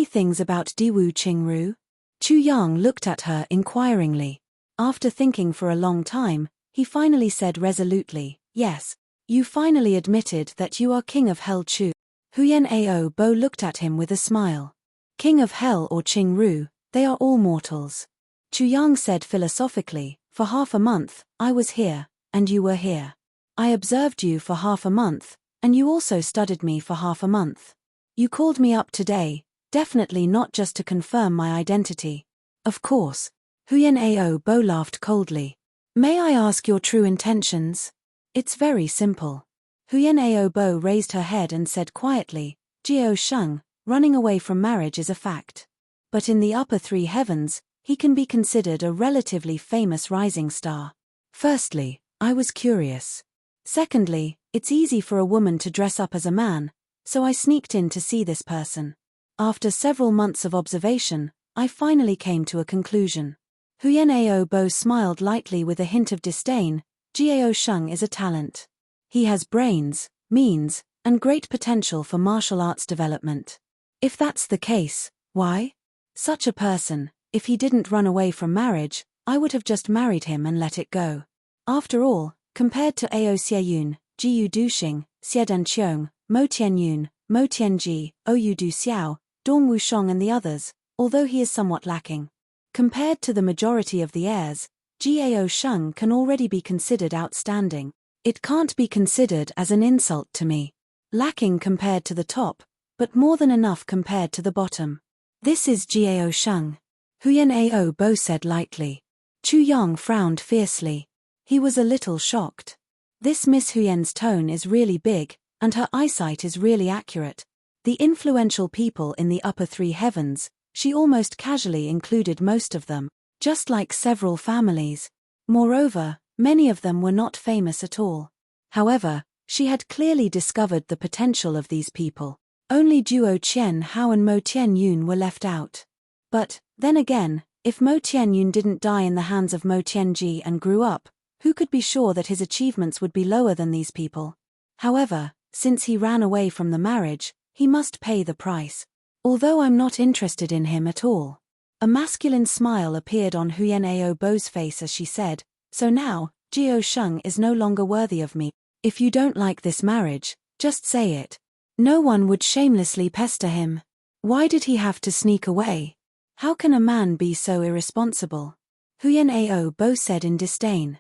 things about Diwu Qingru? Chu Yang looked at her inquiringly. After thinking for a long time, he finally said resolutely, yes. You finally admitted that you are King of Hell Chu. Huyen Ao Bo looked at him with a smile. King of Hell or Qingru, they are all mortals. Chu Yang said philosophically, for half a month, I was here, and you were here. I observed you for half a month, and you also studied me for half a month. You called me up today, definitely not just to confirm my identity. Of course. Huyen Ao Bo laughed coldly. May I ask your true intentions? It's very simple. Huyen Ao Bo raised her head and said quietly, Jiao Sheng, running away from marriage is a fact. But in the upper three heavens, he can be considered a relatively famous rising star. Firstly, I was curious. Secondly, it's easy for a woman to dress up as a man, so I sneaked in to see this person. After several months of observation, I finally came to a conclusion. Huyen Ao Bo smiled lightly with a hint of disdain. Jiao Sheng is a talent. He has brains, means, and great potential for martial arts development. If that's the case, why? Such a person, if he didn't run away from marriage, I would have just married him and let it go. After all, compared to Ao Xieyun, Jiu Duxing, Xiedan Qiong, Mo Tianyun, Mo Tianji, Oyu Du Xiao, Dong Wushong and the others, although he is somewhat lacking. Compared to the majority of the heirs, Jiao Sheng can already be considered outstanding. It can't be considered as an insult to me. Lacking compared to the top, but more than enough compared to the bottom. This is Jiao Sheng. Huyen Ao Bo said lightly. Chu Yang frowned fiercely. He was a little shocked. This Miss Huyen's tone is really big, and her eyesight is really accurate. The influential people in the upper three heavens, she almost casually included most of them. Just like several families. Moreover, many of them were not famous at all. However, she had clearly discovered the potential of these people. Only Duo Qian Hao and Mo Tianyun were left out. But, then again, if Mo Tianyun didn't die in the hands of Mo Tianji and grew up, who could be sure that his achievements would be lower than these people? However, since he ran away from the marriage, he must pay the price. Although I'm not interested in him at all. A masculine smile appeared on Huyen Ao Bo's face as she said, so now, Jiao Sheng is no longer worthy of me. If you don't like this marriage, just say it. No one would shamelessly pester him. Why did he have to sneak away? How can a man be so irresponsible? Huyen Ao Bo said in disdain.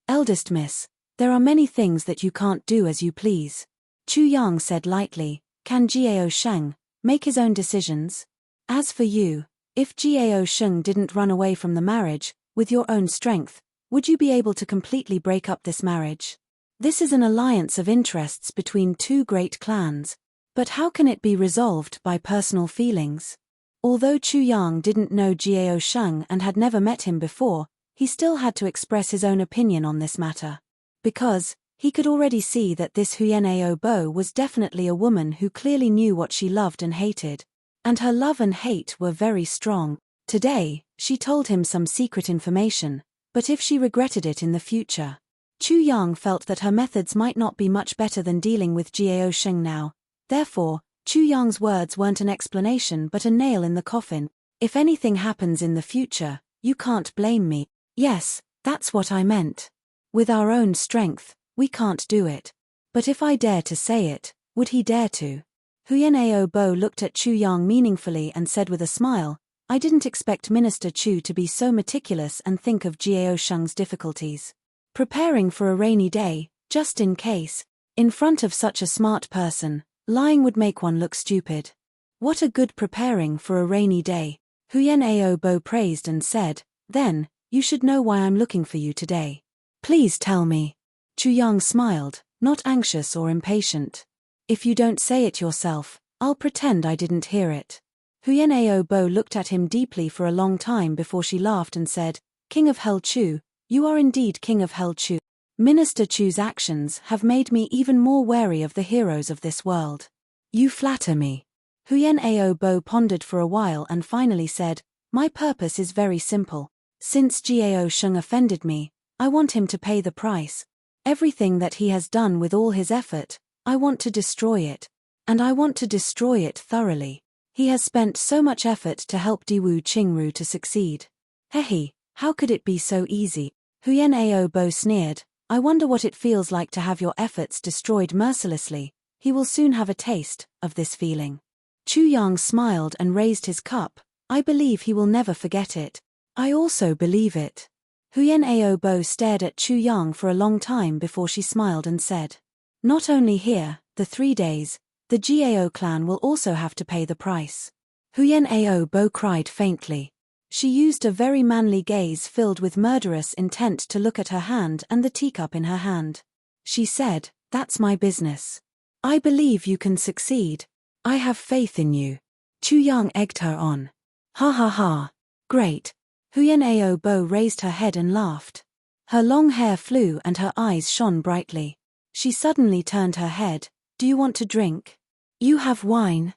Eldest miss, there are many things that you can't do as you please. Chu Yang said lightly, can Jiao Sheng make his own decisions? As for you, if Jiao Sheng didn't run away from the marriage, with your own strength, would you be able to completely break up this marriage? This is an alliance of interests between two great clans. But how can it be resolved by personal feelings? Although Chu Yang didn't know Jiao Sheng and had never met him before, he still had to express his own opinion on this matter. Because, he could already see that this Huyen Ao Bo was definitely a woman who clearly knew what she loved and hated. And her love and hate were very strong. Today, she told him some secret information, but if she regretted it in the future. Chu Yang felt that her methods might not be much better than dealing with Jiao Sheng now. Therefore, Chu Yang's words weren't an explanation but a nail in the coffin. If anything happens in the future, you can't blame me. Yes, that's what I meant. With our own strength, we can't do it. But if I dare to say it, would he dare to? Huyen Ao Bo looked at Chu Yang meaningfully and said with a smile, I didn't expect Minister Chu to be so meticulous and think of Jiao Sheng's difficulties. Preparing for a rainy day, just in case, in front of such a smart person, lying would make one look stupid. What a good preparing for a rainy day, Huyen Ao Bo praised and said, then, you should know why I'm looking for you today. Please tell me. Chu Yang smiled, not anxious or impatient. If you don't say it yourself, I'll pretend I didn't hear it. Huyen Ao Bo looked at him deeply for a long time before she laughed and said, King of Hell Chu, you are indeed King of Hell Chu. Minister Chu's actions have made me even more wary of the heroes of this world. You flatter me. Huyen Ao Bo pondered for a while and finally said, my purpose is very simple. Since Jiao Sheng offended me, I want him to pay the price. Everything that he has done with all his effort, I want to destroy it. And I want to destroy it thoroughly. He has spent so much effort to help Diwu Qingru to succeed. Hehe, how could it be so easy? Huyen Ao Bo sneered, I wonder what it feels like to have your efforts destroyed mercilessly. He will soon have a taste of this feeling. Chu Yang smiled and raised his cup, I believe he will never forget it. I also believe it. Huyen Ao Bo stared at Chu Yang for a long time before she smiled and said, not only here, the 3 days, the Jiao clan will also have to pay the price. Huyen Ao Bo cried faintly. She used a very manly gaze filled with murderous intent to look at her hand and the teacup in her hand. She said, that's my business. I believe you can succeed. I have faith in you. Chu Yang egged her on. Ha ha ha. Great. Huyen Ao Bo raised her head and laughed. Her long hair flew and her eyes shone brightly. She suddenly turned her head. Do you want to drink? You have wine.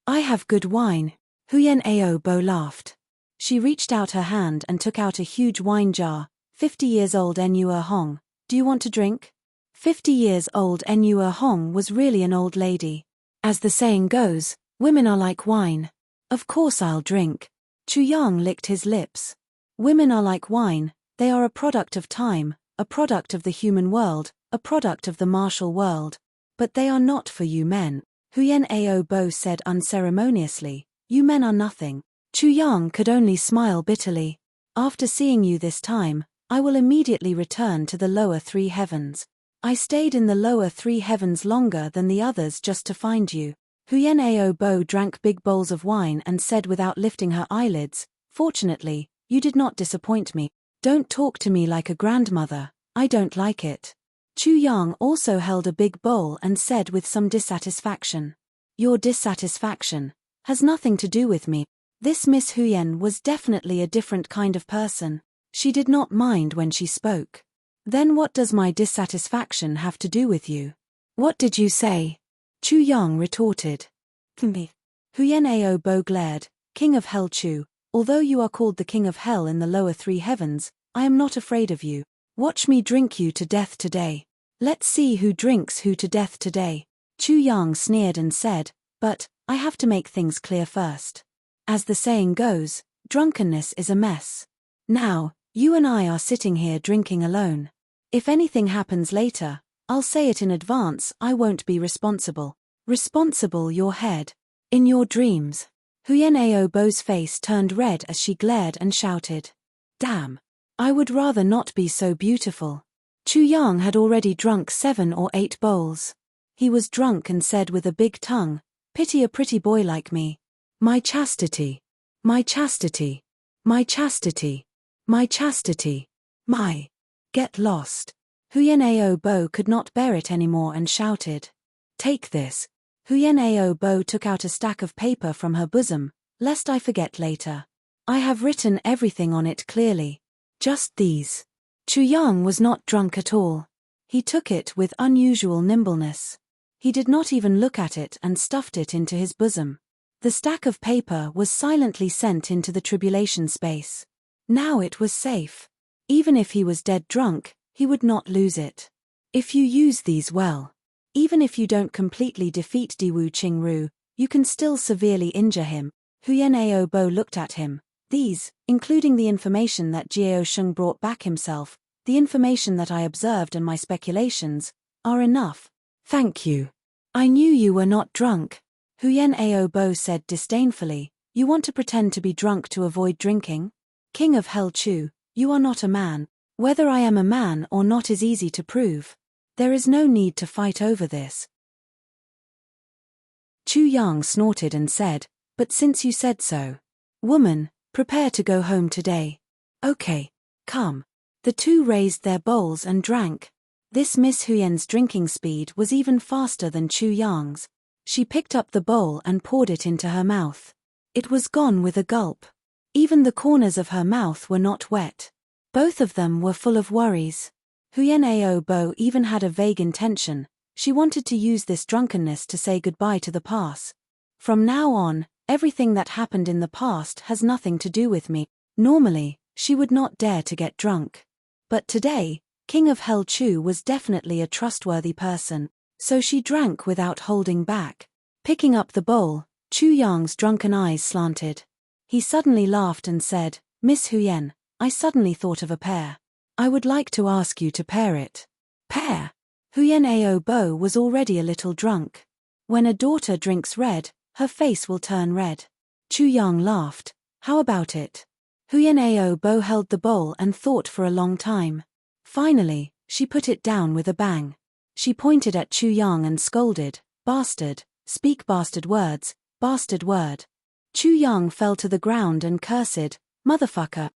I have good wine. Huyen Ao Bo laughed. She reached out her hand and took out a huge wine jar. 50 years old Enua Hong. Do you want to drink? 50 years old Enua Hong was really an old lady. As the saying goes, women are like wine. Of course I'll drink. Chu Yang licked his lips. Women are like wine, they are a product of time, a product of the human world, a product of the martial world. But they are not for you men. Huyen Ao Bo said unceremoniously, you men are nothing. Chu Yang could only smile bitterly. After seeing you this time, I will immediately return to the lower 3 heavens. I stayed in the lower 3 heavens longer than the others just to find you. Huyen Ao Bo drank big bowls of wine and said without lifting her eyelids, fortunately, you did not disappoint me. Don't talk to me like a grandmother, I don't like it. Chu Yang also held a big bowl and said with some dissatisfaction. Your dissatisfaction has nothing to do with me. This Miss Huyen was definitely a different kind of person. She did not mind when she spoke. Then what does my dissatisfaction have to do with you? What did you say? Chu Yang retorted. Me. Huyen Ao Bo glared, King of Hell Chu, although you are called the King of Hell in the lower 3 heavens, I am not afraid of you. Watch me drink you to death today. Let's see who drinks who to death today. Chu Yang sneered and said, but, I have to make things clear first. As the saying goes, drunkenness is a mess. Now, you and I are sitting here drinking alone. If anything happens later, I'll say it in advance, I won't be responsible. Responsible your head. In your dreams. Huyen Ao Bo's face turned red as she glared and shouted. Damn. I would rather not be so beautiful. Chu Yang had already drunk 7 or 8 bowls. He was drunk and said with a big tongue, pity a pretty boy like me. My chastity. My chastity. My chastity. My chastity. My. Get lost. Huyen Ao Bo could not bear it anymore and shouted. Take this. Huyen Ao Bo took out a stack of paper from her bosom, lest I forget later. I have written everything on it clearly. Just these. Chu Yang was not drunk at all. He took it with unusual nimbleness. He did not even look at it and stuffed it into his bosom. The stack of paper was silently sent into the tribulation space. Now it was safe. Even if he was dead drunk, he would not lose it. If you use these well, even if you don't completely defeat Diwu Qingru, you can still severely injure him. Huyen Ao Bo looked at him. These, including the information that Jiao Sheng brought back himself, the information that I observed and my speculations, are enough. Thank you. I knew you were not drunk. Huyen Ao Bo said disdainfully. You want to pretend to be drunk to avoid drinking? King of Hell Chu, you are not a man. Whether I am a man or not is easy to prove. There is no need to fight over this. Chu Yang snorted and said, but since you said so. Woman, prepare to go home today. Okay. Come. The two raised their bowls and drank. This Miss Huyen's drinking speed was even faster than Chu Yang's. She picked up the bowl and poured it into her mouth. It was gone with a gulp. Even the corners of her mouth were not wet. Both of them were full of worries. Huyen Ao Bo even had a vague intention. She wanted to use this drunkenness to say goodbye to the past. From now on, everything that happened in the past has nothing to do with me. Normally, she would not dare to get drunk. But today, King of Hell Chu was definitely a trustworthy person, so she drank without holding back. Picking up the bowl, Chu Yang's drunken eyes slanted. He suddenly laughed and said, Miss Huyen, I suddenly thought of a pear. I would like to ask you to pair it. Pear? Huyen Ao Bo was already a little drunk. When a daughter drinks red, her face will turn red. Chu Yang laughed. How about it? Huyen Ao Bo held the bowl and thought for a long time. Finally, she put it down with a bang. She pointed at Chu Yang and scolded, Bastard, speak bastard words, bastard word. Chu Yang fell to the ground and cursed, Motherfucker.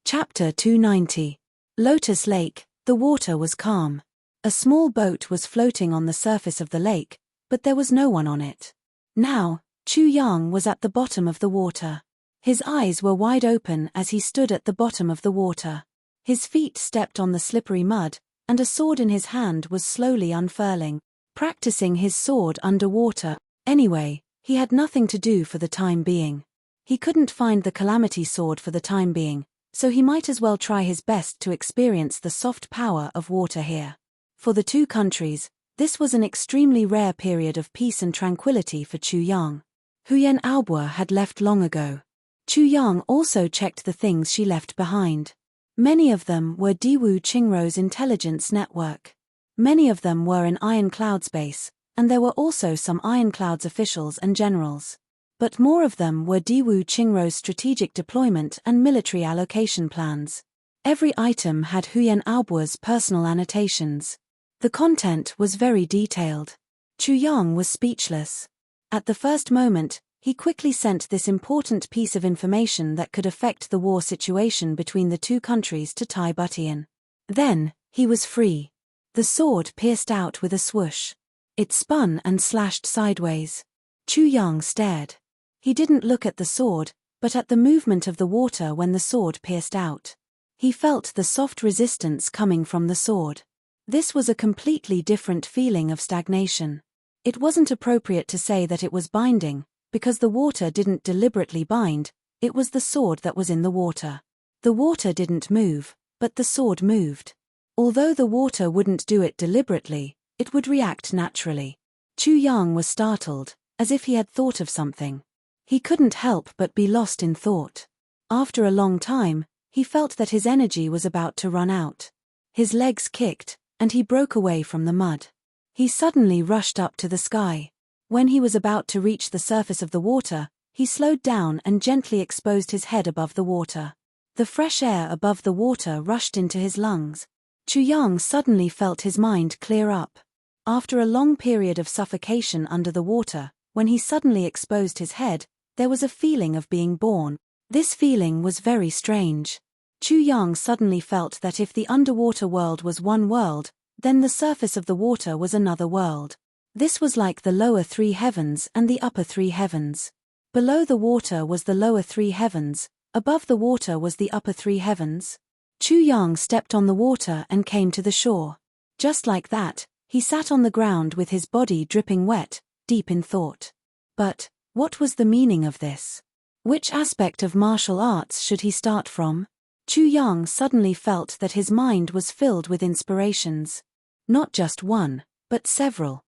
Chapter 290. Lotus Lake. The water was calm. A small boat was floating on the surface of the lake, but there was no one on it. Now, Chu Yang was at the bottom of the water. His eyes were wide open as he stood at the bottom of the water. His feet stepped on the slippery mud, and a sword in his hand was slowly unfurling. Practicing his sword underwater. Anyway, he had nothing to do for the time being. He couldn't find the calamity sword for the time being, so he might as well try his best to experience the soft power of water here. For the two countries, this was an extremely rare period of peace and tranquility for Chu Yang. Huyen Aobo had left long ago. Chu Yang also checked the things she left behind. Many of them were Diwu Qingrou's intelligence network. Many of them were in Ironclad's base, and there were also some Ironclad's officials and generals. But more of them were Diwu Qingrou's strategic deployment and military allocation plans. Every item had Huyen Aobo's personal annotations. The content was very detailed. Chu Yang was speechless. At the first moment, he quickly sent this important piece of information that could affect the war situation between the two countries to Tai Butian. Then, he was free. The sword pierced out with a swoosh. It spun and slashed sideways. Chu Yang stared. He didn't look at the sword, but at the movement of the water when the sword pierced out. He felt the soft resistance coming from the sword. This was a completely different feeling of stagnation. It wasn't appropriate to say that it was binding, because the water didn't deliberately bind, it was the sword that was in the water. The water didn't move, but the sword moved. Although the water wouldn't do it deliberately, it would react naturally. Chu Yang was startled, as if he had thought of something. He couldn't help but be lost in thought. After a long time, he felt that his energy was about to run out. His legs kicked, and he broke away from the mud. He suddenly rushed up to the sky. When he was about to reach the surface of the water, he slowed down and gently exposed his head above the water. The fresh air above the water rushed into his lungs. Chu Yang suddenly felt his mind clear up. After a long period of suffocation under the water, when he suddenly exposed his head, there was a feeling of being born. This feeling was very strange. Chu Yang suddenly felt that if the underwater world was one world, then the surface of the water was another world. This was like the lower three heavens and the upper three heavens. Below the water was the lower three heavens, above the water was the upper three heavens. Chu Yang stepped on the water and came to the shore. Just like that, he sat on the ground with his body dripping wet, deep in thought. But what was the meaning of this? Which aspect of martial arts should he start from? Chu Yang suddenly felt that his mind was filled with inspirations. Not just one, but several.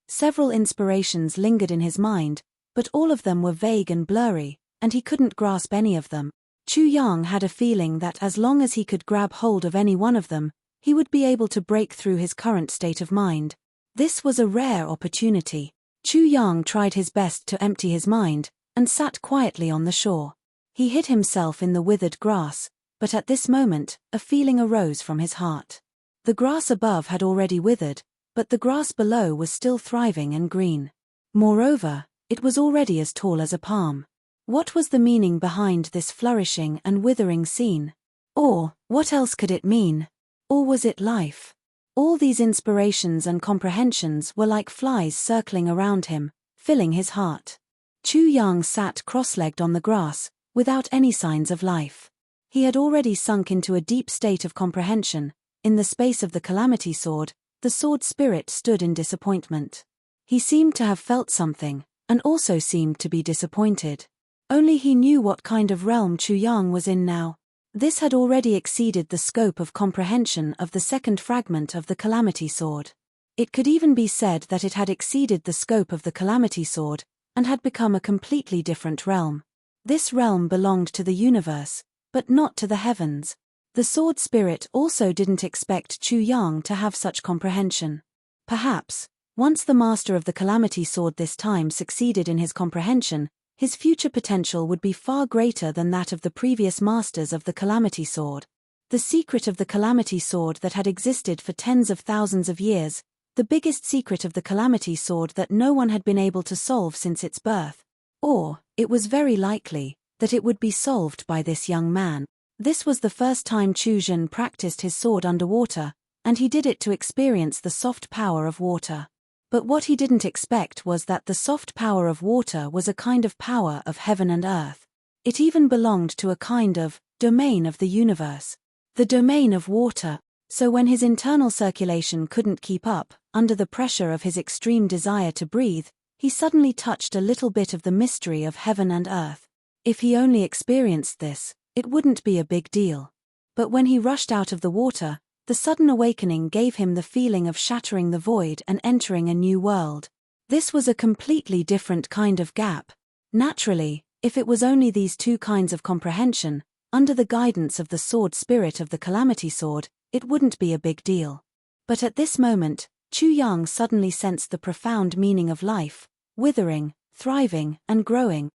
Several inspirations lingered in his mind, but all of them were vague and blurry, and he couldn't grasp any of them. Chu Yang had a feeling that as long as he could grab hold of any one of them, he would be able to break through his current state of mind. This was a rare opportunity. Chu Yang tried his best to empty his mind, and sat quietly on the shore. He hid himself in the withered grass, but at this moment, a feeling arose from his heart. The grass above had already withered, but the grass below was still thriving and green. Moreover, it was already as tall as a palm. What was the meaning behind this flourishing and withering scene? Or, what else could it mean? Or was it life? All these inspirations and comprehensions were like flies circling around him, filling his heart. Chu Yang sat cross-legged on the grass, without any signs of life. He had already sunk into a deep state of comprehension. In the space of the calamity sword, the sword spirit stood in disappointment. He seemed to have felt something, and also seemed to be disappointed. Only he knew what kind of realm Chu Yang was in now. This had already exceeded the scope of comprehension of the second fragment of the calamity sword. It could even be said that it had exceeded the scope of the calamity sword, and had become a completely different realm. This realm belonged to the universe, but not to the heavens. The sword spirit also didn't expect Chu Yang to have such comprehension. Perhaps, once the master of the calamity sword this time succeeded in his comprehension, his future potential would be far greater than that of the previous masters of the calamity sword. The secret of the calamity sword that had existed for tens of thousands of years, the biggest secret of the calamity sword that no one had been able to solve since its birth. Or, it was very likely, that it would be solved by this young man. This was the first time Chu Zhen practiced his sword underwater, and he did it to experience the soft power of water. But what he didn't expect was that the soft power of water was a kind of power of heaven and earth. It even belonged to a kind of domain of the universe. The domain of water. So when his internal circulation couldn't keep up, under the pressure of his extreme desire to breathe, he suddenly touched a little bit of the mystery of heaven and earth. If he only experienced this, it wouldn't be a big deal. But when he rushed out of the water, the sudden awakening gave him the feeling of shattering the void and entering a new world. This was a completely different kind of gap. Naturally, if it was only these two kinds of comprehension, under the guidance of the sword spirit of the calamity sword, it wouldn't be a big deal. But at this moment, Chu Yang suddenly sensed the profound meaning of life, withering, thriving, and growing.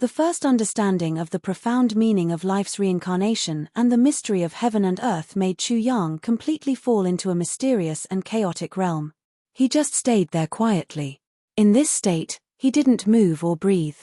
The first understanding of the profound meaning of life's reincarnation and the mystery of heaven and earth made Chu Yang completely fall into a mysterious and chaotic realm. He just stayed there quietly. In this state, he didn't move or breathe.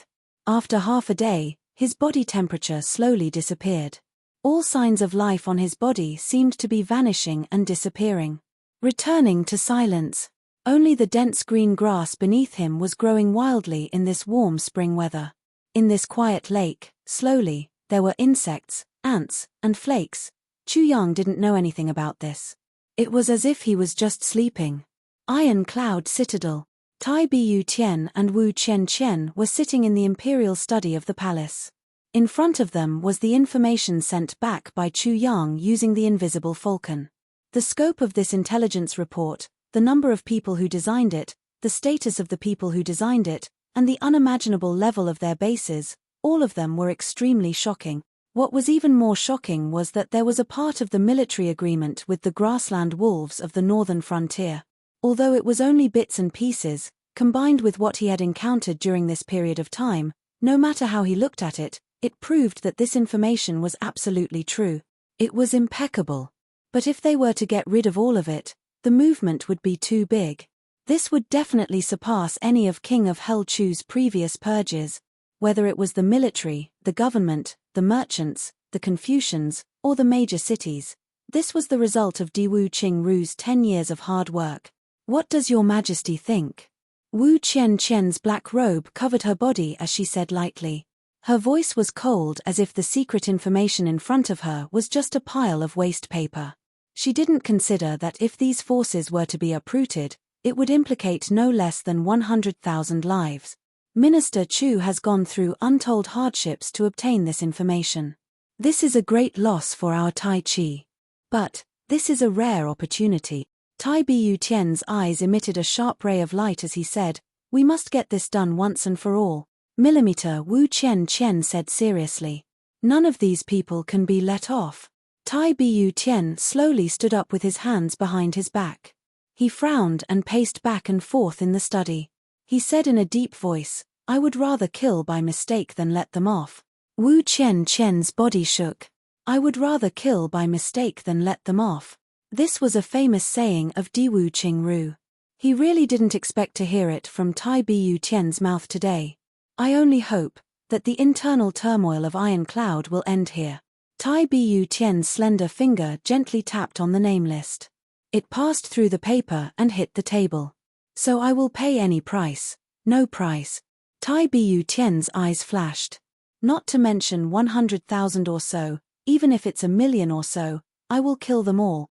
After half a day, his body temperature slowly disappeared. All signs of life on his body seemed to be vanishing and disappearing. Returning to silence. Only the dense green grass beneath him was growing wildly in this warm spring weather. In this quiet lake, slowly, there were insects, ants, and flakes. Chu Yang didn't know anything about this. It was as if he was just sleeping. Iron Cloud Citadel. Tai Bu Tian and Wu Qian Qian were sitting in the imperial study of the palace. In front of them was the information sent back by Chu Yang using the invisible falcon. The scope of this intelligence report, the number of people who designed it, the status of the people who designed it, and the unimaginable level of their bases, all of them were extremely shocking. What was even more shocking was that there was a part of the military agreement with the grassland wolves of the northern frontier. Although it was only bits and pieces, combined with what he had encountered during this period of time, no matter how he looked at it, it proved that this information was absolutely true. It was impeccable. But if they were to get rid of all of it, the movement would be too big. This would definitely surpass any of King of Hell Chu's previous purges, whether it was the military, the government, the merchants, the Confucians, or the major cities. This was the result of Diwu Qingru's 10 years of hard work. What does your majesty think? Wu Qian Qian's black robe covered her body as she said lightly. Her voice was cold as if the secret information in front of her was just a pile of waste paper. She didn't consider that if these forces were to be uprooted, it would implicate no less than 100,000 lives. Minister Chu has gone through untold hardships to obtain this information. This is a great loss for our Tai Chi. But this is a rare opportunity. Tai Bu Tian's eyes emitted a sharp ray of light as he said, "We must get this done once and for all." Millimeter Wu Chen said seriously. "None of these people can be let off." Tai Bu Tian slowly stood up with his hands behind his back. He frowned and paced back and forth in the study. He said in a deep voice, "I would rather kill by mistake than let them off." Wu Chen's body shook. "I would rather kill by mistake than let them off." This was a famous saying of Diwu Qingru. He really didn't expect to hear it from Tai Bu Tian's mouth today. "I only hope that the internal turmoil of Iron Cloud will end here." Tai Bu Tian's slender finger gently tapped on the name list. It passed through the paper and hit the table. "So I will pay any price." "No price." Tai Bu Tian's eyes flashed. "Not to mention 100,000 or so, even if it's 1,000,000 or so, I will kill them all."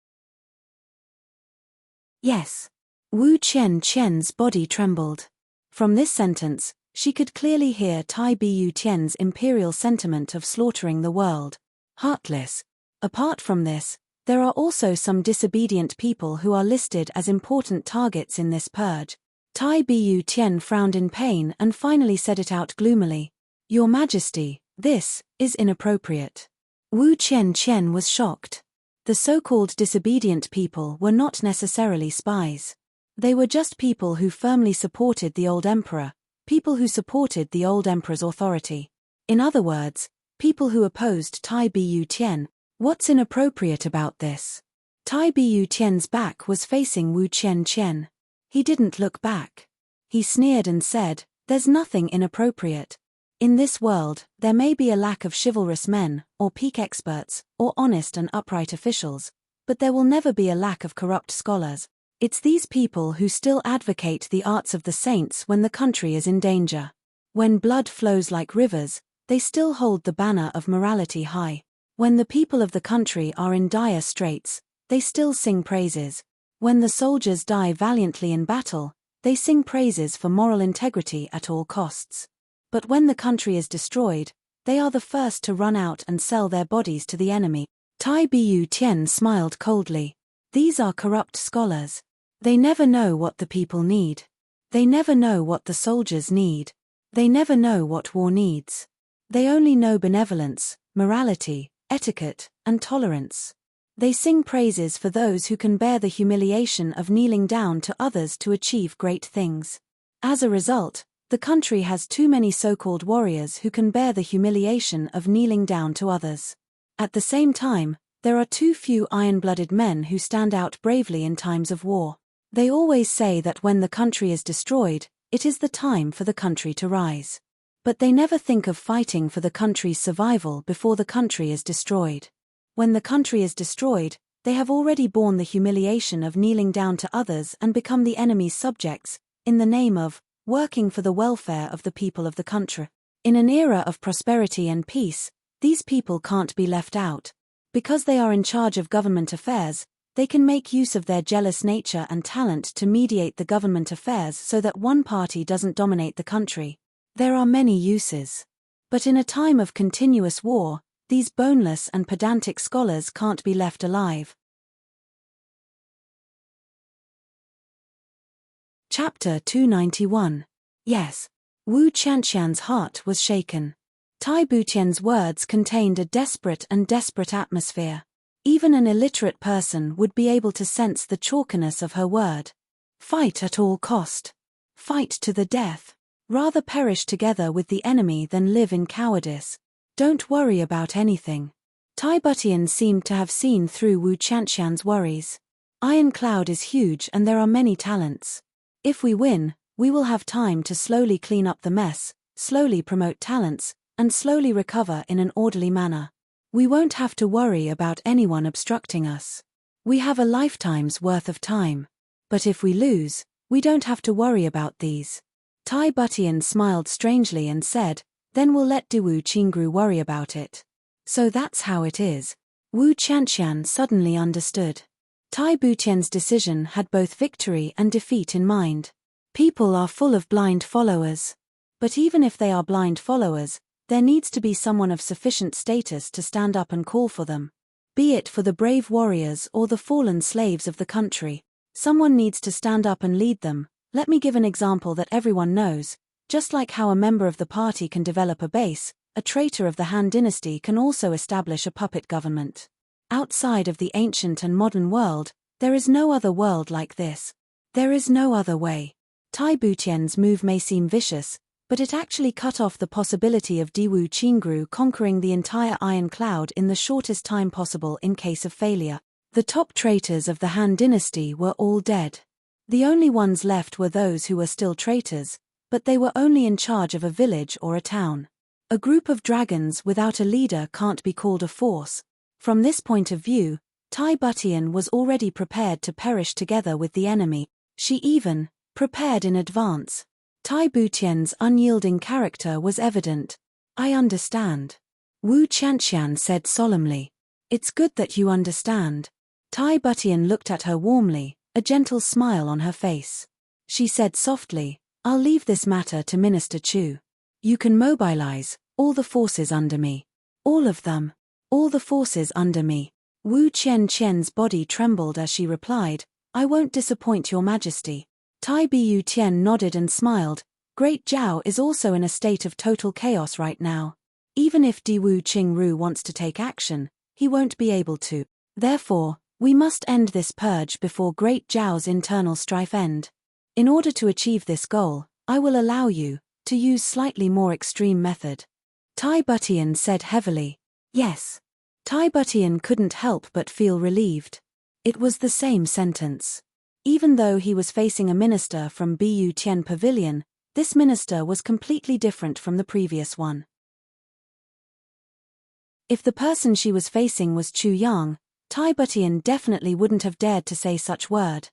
"Yes." Wu Chen's body trembled. From this sentence, she could clearly hear Tai Bu Tian's imperial sentiment of slaughtering the world. Heartless. Apart from this, there are also some disobedient people who are listed as important targets in this purge. Tai Bu Tian frowned in pain and finally said it out gloomily. "Your Majesty, this is inappropriate." Wu Chen was shocked. The so-called disobedient people were not necessarily spies. They were just people who firmly supported the old emperor, people who supported the old emperor's authority. In other words, people who opposed Tai Bu Tian. What's inappropriate about this? Tai Bu Tian's back was facing Wu Chen. He didn't look back. He sneered and said, "There's nothing inappropriate. In this world, there may be a lack of chivalrous men, or peak experts, or honest and upright officials, but there will never be a lack of corrupt scholars. It's these people who still advocate the arts of the saints when the country is in danger. When blood flows like rivers, they still hold the banner of morality high. When the people of the country are in dire straits, they still sing praises. When the soldiers die valiantly in battle, they sing praises for moral integrity at all costs. But when the country is destroyed, they are the first to run out and sell their bodies to the enemy." Tai Bu Tian smiled coldly. "These are corrupt scholars. They never know what the people need. They never know what the soldiers need. They never know what war needs. They only know benevolence, morality, etiquette, and tolerance. They sing praises for those who can bear the humiliation of kneeling down to others to achieve great things. As a result, the country has too many so-called warriors who can bear the humiliation of kneeling down to others. At the same time, there are too few iron-blooded men who stand out bravely in times of war. They always say that when the country is destroyed, it is the time for the country to rise. But they never think of fighting for the country's survival before the country is destroyed. When the country is destroyed, they have already borne the humiliation of kneeling down to others and become the enemy's subjects, in the name of working for the welfare of the people of the country. In an era of prosperity and peace, these people can't be left out. Because they are in charge of government affairs, they can make use of their jealous nature and talent to mediate the government affairs so that one party doesn't dominate the country. There are many uses. But in a time of continuous war, these boneless and pedantic scholars can't be left alive. Chapter 291. Yes. Wu Qianqian's heart was shaken. Tai Bu Tian's words contained a desperate atmosphere. Even an illiterate person would be able to sense the chalkiness of her word. Fight at all cost. Fight to the death. Rather perish together with the enemy than live in cowardice. Don't worry about anything. Tai Bu Tian seemed to have seen through Wu Qianqian's worries. Iron Cloud is huge and there are many talents. If we win, we will have time to slowly clean up the mess, slowly promote talents, and slowly recover in an orderly manner. We won't have to worry about anyone obstructing us. We have a lifetime's worth of time. But if we lose, we don't have to worry about these. Tai Bu Tian smiled strangely and said, "Then we'll let Diwu Qingru worry about it." So that's how it is. Wu Qianqian suddenly understood. Tai Bu Tian's decision had both victory and defeat in mind. People are full of blind followers. But even if they are blind followers, there needs to be someone of sufficient status to stand up and call for them. Be it for the brave warriors or the fallen slaves of the country. Someone needs to stand up and lead them. Let me give an example that everyone knows. Just like how a member of the party can develop a base, a traitor of the Han dynasty can also establish a puppet government. Outside of the ancient and modern world, there is no other world like this. There is no other way. Tai Butian's move may seem vicious, but it actually cut off the possibility of Diwu Qingru conquering the entire Iron Cloud in the shortest time possible in case of failure. The top traitors of the Han dynasty were all dead. The only ones left were those who were still traitors, but they were only in charge of a village or a town. A group of dragons without a leader can't be called a force. From this point of view, Tai Butian was already prepared to perish together with the enemy. She even prepared in advance. Tai Butian's unyielding character was evident. I understand. Wu Qianqian said solemnly. It's good that you understand. Tai Butian looked at her warmly, a gentle smile on her face. She said softly, I'll leave this matter to Minister Chu. You can mobilize all the forces under me. All of them. All the forces under me. Wu Qianqian's body trembled as she replied, I won't disappoint your majesty. Tai Butian nodded and smiled. Great Zhao is also in a state of total chaos right now. Even if Diwu Qingru wants to take action, he won't be able to. Therefore, we must end this purge before Great Zhao's internal strife end. In order to achieve this goal, I will allow you to use slightly more extreme method. Tai Butian said heavily. Yes. Tai Butian couldn't help but feel relieved. It was the same sentence. Even though he was facing a minister from Bu Tian Pavilion, this minister was completely different from the previous one. If the person she was facing was Chu Yang, Tai Butian definitely wouldn't have dared to say such word.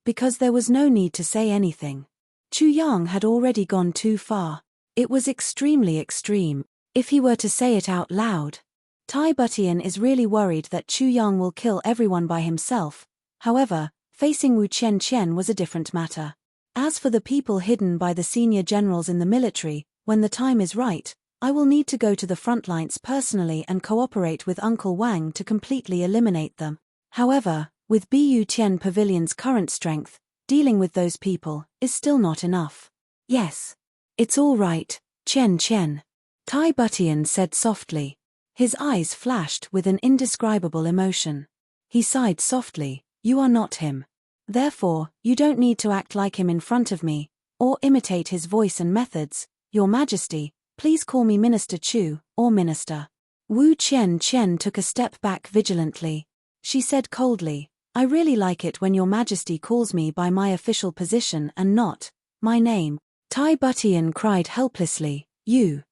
Because there was no need to say anything. Chu Yang had already gone too far. It was extremely extreme. If he were to say it out loud. Tai Butian is really worried that Chu Yang will kill everyone by himself. However, facing Wu Qianqian was a different matter. As for the people hidden by the senior generals in the military, when the time is right, I will need to go to the front lines personally and cooperate with Uncle Wang to completely eliminate them. However, with Bu Tian Pavilion's current strength, dealing with those people is still not enough. Yes. It's all right, Qian. Tai Butian said softly. His eyes flashed with an indescribable emotion. He sighed softly, you are not him. Therefore, you don't need to act like him in front of me, or imitate his voice and methods. Your Majesty, please call me Minister Chu, or Minister. Wu Qianqian took a step back vigilantly. She said coldly, I really like it when your Majesty calls me by my official position and not my name. Tai Butian cried helplessly, You.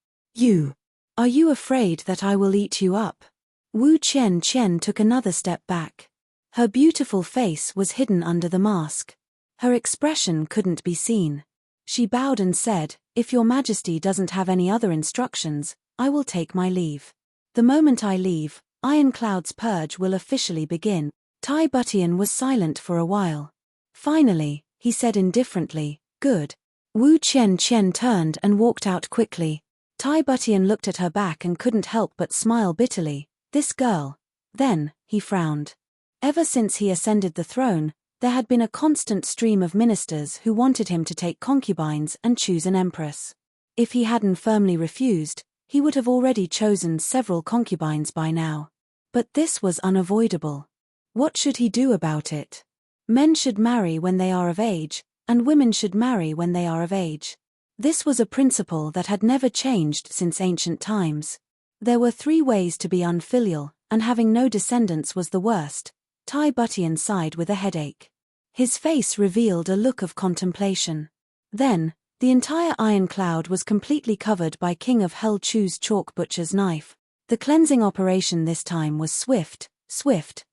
Are you afraid that I will eat you up? Wu Qianqian took another step back. Her beautiful face was hidden under the mask. Her expression couldn't be seen. She bowed and said, If your Majesty doesn't have any other instructions, I will take my leave. The moment I leave, Iron Cloud's purge will officially begin. Tai Butian was silent for a while. Finally, he said indifferently, Good. Wu Qianqian turned and walked out quickly. Tai Butian looked at her back and couldn't help but smile bitterly. This girl. Then, he frowned. Ever since he ascended the throne, there had been a constant stream of ministers who wanted him to take concubines and choose an empress. If he hadn't firmly refused, he would have already chosen several concubines by now. But this was unavoidable. What should he do about it? Men should marry when they are of age, and women should marry when they are of age. This was a principle that had never changed since ancient times. There were 3 ways to be unfilial, and having no descendants was the worst. Tai Butian sighed with a headache. His face revealed a look of contemplation. Then, the entire Iron Cloud was completely covered by King of Hell Chu's chalk butcher's knife. The cleansing operation this time was swift,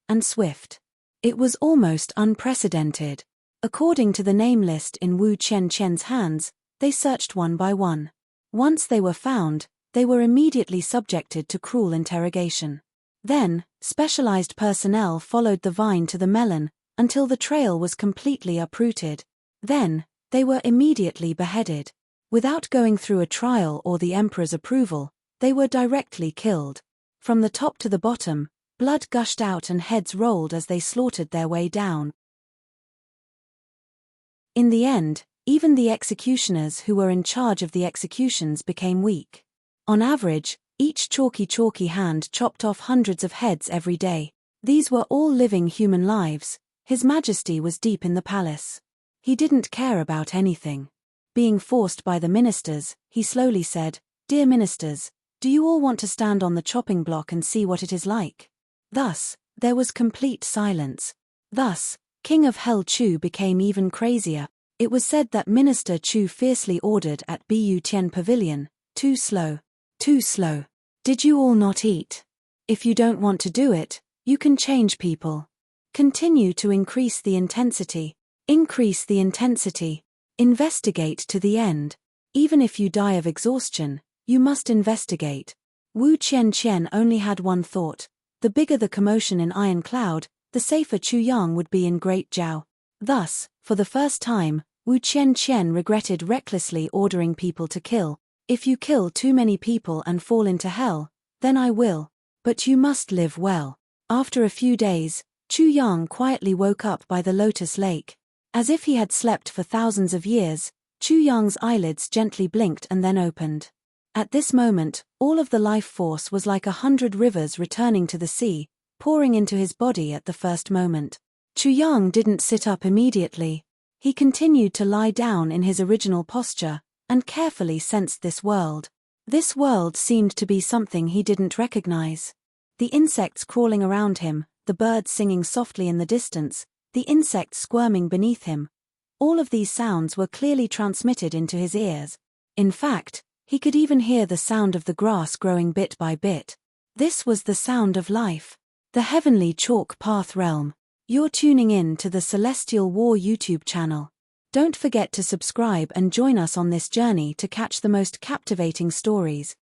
and swift. It was almost unprecedented. According to the name list in Wu Qianqian's hands, they searched one by one. Once they were found, they were immediately subjected to cruel interrogation. Then, specialized personnel followed the vine to the melon, until the trail was completely uprooted. Then, they were immediately beheaded. Without going through a trial or the emperor's approval, they were directly killed. From the top to the bottom, blood gushed out and heads rolled as they slaughtered their way down. In the end, even the executioners who were in charge of the executions became weak. On average, each chalky hand chopped off hundreds of heads every day. These were all living human lives. His Majesty was deep in the palace. He didn't care about anything. Being forced by the ministers, he slowly said, "Dear ministers, do you all want to stand on the chopping block and see what it is like?" Thus, there was complete silence. Thus, King of Hell Chu became even crazier. It was said that Minister Chu fiercely ordered at Bu Tian Pavilion, "Too slow. Too slow. Did you all not eat? If you don't want to do it, you can change people. Continue to increase the intensity. Increase the intensity. Investigate to the end. Even if you die of exhaustion, you must investigate." Wu Qianqian only had one thought. The bigger the commotion in Iron Cloud, the safer Chu Yang would be in Great Zhao. Thus, for the first time, Wu Qianqian regretted recklessly ordering people to kill. "If you kill too many people and fall into hell, then I will. But you must live well." After a few days, Chu Yang quietly woke up by the Lotus Lake. As if he had slept for thousands of years, Chu Yang's eyelids gently blinked and then opened. At this moment, all of the life force was like 100 rivers returning to the sea, pouring into his body at the first moment. Chu Yang didn't sit up immediately. He continued to lie down in his original posture, and carefully sensed this world. This world seemed to be something he didn't recognize. The insects crawling around him, the birds singing softly in the distance, the insects squirming beneath him. All of these sounds were clearly transmitted into his ears. In fact, he could even hear the sound of the grass growing bit by bit. This was the sound of life. The heavenly chalk path realm. You're tuning in to the Celestial War YouTube channel. Don't forget to subscribe and join us on this journey to catch the most captivating stories.